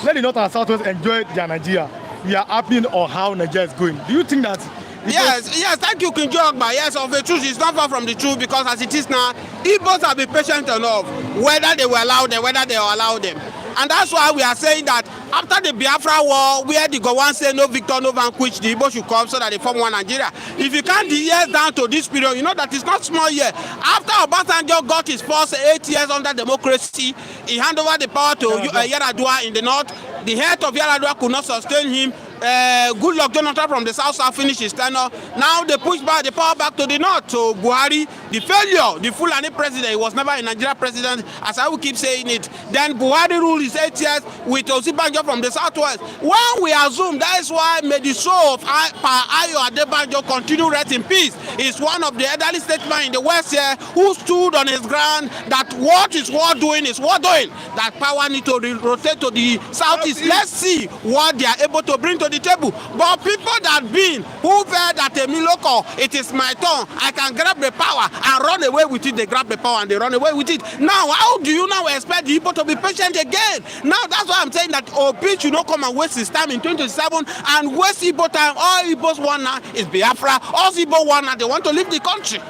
Let the North and Southwest enjoy their Nigeria. We are happy on how Nigeria is going. Do you think that? Yes, thank you, Kinjo Ogba. Yes, of the truth, it's not far from the truth because as it is now, Igbos have been patient enough, whether they will allow them, whether they will allow them. And that's why we are saying that after the Biafra war, where the Gowon say no victor, no vanquish, the Igbo should come so that they form one Nigeria. If you count the years down to this period, you know that it's not small year. After Obasanjo got his first 8 years under democracy, he handed over the power to Yar'Adua in the north. The head of Yar'Adua could not sustain him. Good luck, Jonathan from the south finished his tenure. Now they push back the power back to the north. So Buhari, the failure, the Fulani president, he was never a Nigeria president, as I will keep saying it. Then Buhari ruled his 8 years with Osibanjo from the southwest. When we assume that is why may the soul of Ayo Adebanjo continue rest in peace, is one of the elderly statesmen in the west here who stood on his ground that what is war doing is war doing. That power need to rotate to the southeast. Let's see what they are able to bring to the table. But people that been who felt that a Miloko, it is my turn, I can grab the power and run away with it. They grab the power and they run away with it. Now, how do you now expect the people to be patient again? Now, that's why I'm saying that Obi should not come and waste his time in 2027 and waste Igbo time. All Igbos want now is Biafra. All Igbo want now, they want to leave the country.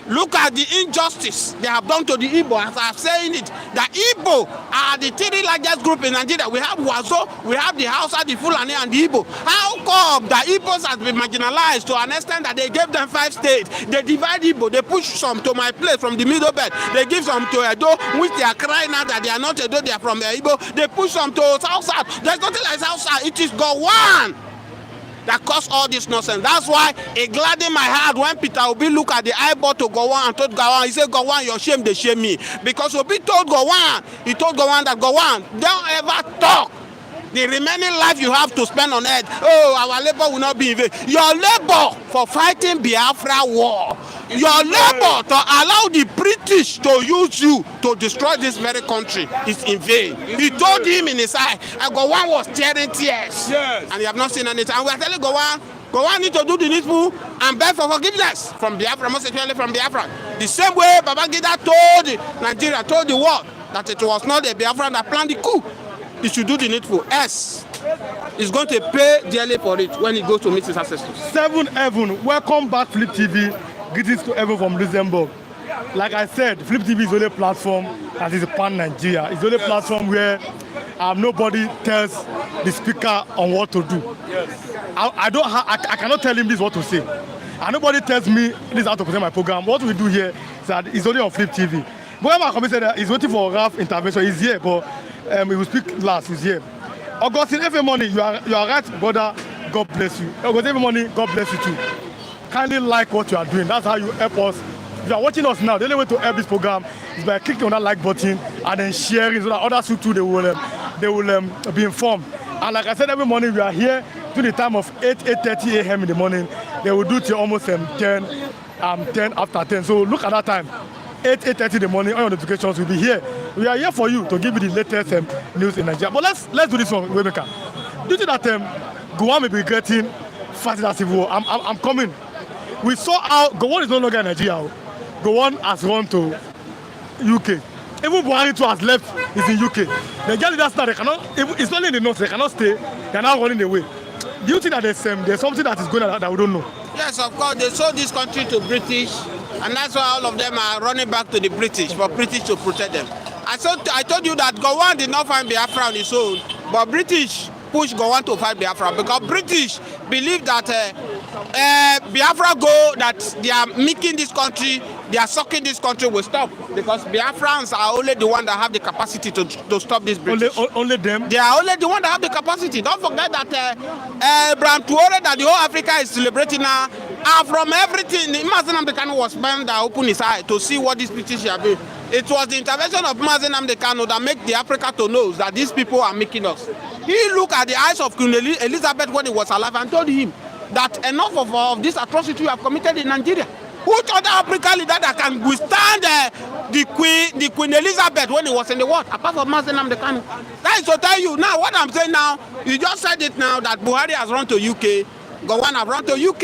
Look at the injustice they have done to the Igbo. As I'm saying it, the Igbo are the 3 largest group in Nigeria. We have Wazo, we have the Hausa, the Fulani, and the Igbo. How come the Igbos has been marginalized to an extent that they gave them 5 states? They divide Igbo, they push some to my place from the middle belt. They give some to Edo, which they are crying out that they are not Edo, they are from Igbo. They push some to South. There's nothing like South. It is Gowon that caused all this nonsense. That's why it gladdened my heart when Peter Obi look at the eyeball to Gowon and told Gowon, he said, Gowon, your shame, they shame me. Because Obi told Gowon, he told Gowon that Gowon, don't ever talk. The remaining life you have to spend on earth, our labor will not be in vain. Your labor for fighting Biafra war, your labor to allow the British to use you to destroy this very country is in vain. He told him in his eye, and Gowon was tearing tears. Yes. And you have not seen anything. And we are telling Gowon need to do the needful and beg for forgiveness from Biafra, most especially from Biafra. The same way Babangida told Nigeria, told the world that it was not the Biafra that planned the coup. He should do the needful. Yes, he's going to pay dearly for it when he goes to meet his ancestors. 7 Heaven, welcome back, Flip TV. Greetings to everyone from Luxembourg. Like I said, Flip TV is the only platform that is pan-Nigeria. It's the only platform where nobody tells the speaker on what to do. Yes. I cannot tell him this what to say. And nobody tells me this is how to present my program. What we do here is that it's only on Flip TV. But my committee said that he's waiting for Ralph intervention. He's here, but he will speak last. He's here. Augustine, every morning you are right, brother. God bless you. Augustine, every morning, God bless you too. Kindly like what you are doing. That's how you help us. If you are watching us now, the only way to help this program is by clicking on that like button and then sharing so that others too they will be informed. And like I said, every morning we are here to the time of 8:30 a.m. in the morning. They will do till almost 10 after 10. So look at that time. 8:30 in the morning, all your notifications will be here. We are here for you to give you the latest news in Nigeria. But let's do this one, Waymaker. Do you think that Gowon may be regretting fighting that civil war? I'm coming. We saw how Gowon is no longer in Nigeria. Gowon has gone to UK. Even Buhari too has left, is in UK. The Nigerian leaders now, they cannot, it's not in the north, they cannot stay, they are now running away. Do you think that there's something that is going on that we don't know? Yes, of course. They sold this country to British, and that's why all of them are running back to the British, for British to protect them. I told you that Gowon did not find Biafra on his own, but British pushed Gowon to fight Biafra because British believe that Biafra go that they are making this country, they are sucking this country will stop, because Biafrans are only the one that have the capacity to stop this British. Only them? They are only the one that have the capacity. Don't forget that Brand Tuore that the whole Africa is celebrating now, are from everything. Nnamdi Kanu was man that opened his eye to see what these British are doing. It was the intervention of Nnamdi Kanu that made the Africa to know that these people are making us. He looked at the eyes of Queen Elizabeth when he was alive and told him that enough of this atrocity you have committed in Nigeria. Which other African leader that can withstand the Queen Elizabeth when he was in the world, apart from Nnamdi Kanu? That is to tell you now, what I'm saying now, you just said it now, that Buhari has run to UK, Gowon have run to UK.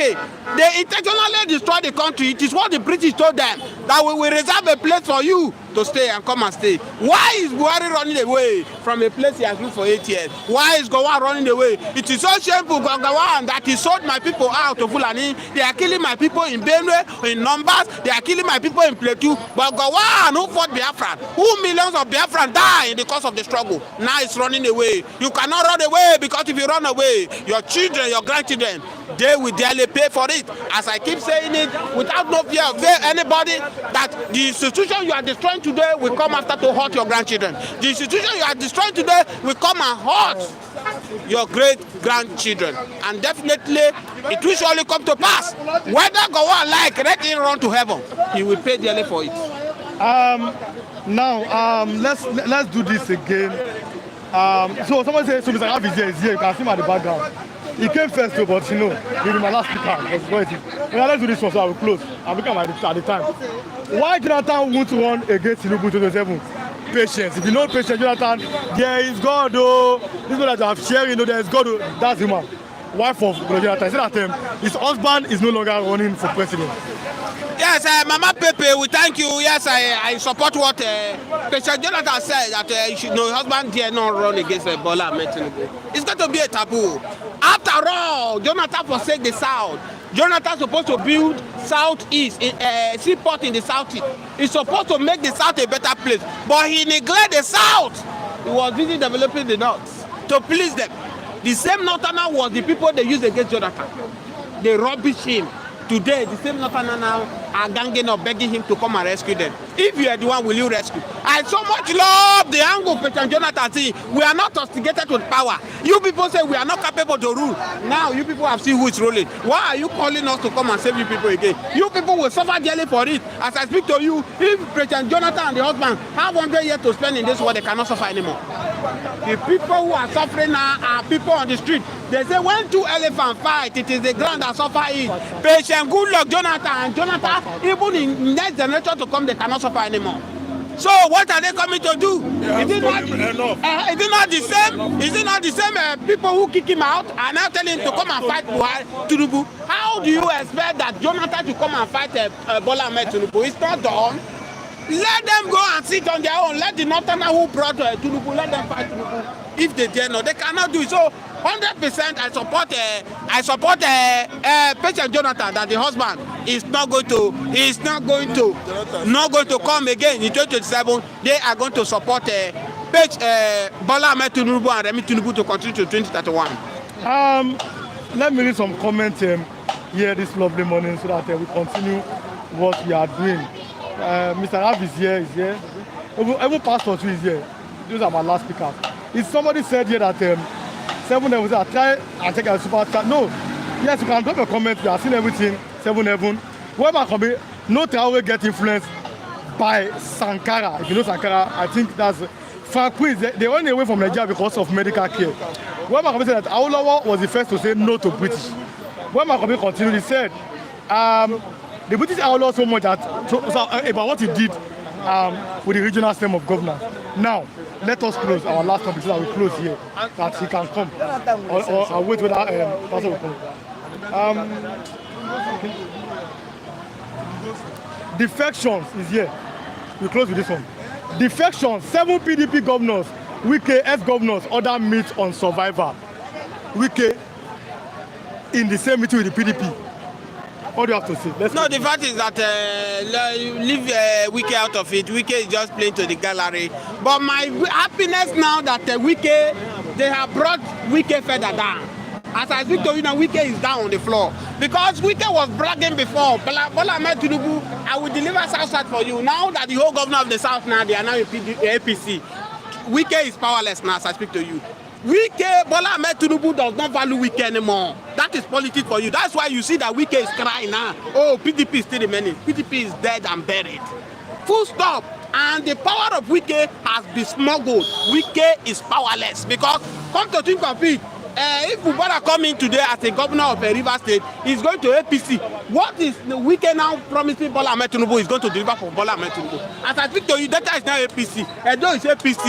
They intentionally destroyed the country. It is what the British told them, that we will reserve a place for you to stay and come and stay. Why is Buhari running away from a place he has been for 8 years? Why is Gowon running away? It is so shameful, Gowon, that he sold my people out to Fulani. They are killing my people in Benue, in numbers. They are killing my people in Plateau. But Gowon, who fought Biafra, who millions of Biafran died in the course of the struggle, now is running away. You cannot run away, because if you run away, your children, your grandchildren, they will dearly pay for it. As I keep saying it, without no fear of anybody, that the institution you are destroying today will come after to hurt your grandchildren. The institution you are destroying today will come and hurt your great-grandchildren. And definitely, it will surely come to pass. Whether go on like, let him run to heaven, he will pay dearly for it. Now, let's do this again. So someone says, so Mr. Rav is here, you can see him at the background. He came first too, but you know, he was my last speaker. Now let's do this one, so I will close. I'll become at the time. Why Jonathan won't run against Tinubu 2027? Patience. If you know patience, Jonathan, there is God, oh. This one that you have shared, you know, there is God, oh. That's him. Wife of Jonathan. Say that his husband is no longer running for president. Yes, Mama Pepe, we thank you. Yes, I support what President Jonathan said, that no husband dare not run against Bola Ahmed Tinubu. It's going to be a taboo. After all, Jonathan forsake the South. Jonathan is supposed to build Southeast, seaport in the Southeast. He's supposed to make the South a better place. But he neglected the South. He was busy developing the North to please them. The same Northerner was the people they used against Jonathan. They rubbish him. Today, the same Northerner now are ganging up, begging him to come and rescue them. If you are the one, will you rescue? I so much love the angle President Jonathan see. We are not instigated with power. You people say we are not capable to rule. Now you people have seen who is ruling. Why are you calling us to come and save you people again? You people will suffer dearly for it. As I speak to you, if President Jonathan and the husband have 100 years to spend in this world, they cannot suffer anymore. The people who are suffering now are people on the street. They say when two elephants fight, it is the ground that suffer it. Patient, good luck, Jonathan. And Jonathan, even in next generation to come, they cannot suffer anymore. So what are they coming to do? Is it not the same? Is it not the same people who kick him out and now tell him to come and fight Tinubu? How do you expect that Jonathan to come and fight Bola Ahmed Tinubu? It's not done. Let them go and sit on their own. Let the Northerner who brought Tinubu, let them fight Tinubu. If they dare not, they cannot do it. So 100% I support President Jonathan, that the husband is not going to come again in 2027. They are going to support Bola Ahmed Tinubu and Remi Tinubu to continue to 2031. Let me read some comments here this lovely morning so that we continue what we are doing. Mr. Rav is here. Even Pastor too is here. Those are my last speakers. If somebody said here that 7-Eleven, I try and take a super chat. No. Yes, you can drop a comment. You have seen everything. 7-Eleven. Whoever can be, no Traore get influenced by Sankara. If you know Sankara, I think that's Francois. They went away from Nigeria because of medical care. Whoever can be said that Awolowo was the first to say no to British. Whoever can be continued, he said, the British are also much about what he did with the regional system of governance. Now, let us close our last topic so that we close here, that he can come. Or I'll wait with that person will come. Defections is here. We close with this one. Defections, 7 PDP governors, Wike ex-governors, other meet on survivor. Wike in the same meeting with the PDP. What do you have to say? The fact is that leave Wike out of it. Wike is just playing to the gallery. But my happiness now that Wike, they have brought Wike further down. As I speak to you now, Wike is down on the floor. Because Wike was bragging before, Bola Ahmed Tinubu, I will deliver South for you. Now that the whole governor of the South now, they are now APC. Wike is powerless now as I speak to you. Bola Ahmed Tinubu does not value Wike anymore. That is politics for you. That's why you see that Wike is crying now. Oh, PDP is still remaining. PDP is dead and buried. Full stop. And the power of Wike has been smuggled. Wike is powerless because, come to think of it, if Ubara come in today as a governor of a river state, he's going to APC. What is the Wike now promising Bola Ahmed Tinubu is going to deliver for Bola Ahmed Tinubu? As I speak to you, Delta is now APC. Edo is APC.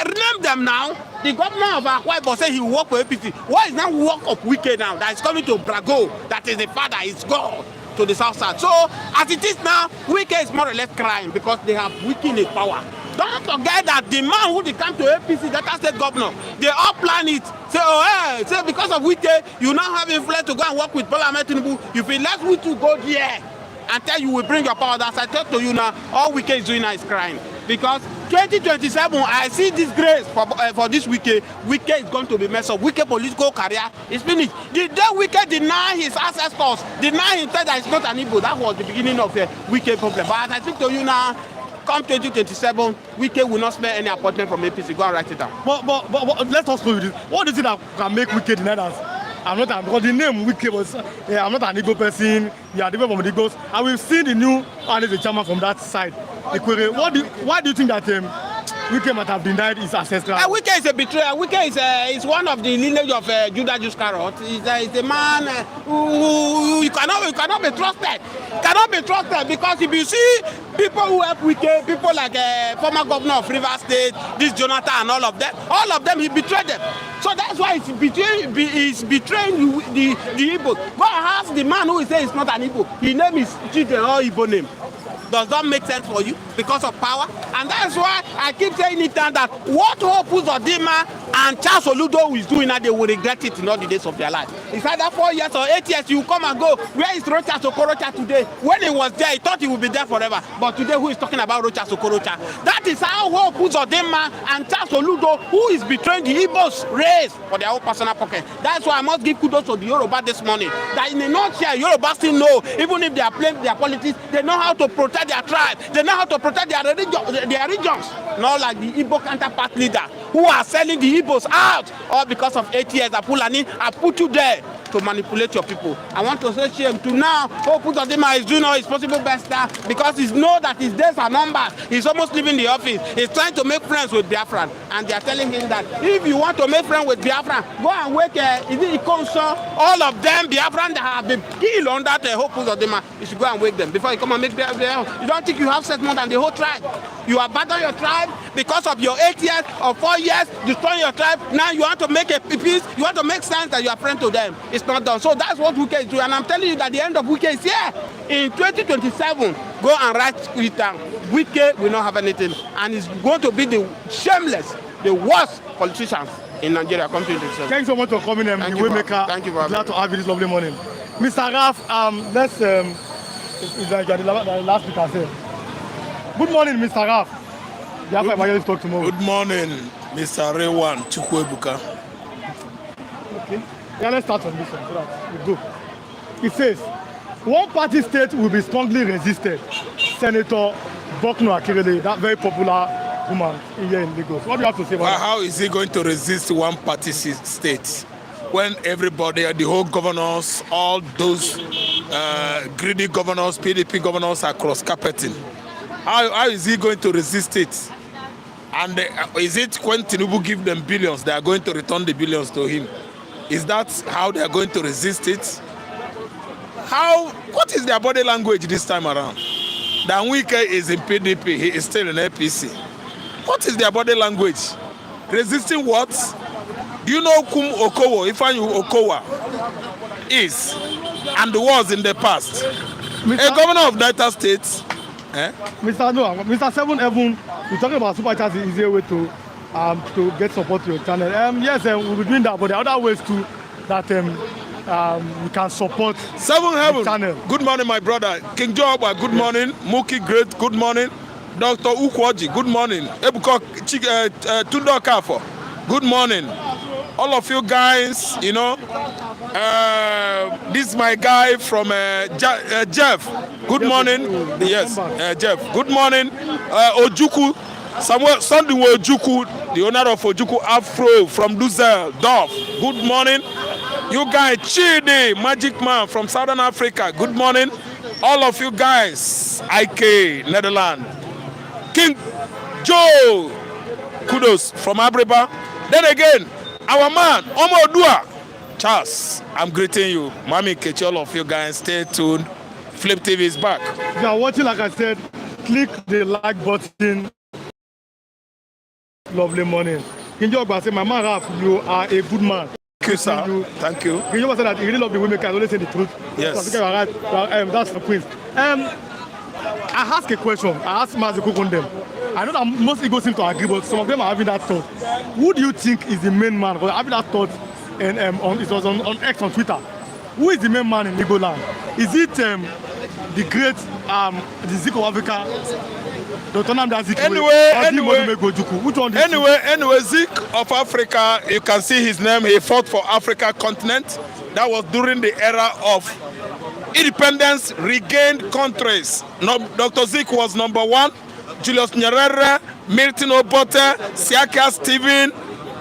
Rename them now. The governor of Akwa Ibom said he will work for APC. What is now work of Wike now that is coming to Brago? That is the father, is God to the south side. So as it is now, Wike is more or less crying because they have weakened his power. Don't forget that the man who became to APC, Delta State governor, they all plan it. Say, oh, hey, say because of Wike, you now have influence to go and work with Bola Ahmed Tinubu. You feel less we to go there until you will bring your power. As I talk to you now, all Wike is doing now is crying. Because 2027, I see this grace for this Wike. Wike is going to be messed up. Wike political career is finished. The day Wike deny his ancestors, deny himself that he's not an Igbo, that was the beginning of the Wike problem. But as I speak to you now, come 2027, Wike will not spend any appointment from APC. Go and write it down. But let us go with this. What is it that can make Wike deny that? I'm not, because the name Wike was, I'm not an Igbo person, you are different from the Igbos, and we've seen the new the chairman from that side. Why do you think that Wike might have denied his ancestral? Wike is a betrayer. Wike is one of the lineage of Judah Iscariot. He's a man who you cannot be trusted. Cannot be trusted because if you see people who help Wike, people like former governor of River State, this Jonathan and all of them, he betrayed them. So that's why he's betraying the Igbo. Go and ask the man who says he's not an Igbo. His name is Chidera or Igbo name. Does that make sense for you because of power? And that's why I keep saying it that what Hope Uzodinma and Charles Oludo is doing now, they will regret it in all the days of their life. It's either 4 years or 8 years, you come and go. Where is Rocha Sokorocha today? When he was there, he thought he would be there forever. But today, who is talking about Rocha Sokorocha? That is how Hope Uzodinma and Charles Oludo, who is betraying the Igbos race for their own personal pocket. That's why I must give kudos to the Yoruba this morning. That in a nutshell, Yoruba still know, even if they are playing their politics, they know how to protect their tribe. They know how to protect their regions. Not like the Igbo counterpart leader who are selling the Igbos out, all because of 8 years of Fulani. I put you there to manipulate your people. I want to say shame to now. Hope Uzodinma is doing all his possible best because he knows that his days are numbered. He's almost leaving the office. He's trying to make friends with Biafran, and they are telling him that if you want to make friends with Biafran, go and wake Ikonso, all of them Biafran that have been killed under the Hope Uzodinma. You should go and wake them before you come and make Biafran. You don't think you have set more than the whole tribe? You abandon your tribe because of your 8 years or 4 years destroying your tribe. Now you want to make a peace. You want to make sense that you are friend to them. It's not done. So that's what Wike is doing. And I'm telling you that the end of Wike is here. In 2027, go and write it down. Wike will not have anything. And it's going to be the shameless, the worst politicians in Nigeria. Come to 2027. Thanks so much for coming, Thank the Waymaker. Thank you for glad to have you this lovely morning. Mr. Raf, let's, it's like the last week I said. Good morning, Mr. Raf. The talk tomorrow. Good morning, Mr. Rewan Chukwebuka. Okay. Yeah, let's start on this one so that we go. It says, one party state will be strongly resisted. Senator Bokno Akirele, that very popular woman here in Lagos. What do you have to say about that? How is he going to resist one party state when everybody, the whole governors, all those greedy governors, PDP governors are cross-carpeting? How is he going to resist it? And is it when Tinubu give them billions, they are going to return the billions to him? Is that how they are going to resist it? What is their body language this time around? Dan Wike is in PDP, he is still in APC. What is their body language? Resisting what? Do you know Kum Okowo, Ifeanyi Okowa is and was in the past? A governor of Delta State. Mr. Seven Heaven, you're talking about super chat is a way to get support to your channel. Yes, we'll be doing that, but there are other ways too that we can support Seven Heaven. Channel. Good morning, my brother. King Joba, good morning. Muki Great, good morning. Dr. Ukwoji, good morning. Ebuko Tundo Kafo, good morning. all of you guys, you know, this is my guy from Jeff. Good morning. Yes, Jeff. Good morning. Ojuku, Samuel Sunday Ojuku, the owner of Ojuku Afro from Dusseldorf. Good morning. You guys, Chidi, Magic Man from Southern Africa. Good morning. All of you guys, IK, Netherlands. King Joe, kudos from Abriba. Then again, our man, Omo Odua. Charles, I'm greeting you. Mami Kechi, all of you guys, stay tuned. Flip TV is back. If you are watching, like I said, click the like button. Lovely morning. King Joe Ogba say, my man Raf, you are a good man. Thank you, sir. Thank you. King Joe said that he really love the women, can only say the truth. Yes. So I think that's the point. I ask a question. I ask Mazi on them. I know that most Igbos seem to agree, but some of them are having that thought. Who do you think is the main man? Because having that thought, and it was on X on Twitter. Who is the main man in Igbo land? Is it the great the Zik of Africa, Dr. Nnamdi Kanu? Anyway, Zik of Africa, you can see his name. He fought for Africa continent. That was during the era of independence, regained countries. Dr. Zik was number one. Julius Nyerere, Milton Obote, Siaka Stephen,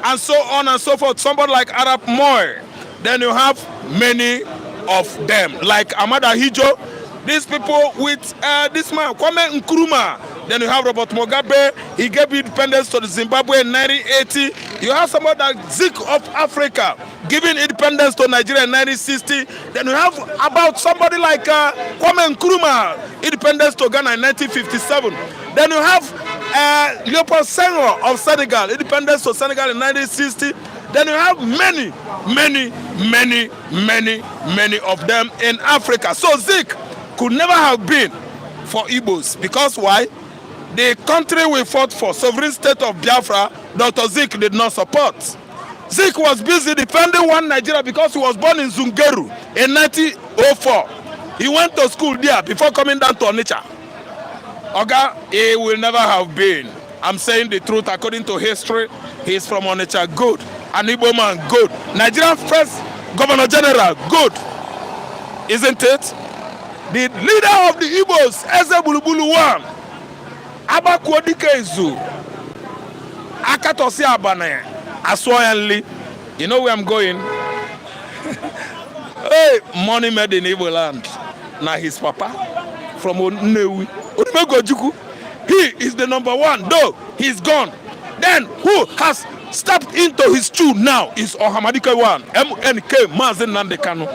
and so on and so forth. Somebody like Arap Moi. Then you have many of them, like Amada Hijo. These people with this man, Kwame Nkrumah. Then you have Robert Mugabe. He gave independence to the Zimbabwe in 1980. You have somebody like Zik of Africa giving independence to Nigeria in 1960. Then you have about somebody like Kwame Nkrumah, independence to Ghana in 1957. Then you have Leopold Senghor of Senegal, independence to Senegal in 1960. Then you have many of them in Africa. So Zik could never have been for Igbos. Because why? The country we fought for, sovereign state of Biafra, Dr. Zik did not support. Zik was busy defending one Nigeria because he was born in Zungeru in 1904. He went to school there before coming down to Onitsha. Oga, he will never have been. I'm saying the truth according to history. He's from Onitsha, good. An Igbo man, good. Nigerian first Governor General, good. Isn't it? The leader of the Igbos, Eze Bulubulu One, Abakwodike Izu, Akatosi Abane, Aswayanli. You know where I'm going? Hey, money made in Igbo land. Now his papa from Onewi. He is the number one, though he's gone. Then who has stepped into his shoe now is Ohamadike One, MNK, Nnamdi Kanu.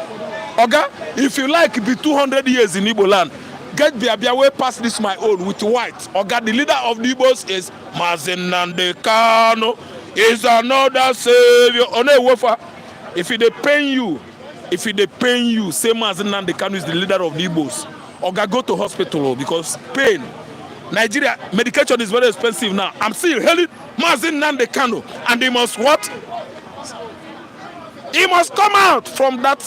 Oga, if you like be 200 years in Igbo land, get Biabia way past this my own with white. Oga, the leader of the Igbos is Nnamdi Kanu. Is another savior. If they pain you, say Nnamdi Kanu is the leader of the Igbos. Oga, go to hospital because pain. Nigeria, medication is very expensive now. I'm still hailing Nnamdi Kanu, and he must what? He must come out from that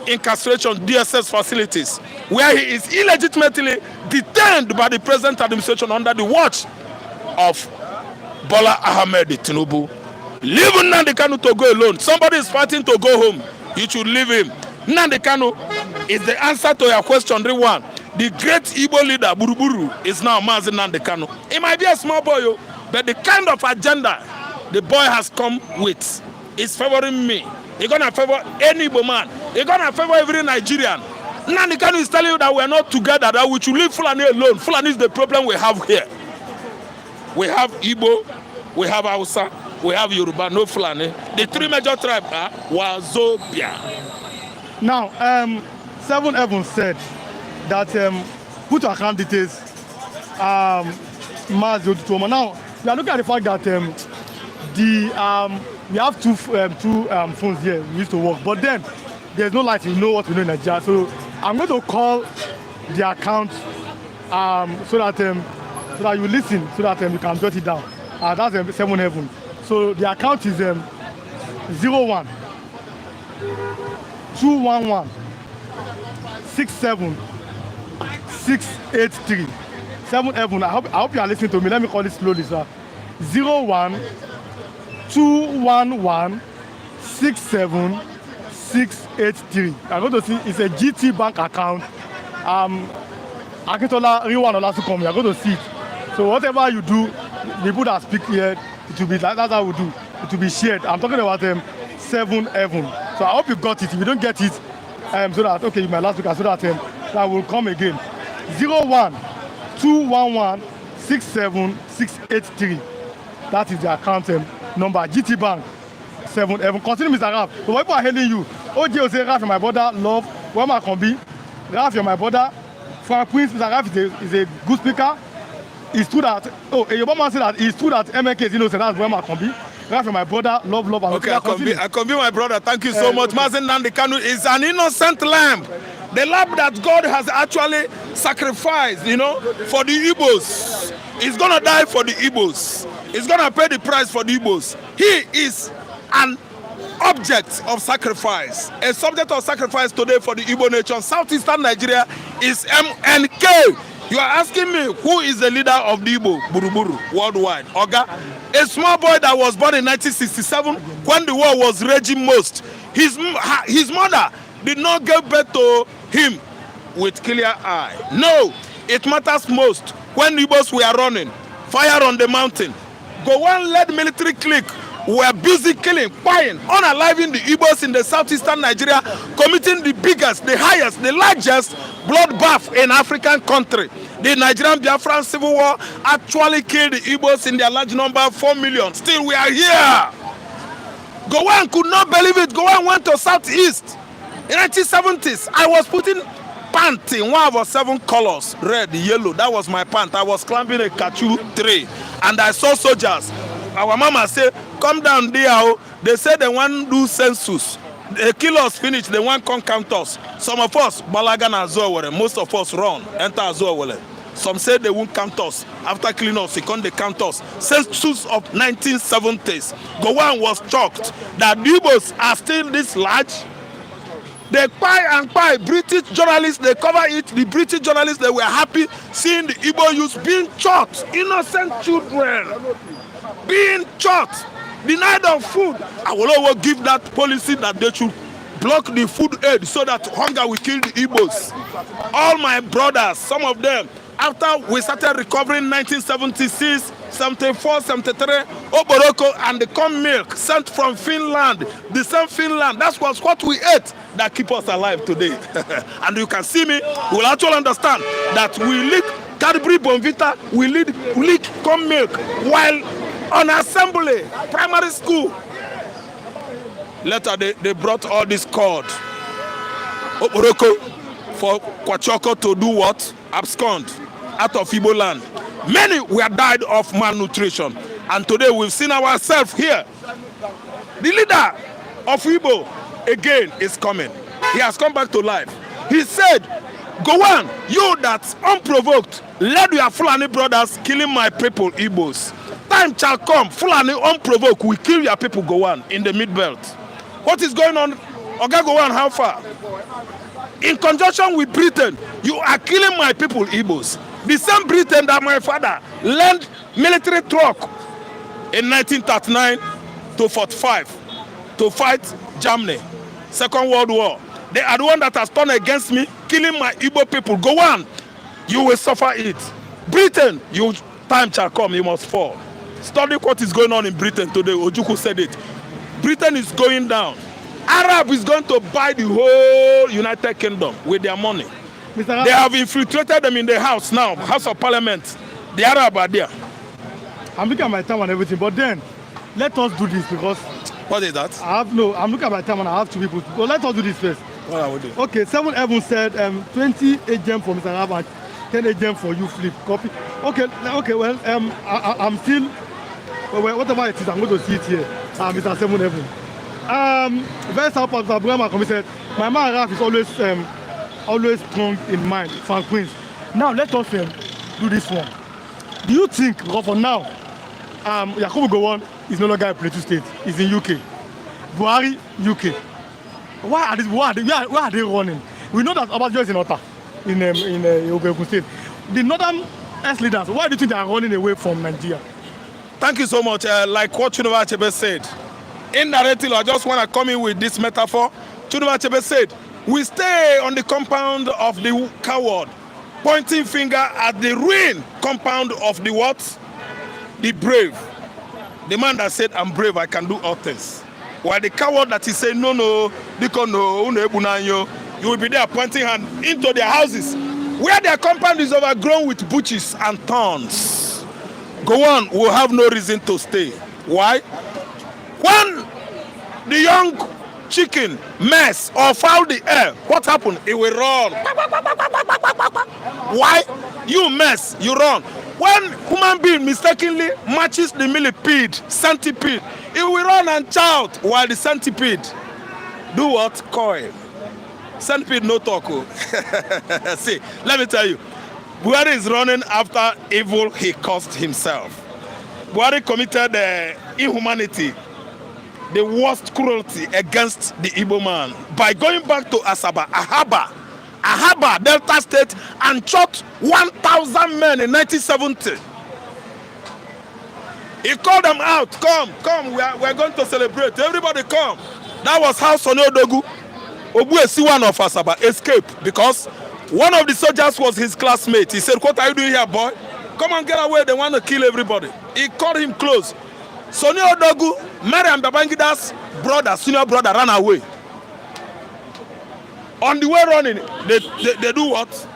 incarceration DSS facilities where he is illegitimately detained by the present administration under the watch of Bola Ahmed Tinubu. Leave Nnamdi Kanu to go alone. Somebody is fighting to go home. You should leave him. Nnamdi Kanu is the answer to your question, one. The great Igbo leader, Buruburu, is now Nnamdi Kanu. He might be a small boy, but the kind of agenda the boy has come with is favoring me. He's going to favor any Igbo man. He's going to favor every Nigerian. Nnamdi Kanu is telling you that we are not together, that we should leave Fulani alone. Fulani is the problem we have here. We have Igbo, we have Hausa, we have Yoruba, no Fulani. The three major tribes are Wazobia. Now, Seven Heaven said that put your account details, Now, we are looking at the fact that we have two phones here, we used to work, but then there's no light, you know what we know in Nigeria. So I'm going to call the account so that you listen, so that you can jot it down. That's Seven Heaven. So the account is 01 211 67 683. Seven Heaven. I hope you are listening to me. Let me call it slowly, sir. 01 211 67683. I'm going to see it's a GT bank account. Akintola Riwan Olasukomi, you're going to see it. So whatever you do, the people that speak here, it will be that's how we do. It will be shared. I'm talking about 7 Heaven. So I hope you got it. If you don't get it, so that okay, my last week, so that that will come again. 01-211-67683. That is the account number. GT Bank 7 Heaven. Continue, Mr. Raf. So people are hailing you. OJ will say, Raf, you're my brother. Love. Where my combi? Raf, you're my brother. Frank Prince, Mr. Raf is a good speaker. It's true that, your man said that it's true that MK is innocent. That's where my combi. Raf, you're my brother. Love, and okay, I can be my brother. Thank you so much. Mazen Nnamdi Kanu is an innocent lamb. The lamb that God has actually sacrificed, you know, for the Igbos. He's going to die for the Igbos. He's going to pay the price for the Igbos. He is an object of sacrifice, a subject of sacrifice today for the Igbo nation. Southeastern Nigeria is MNK. You are asking me who is the leader of the Igbo Buruburu worldwide? Oga, a small boy that was born in 1967 when the war was raging most. His mother did not give birth to him with clear eye. No, it matters most when the Igbos were running, fire on the mountain. Gowon-led military clique were busy killing, buying, unaliving the Igbos in the southeastern Nigeria, committing the biggest, the highest, the largest bloodbath in African country. The Nigerian Biafran Civil War actually killed the Igbos in their large number, 4 million. Still, we are here. Gowon could not believe it. Gowon went to Southeast. In 1970s, I was putting pant in one of our 7 colors, red, yellow. That was my pant. I was climbing a cashew tree, and I saw soldiers. Our mama said, come down there. They said they want to do census. They kill us, finish, they want to count us. Some of us, Balagan Azowere, most of us run, enter Azowere. Some say they won't count us. After killing us, they can't count us. Census of 1970s. Gowon was shocked that the Igbos are still this large. They buy British journalists, they cover it. The British journalists, they were happy seeing the Igbo youth being shot. Innocent children being shot, denied of food. I will always give that policy that they should block the food aid so that hunger will kill the Igbos. All my brothers, some of them, after we started recovering 1976, 74, 73, Oboroko and the corn milk sent from Finland, the same Finland, that was what we ate that keep us alive today. And you can see me, you will actually understand that we lick Cadbury Bonvita, we lick corn milk while on assembly, primary school. Later they brought all this cord, Oboroko, for Kwachoko to do what? Abscond out of Igbo land. Many were died of malnutrition, and today we've seen ourselves here. The leader of Igbo again is coming. He has come back to life. He said, Gowon, you that unprovoked led your Fulani brothers killing my people, Igbos. Time shall come, Fulani unprovoked will kill your people, Gowon, in the mid-belt. What is going on? Oga Gowon, how far? In conjunction with Britain, you are killing my people, Igbos. The same Britain that my father lent military truck in 1939 to 45 to fight Germany, Second World War. They are the one that has turned against me, killing my Igbo people. Gowon, you will suffer it. Britain, time shall come, you must fall. Study what is going on in Britain today. Ojukwu said it. Britain is going down. Arab is going to buy the whole United Kingdom with their money. They have infiltrated them in the house now, House of Parliament. The Arab are there. I'm looking at my time and everything, but then let us do this because. What is that? I'm looking at my time and I have 2 people. So let us do this first. What are we doing? Okay, 7 Heaven said 20 agents for Mr. Raf and 10 agents for you, Flip. Copy. Okay, well, I'm still, well, whatever it is, I'm going to see it here. Mr. 7 Heaven. Very sad part of Abraham said, my man Raf is always strong in mind, Frank Prince. Now let us do this one. Do you think, for now, Yakubu Gowon is no longer a Plateau State? He's in UK. Buhari, UK. Why are they running? We know that Obasanjo is in Ota, in Ogun State. The northern leaders, why do you think they are running away from Nigeria? Thank you so much. Like what Tinubu said, indirectly, I just want to come in with this metaphor. Tinubu Achebe said, we stay on the compound of the coward, pointing finger at the ruined compound of the what? The brave. The man that said, I'm brave, I can do all things. While the coward that is saying, no, you will be there pointing hand into their houses, where their compound is overgrown with bushes and thorns. Go on, will have no reason to stay. Why? When the young chicken mess or foul the air, what happened? It will run. Why? You mess, you run. When human being mistakenly matches the millipede, centipede, it will run and shout while the centipede do what? Coil. Centipede no talk. See, let me tell you, Buhari is running after evil he caused himself. Buhari committed inhumanity, the worst cruelty against the Igbo man by going back to Ahaba, Delta State, and shot 1,000 men in 1970. He called them out, come, we are going to celebrate. Everybody come. That was how Sonny Odogu, Obuesiwan of Asaba, escaped because one of the soldiers was his classmate. He said, what are you doing here, boy? Come and get away, they want to kill everybody. He called him close. Sonny Odogu, Mariam Babangida's brother, senior brother, ran away. On the way running, they do what?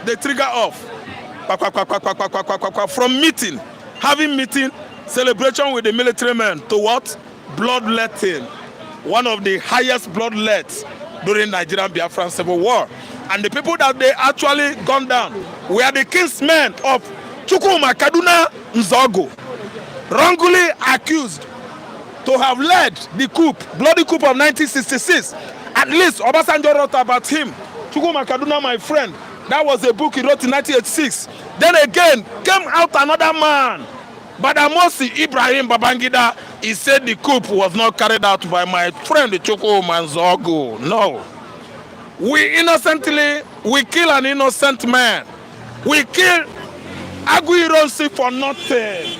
They trigger off. From meeting, having meeting, celebration with the military men to what? Bloodletting. One of the highest bloodlets during Nigerian Biafran Civil War. And the people that they actually gunned down were the kinsmen of Chukwuma Kaduna Nzogo, wrongly accused to have led the coup, bloody coup of 1966. At least Obasanjo wrote about him. Chukwuma Kaduna, my friend, that was a book he wrote in 1986. Then again, came out another man, Badamosi Ibrahim Babangida. He said the coup was not carried out by my friend Chukwuma Nzogo. No. We innocently, we kill an innocent man. We kill Aguiyi for nothing.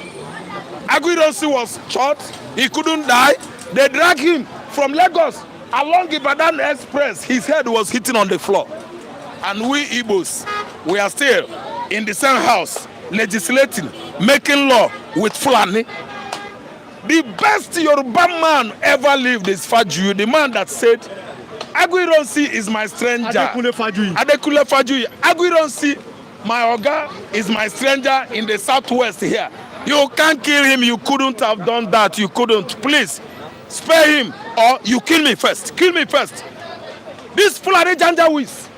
Aguiyi was shot, he couldn't die. They dragged him from Lagos along Ibadan Express. His head was hitting on the floor. And we Igbos, we are still in the same house, legislating, making law with Fulani. The best Yoruba man ever lived is Fajuyi, the man that said, Aguiyi is my stranger. Adekule Fajuyi. Aguiyi, my oga, is my stranger in the southwest here. You can't kill him. You couldn't have done that. You couldn't. Please, spare him or you kill me first. Kill me first. This Fulani Janjaweed,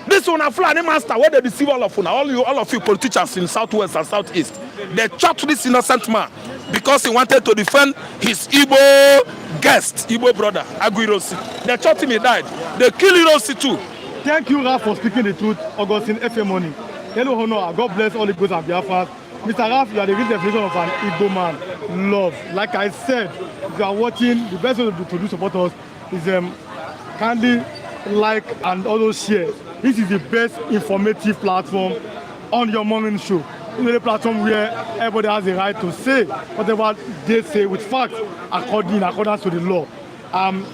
this one a Fulani master, where they deceive all of you, all of you politicians in southwest and southeast. They shot this innocent man because he wanted to defend his Igbo guest, Igbo brother, Aguiyi. They shot him, he died. They killed Irosi too. Thank you, Raf, for speaking the truth. Augustine FM Money. Hello, honor. God bless all the Igbos and Biafras. Mr. Raf, you are the real definition of an Igbo man. Love. Like I said, if you are watching, the best way to do support us is kindly like and also share. This is the best informative platform on your morning show. This is a platform where everybody has the right to say whatever they say with facts in accordance to the law.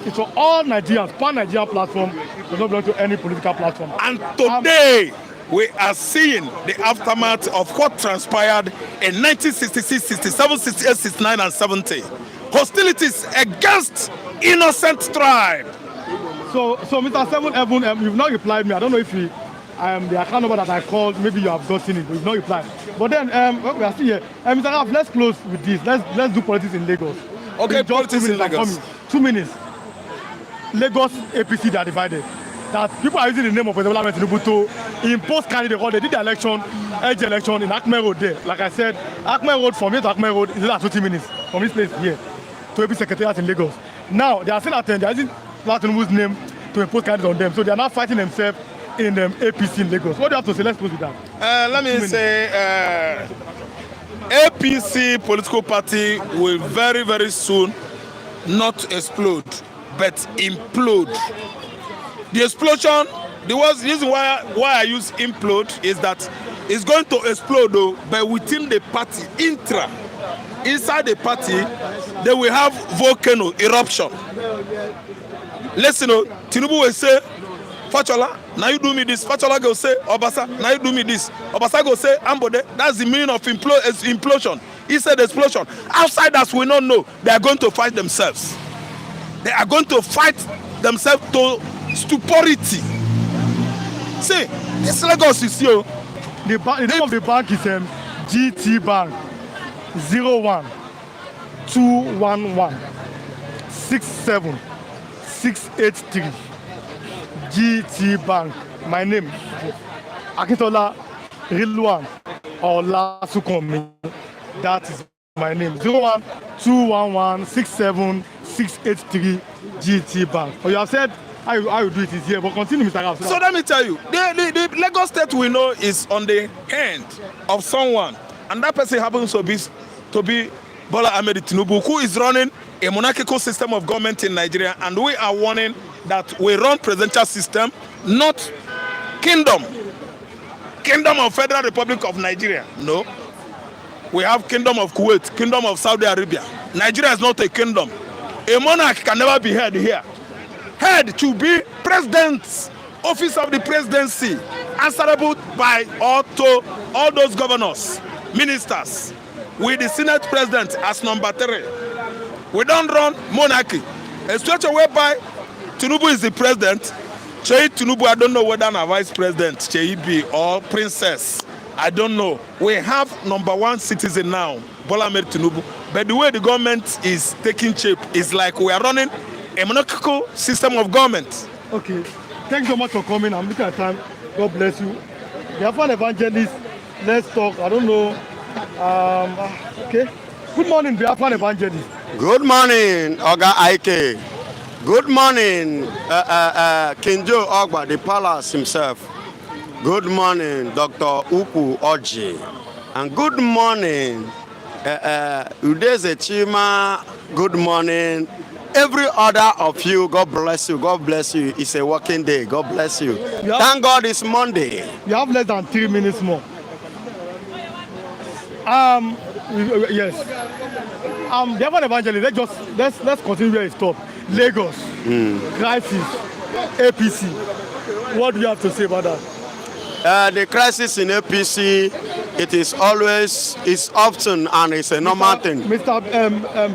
It's for all Nigerians, pan-Nigerian platform. It does not belong to any political platform. And today, we are seeing the aftermath of what transpired in 1966, 67, 68, 69, and 70. Hostilities against innocent tribe. So Mr. Seven Heaven, you've not replied me. I don't know if the account number that I called, maybe you have gotten it, but you've not replied. But then we are still here. Mr. Raf, let's close with this. Let's do politics in Lagos. Okay, politics in Lagos. 2 minutes. Lagos APC, they are divided. That people are using the name of President Tinubu to impose candidate. They did the election, edge election in Akme Road there. Like I said, Akme Road from here to Akme Road is about 20 minutes from this place here to AP Secretariat in Lagos. Now they are still attending. They are using Tinubu's name to impose candidates on them. So they are now fighting themselves in APC in Lagos. What do you have to say? Let's close with that. Let me say, APC political party will very, very soon not explode, but implode. The explosion, the reason why I use implode is that it's going to explode though, but within the party, inside the party, they will have volcano eruption. Listen, Tinubu will say, Fachola, now you do me this. Fachola go say, Obasa, now you do me this. Obasa go say, Ambode. That's the meaning of implosion. He said explosion. Outsiders will not know. They are going to fight themselves. They are going to fight themselves to stupidity. See, this Lagos is here. The name of the bank is GT Bank 01 211 67683. GT Bank. My name Akintola Rilwan Olasukomi. That is my name. 01 211 67683 GT Bank. Oh, you have said how you do it is here, but continue, Mr. Raf. So let me tell you, the Lagos State we know is on the hand of someone, and that person happens to be Bola Ahmed Tinubu, who is running a monarchical system of government in Nigeria, and we are warning that we run presidential system, not kingdom of Federal Republic of Nigeria. No, we have kingdom of Kuwait, kingdom of Saudi Arabia. Nigeria is not a kingdom. A monarch can never be head here. Head to be president's office of the presidency, answerable by all those governors, ministers, with the Senate president as number 3. We don't run monarchy. A situation whereby Tinubu is the president. Chei Tinubu, I don't know whether I'm a vice president, Chei be or princess. I don't know. We have number 1 citizen now, Bola Ahmed Tinubu. But the way the government is taking shape is like we are running a monarchical system of government. Okay. Thanks so much for coming. I'm looking at time. God bless you. The Afan evangelist, let's talk. I don't know. Okay. Good morning, the Afan evangelist. Good morning, Oga Ike. Good morning, King Joe Ogba, the palace himself. Good morning, Dr. Uku Oji. And good morning, Udeze Chima. Good morning. Every other of you, God bless you. God bless you. It's a working day. God bless you. Thank God it's Monday. You have less than 3 minutes more. Yes. The Afan evangelist, let's continue where it stopped. Lagos, crisis, APC. What do you have to say about that? The crisis in APC, it's often and it's a normal thing. Mr.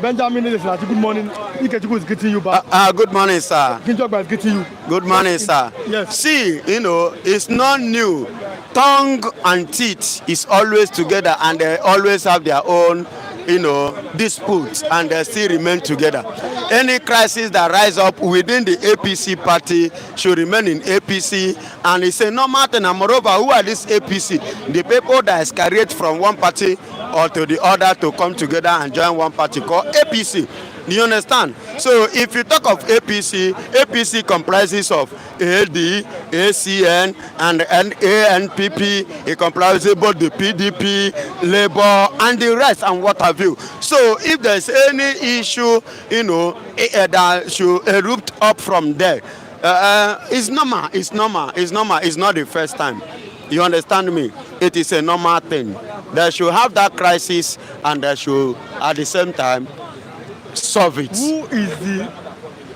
Benjamin, good morning. Ikechuku is greeting you back. Good morning, sir. Kinjogba is greeting you. Good morning, sir. Yes. See, it's not new. Tongue and teeth is always together, and they always have their own, disputes, and they still remain together. Any crisis that rise up within the APC party should remain in APC, and it's a normal thing. And moreover, who are this APC? The people that escalate from one party or to the other to come together and join one party called APC. Do you understand? So if you talk of APC, APC comprises of AD, ACN, and ANPP. It comprises both the PDP, Labour, and the rest, and what have you. So if there's any issue, that should erupt up from there, it's normal. It's normal. It's normal. It's not the first time. You understand me? It is a normal thing. They should have that crisis, and they should, at the same time, solve it. Who is the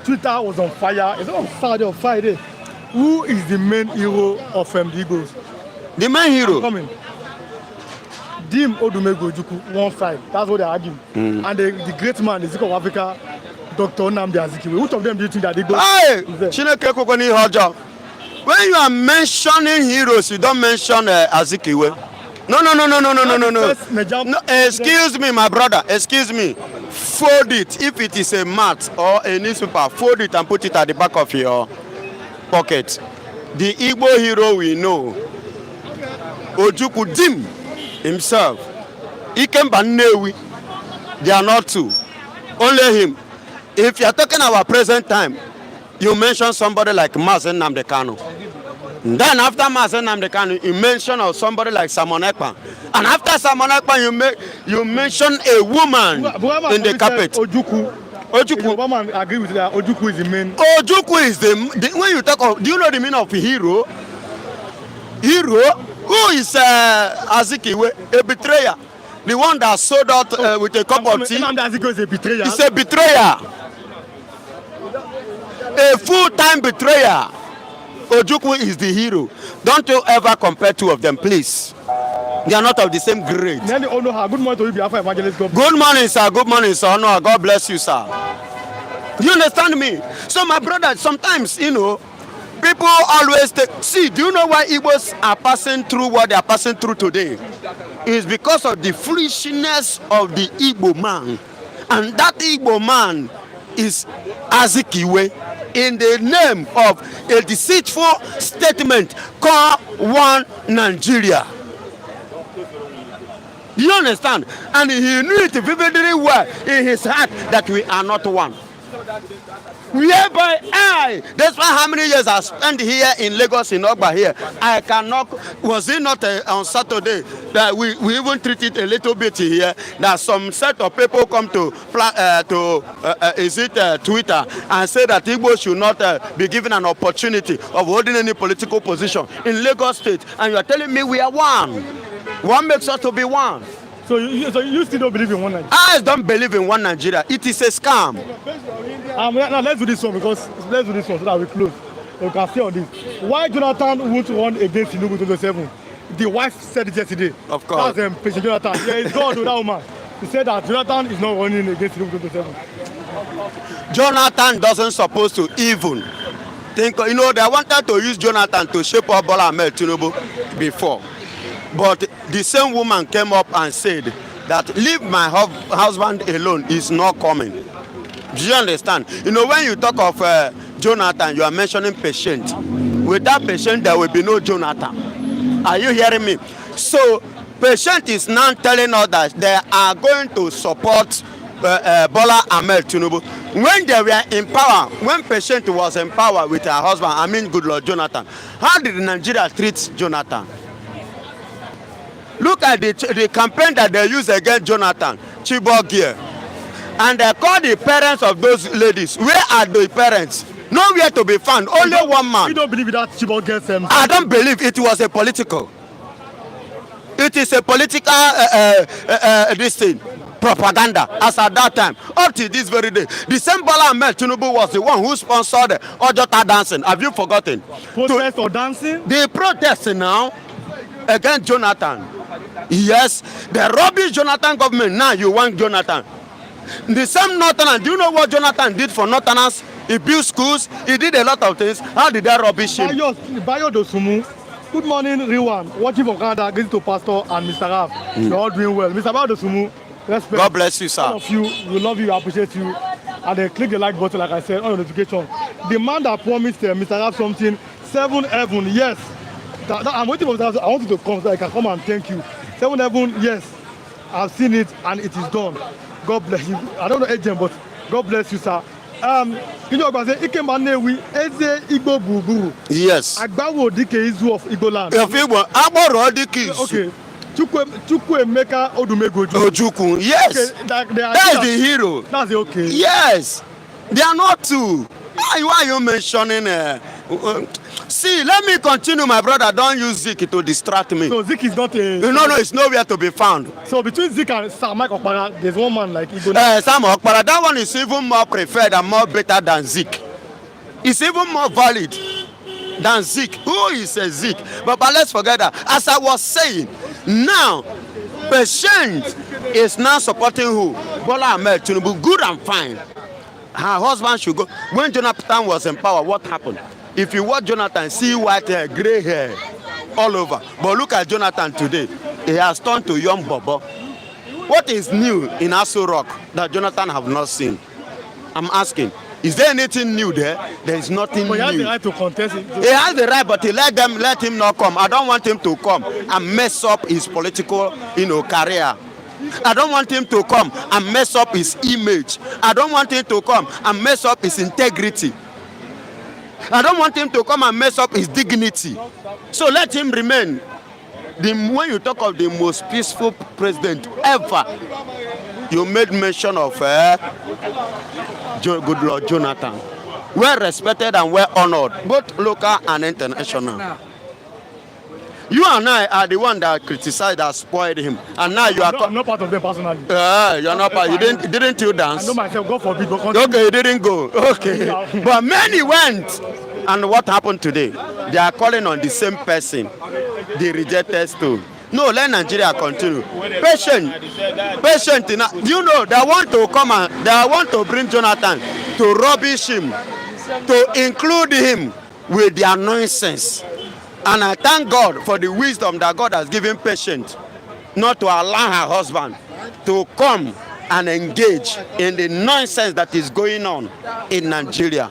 Twitter was on fire? Is it on Saturday or Friday? Who is the main hero of the Igbos? The main hero? Coming. Dim Odumegwu Ojukwu, one side. That's what they're arguing. And the great man, the Zik of Africa, Dr. Nnamdi Kanu. Which of them do you think that Igbos? When you are mentioning heroes, you don't mention Azikiwe. No. No. Excuse me, my brother. Excuse me. Fold it. If it is a mat or a newspaper, fold it and put it at the back of your pocket. The Igbo hero we know, Ojukwu Dim himself, Ikemba Nnewi, they are not two. Only him. If you are talking about present time, you mention somebody like Nnamdi Kanu. Then after Nnamdi Kanu, you mention of somebody like Simon Ekpa. And after Simon Ekpa, you mention a woman in the carpet. Ojukwu. Obama agree with that. Ojukwu is the main. Ojukwu is the when you talk of, do you know the meaning of hero? Hero? Who is Azikiwe? A betrayer. the one that sold out with a cup of tea. Nnamdi Kanu is a betrayer. He's a betrayer. A full-time betrayer. Ojukwu is the hero. Don't you ever compare two of them, please. They are not of the same grade. Good morning to you, Biafra evangelist. Good morning, sir. Good morning, sir. No, God bless you, sir. You understand me? So, my brother, sometimes, you know, people always see, do you know why Igbos are passing through what they are passing through today? It's because of the foolishness of the Igbo man. And that Igbo man is Azikiwe in the name of a deceitful statement called One Nigeria. Do you understand? And he knew it vividly well in his heart that we are not one. Whereby despite how many years I spent here in Lagos, in Ogba here, I cannot, was it not on Saturday that we even treated a little bit here, that some set of people come to Twitter and say that Igbo should not be given an opportunity of holding any political position in Lagos State, and you are telling me we are one. One makes us to be one. So you still don't believe in one Nigeria? I don't believe in one Nigeria. It is a scam. Now let's do this one so that we close. We can stay on this. Why Jonathan won't run against Tinubu 2027? The wife said it yesterday. Of course. That's President Jonathan. Yeah, it's God with that woman. He said that Jonathan is not running against Tinubu 2027. Jonathan doesn't supposed to even think. You know, they wanted to use Jonathan to shape up Bola Ahmed Tinubu before. But the same woman came up and said that leave my husband alone, is not coming. Do you understand? You know, when you talk of Jonathan, you are mentioning patient. Without patient, there will be no Jonathan. Are you hearing me? So, patient is now telling us that they are going to support Bola Ahmed Tinubu. When they were in power, when patient was in power with her husband, I mean good Lord Jonathan, how did Nigeria treat Jonathan? Look at the campaign that they use against Jonathan, Chibok here. And they call the parents of those ladies. Where are the parents? Nowhere to be found. Only one man. You don't believe that Chibok gets them? I don't believe it was a political. It is a political this thing. Propaganda as at that time up to this very day. The same Bola Ahmed Tinubu was the one who sponsored Ojota dancing. Have you forgotten? Protest or dancing? The protest now against Jonathan. Yes, the rubbish Jonathan government. Now you want Jonathan. The same Northerners. Do you know what Jonathan did for Northerners? He built schools. He did a lot of things. How did that rubbish him? Bayo Dosumu. Good morning, everyone. Watching from Canada, greeting to Pastor and Mr. Raf. You're all doing well. Mr. Bayo Dosumu, respect. God bless you, sir. All of you, we love you, appreciate you. And then click the like button, like I said, on your notification. The man that promised Mr. Raf something, 7 heaven, yes. I'm waiting for Mr. Raf. I want you to come so I can come and thank you. 7 heaven, yes. I've seen it and it is done. God bless you. I don't know agent, but God bless you, sir. Yes. Agbawo Dike Izu of Igbo land. Okay. Chukwuemeka Odumegoju. Ojukwu, yes. Okay, that's the hero. That's okay. Yes. They are not two. Why are you mentioning? See, let me continue, my brother. Don't use Zik to distract me. So Zik is not a... No, it's nowhere to be found. So between Zik and Sam Mike Okpara, there's one man like Igbo. Sam Okpara, that one is even more preferred and more better than Zik. It's even more valid than Zik. Who is a Zik? But let's forget that. As I was saying, now, Patient is now supporting who? Bola Ahmed Tinubu, good and fine. Her husband should go. When Jonathan was in power, what happened? If you watch Jonathan, see white hair, gray hair, all over. But look at Jonathan today. He has turned to young Bobo. What is new in Aso Rock that Jonathan have not seen? I'm asking. Is there anything new there? There is nothing new. He has the right to contest it. He has the right, but let him not come. I don't want him to come and mess up his political, career. I don't want him to come and mess up his image. I don't want him to come and mess up his integrity. I don't want him to come and mess up his dignity. So let him remain. When you talk of the most peaceful president ever, you made mention of good Lord Jonathan. Well respected and well honored, both local and international. You and I are the one that criticized, that spoiled him, and now you are. I'm not part of them personally. You're not part. You didn't you dance? I know myself. God forbid. But Okay, you didn't go. Okay, but many went. And what happened today? They are calling on the same person they rejected too. No, let Nigeria continue. Patient. You know, they want to come and they want to bring Jonathan to rubbish him, to include him with their nonsense. And I thank God for the wisdom that God has given Patient not to allow her husband to come and engage in the nonsense that is going on in Nigeria.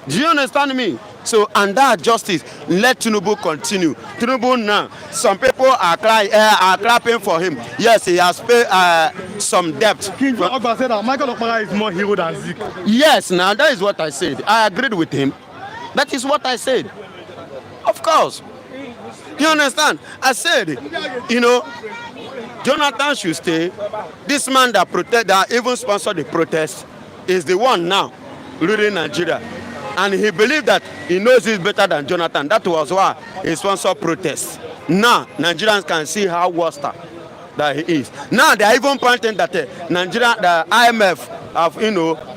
Do you understand me? So, and that justice, let Tinubu continue. Tinubu now, some people are clapping for him. Yes, he has paid some debt. King Ogba said that Michael Okpara is more hero than Zeke. Yes, now that is what I said. I agreed with him. That is what I said. Of course. You understand? I said, you know, Jonathan should stay. This man that even sponsored the protest is the one now ruling Nigeria. And he believed that he knows it better than Jonathan. That was why he sponsored protests. Now, Nigerians can see how worse that he is. Now, they are even pointing that Nigeria, the IMF have,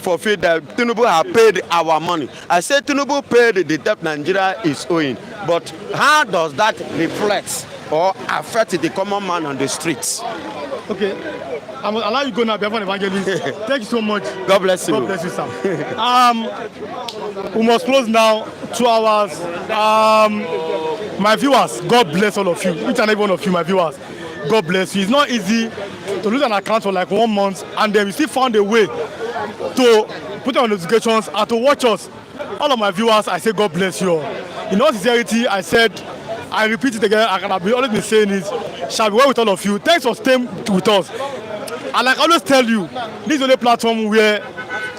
fulfilled that Tinubu have paid our money. I said Tinubu paid the debt Nigeria is owing. But how does that reflect or affect the common man on the streets? Okay. I'm allow you go now, be an evangelist. Thank you so much. God bless you. God bless you, sir. We must close now. 2 hours. My viewers, God bless all of you. Each and every one of you, my viewers. God bless you. It's not easy to lose an account for like 1 month and then we still found a way to put on notifications and to watch us. All of my viewers, I say God bless you all. In all sincerity, I repeat it again, I can have always been saying this, shall be well with all of you. Thanks for staying with us. And like I always tell you, this is the only platform where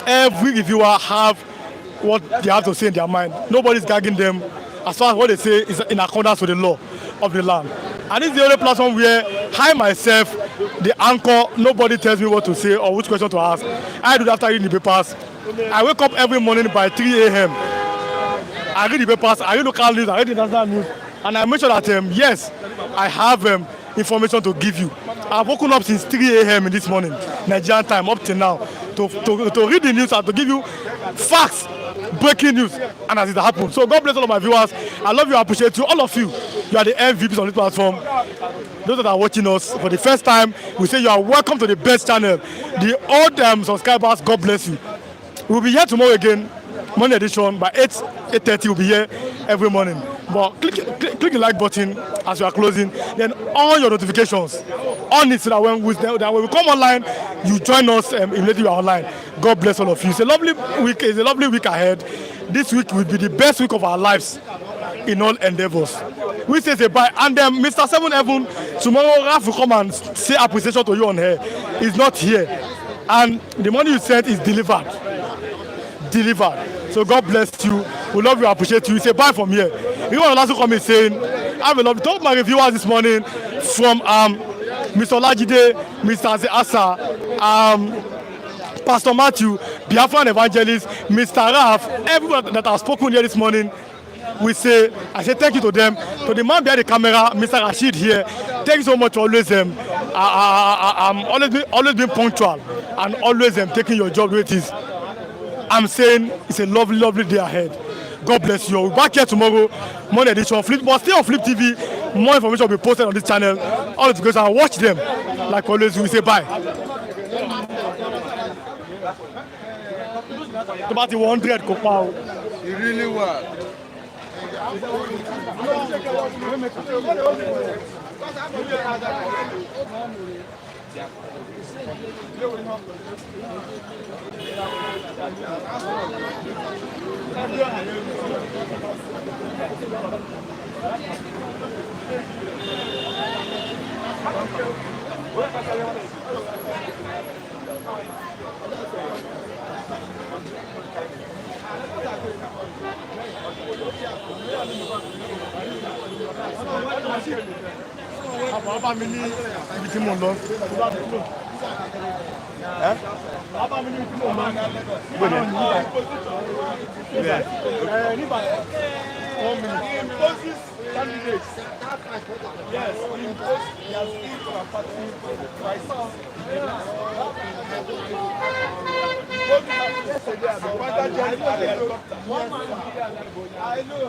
every reviewer have what they have to say in their mind. Nobody's gagging them as far as what they say is in accordance with the law of the land. And this is the only platform where I myself, the anchor, nobody tells me what to say or which question to ask. I do that after reading the papers. I wake up every morning by 3 a.m. I read the papers, I read local news, I read the national news, and I make sure that, yes, I have information to give you. I've woken up since 3 a.m. in this morning, Nigerian time, up till now, to read the news and to give you facts, breaking news, and as it happens. So God bless all of my viewers. I love you, I appreciate you, all of you. You are the MVPs on this platform. Those that are watching us for the first time, we say you are welcome to the best channel. The old subscribers, God bless you. We'll be here tomorrow again, Monday edition, by 8:30 we'll be here every morning. But click the like button as we are closing, then on your notifications on it so that when we come online, you join us immediately we are online. God bless all of you. It's a lovely week ahead. This week will be the best week of our lives in all endeavors. We say bye. And then Mr. 7 Heaven, tomorrow Raf will come and say appreciation to you on here. He's not here. And the money you sent is delivered. So God bless you. We love you, appreciate you. Say bye from here. You want to also come in saying, I have a love. Talk to my reviewers this morning from Mr. Olajide, Mr. Asa, Pastor Matthew, Biafran Evangelist, Mr. Raf, everyone that has spoken here this morning. I say thank you to them. To the man behind the camera, Mr. Rashid here. Thank you so much for always always being punctual and always taking your job the way it is. I'm saying it's a lovely, lovely day ahead. God bless you. We'll be back here tomorrow, Monday edition of Flip. But stay on Flip TV. More information will be posted on this channel. All of you guys and watch them. Like always, we say bye. About the 100 Kopao. You really work. Bàbá mi ní ibi tí mo lọ. Bàbá mi ní ibi tí mo lọ. Nígbà. candidates. Yes, he has been to our party crisis. I know.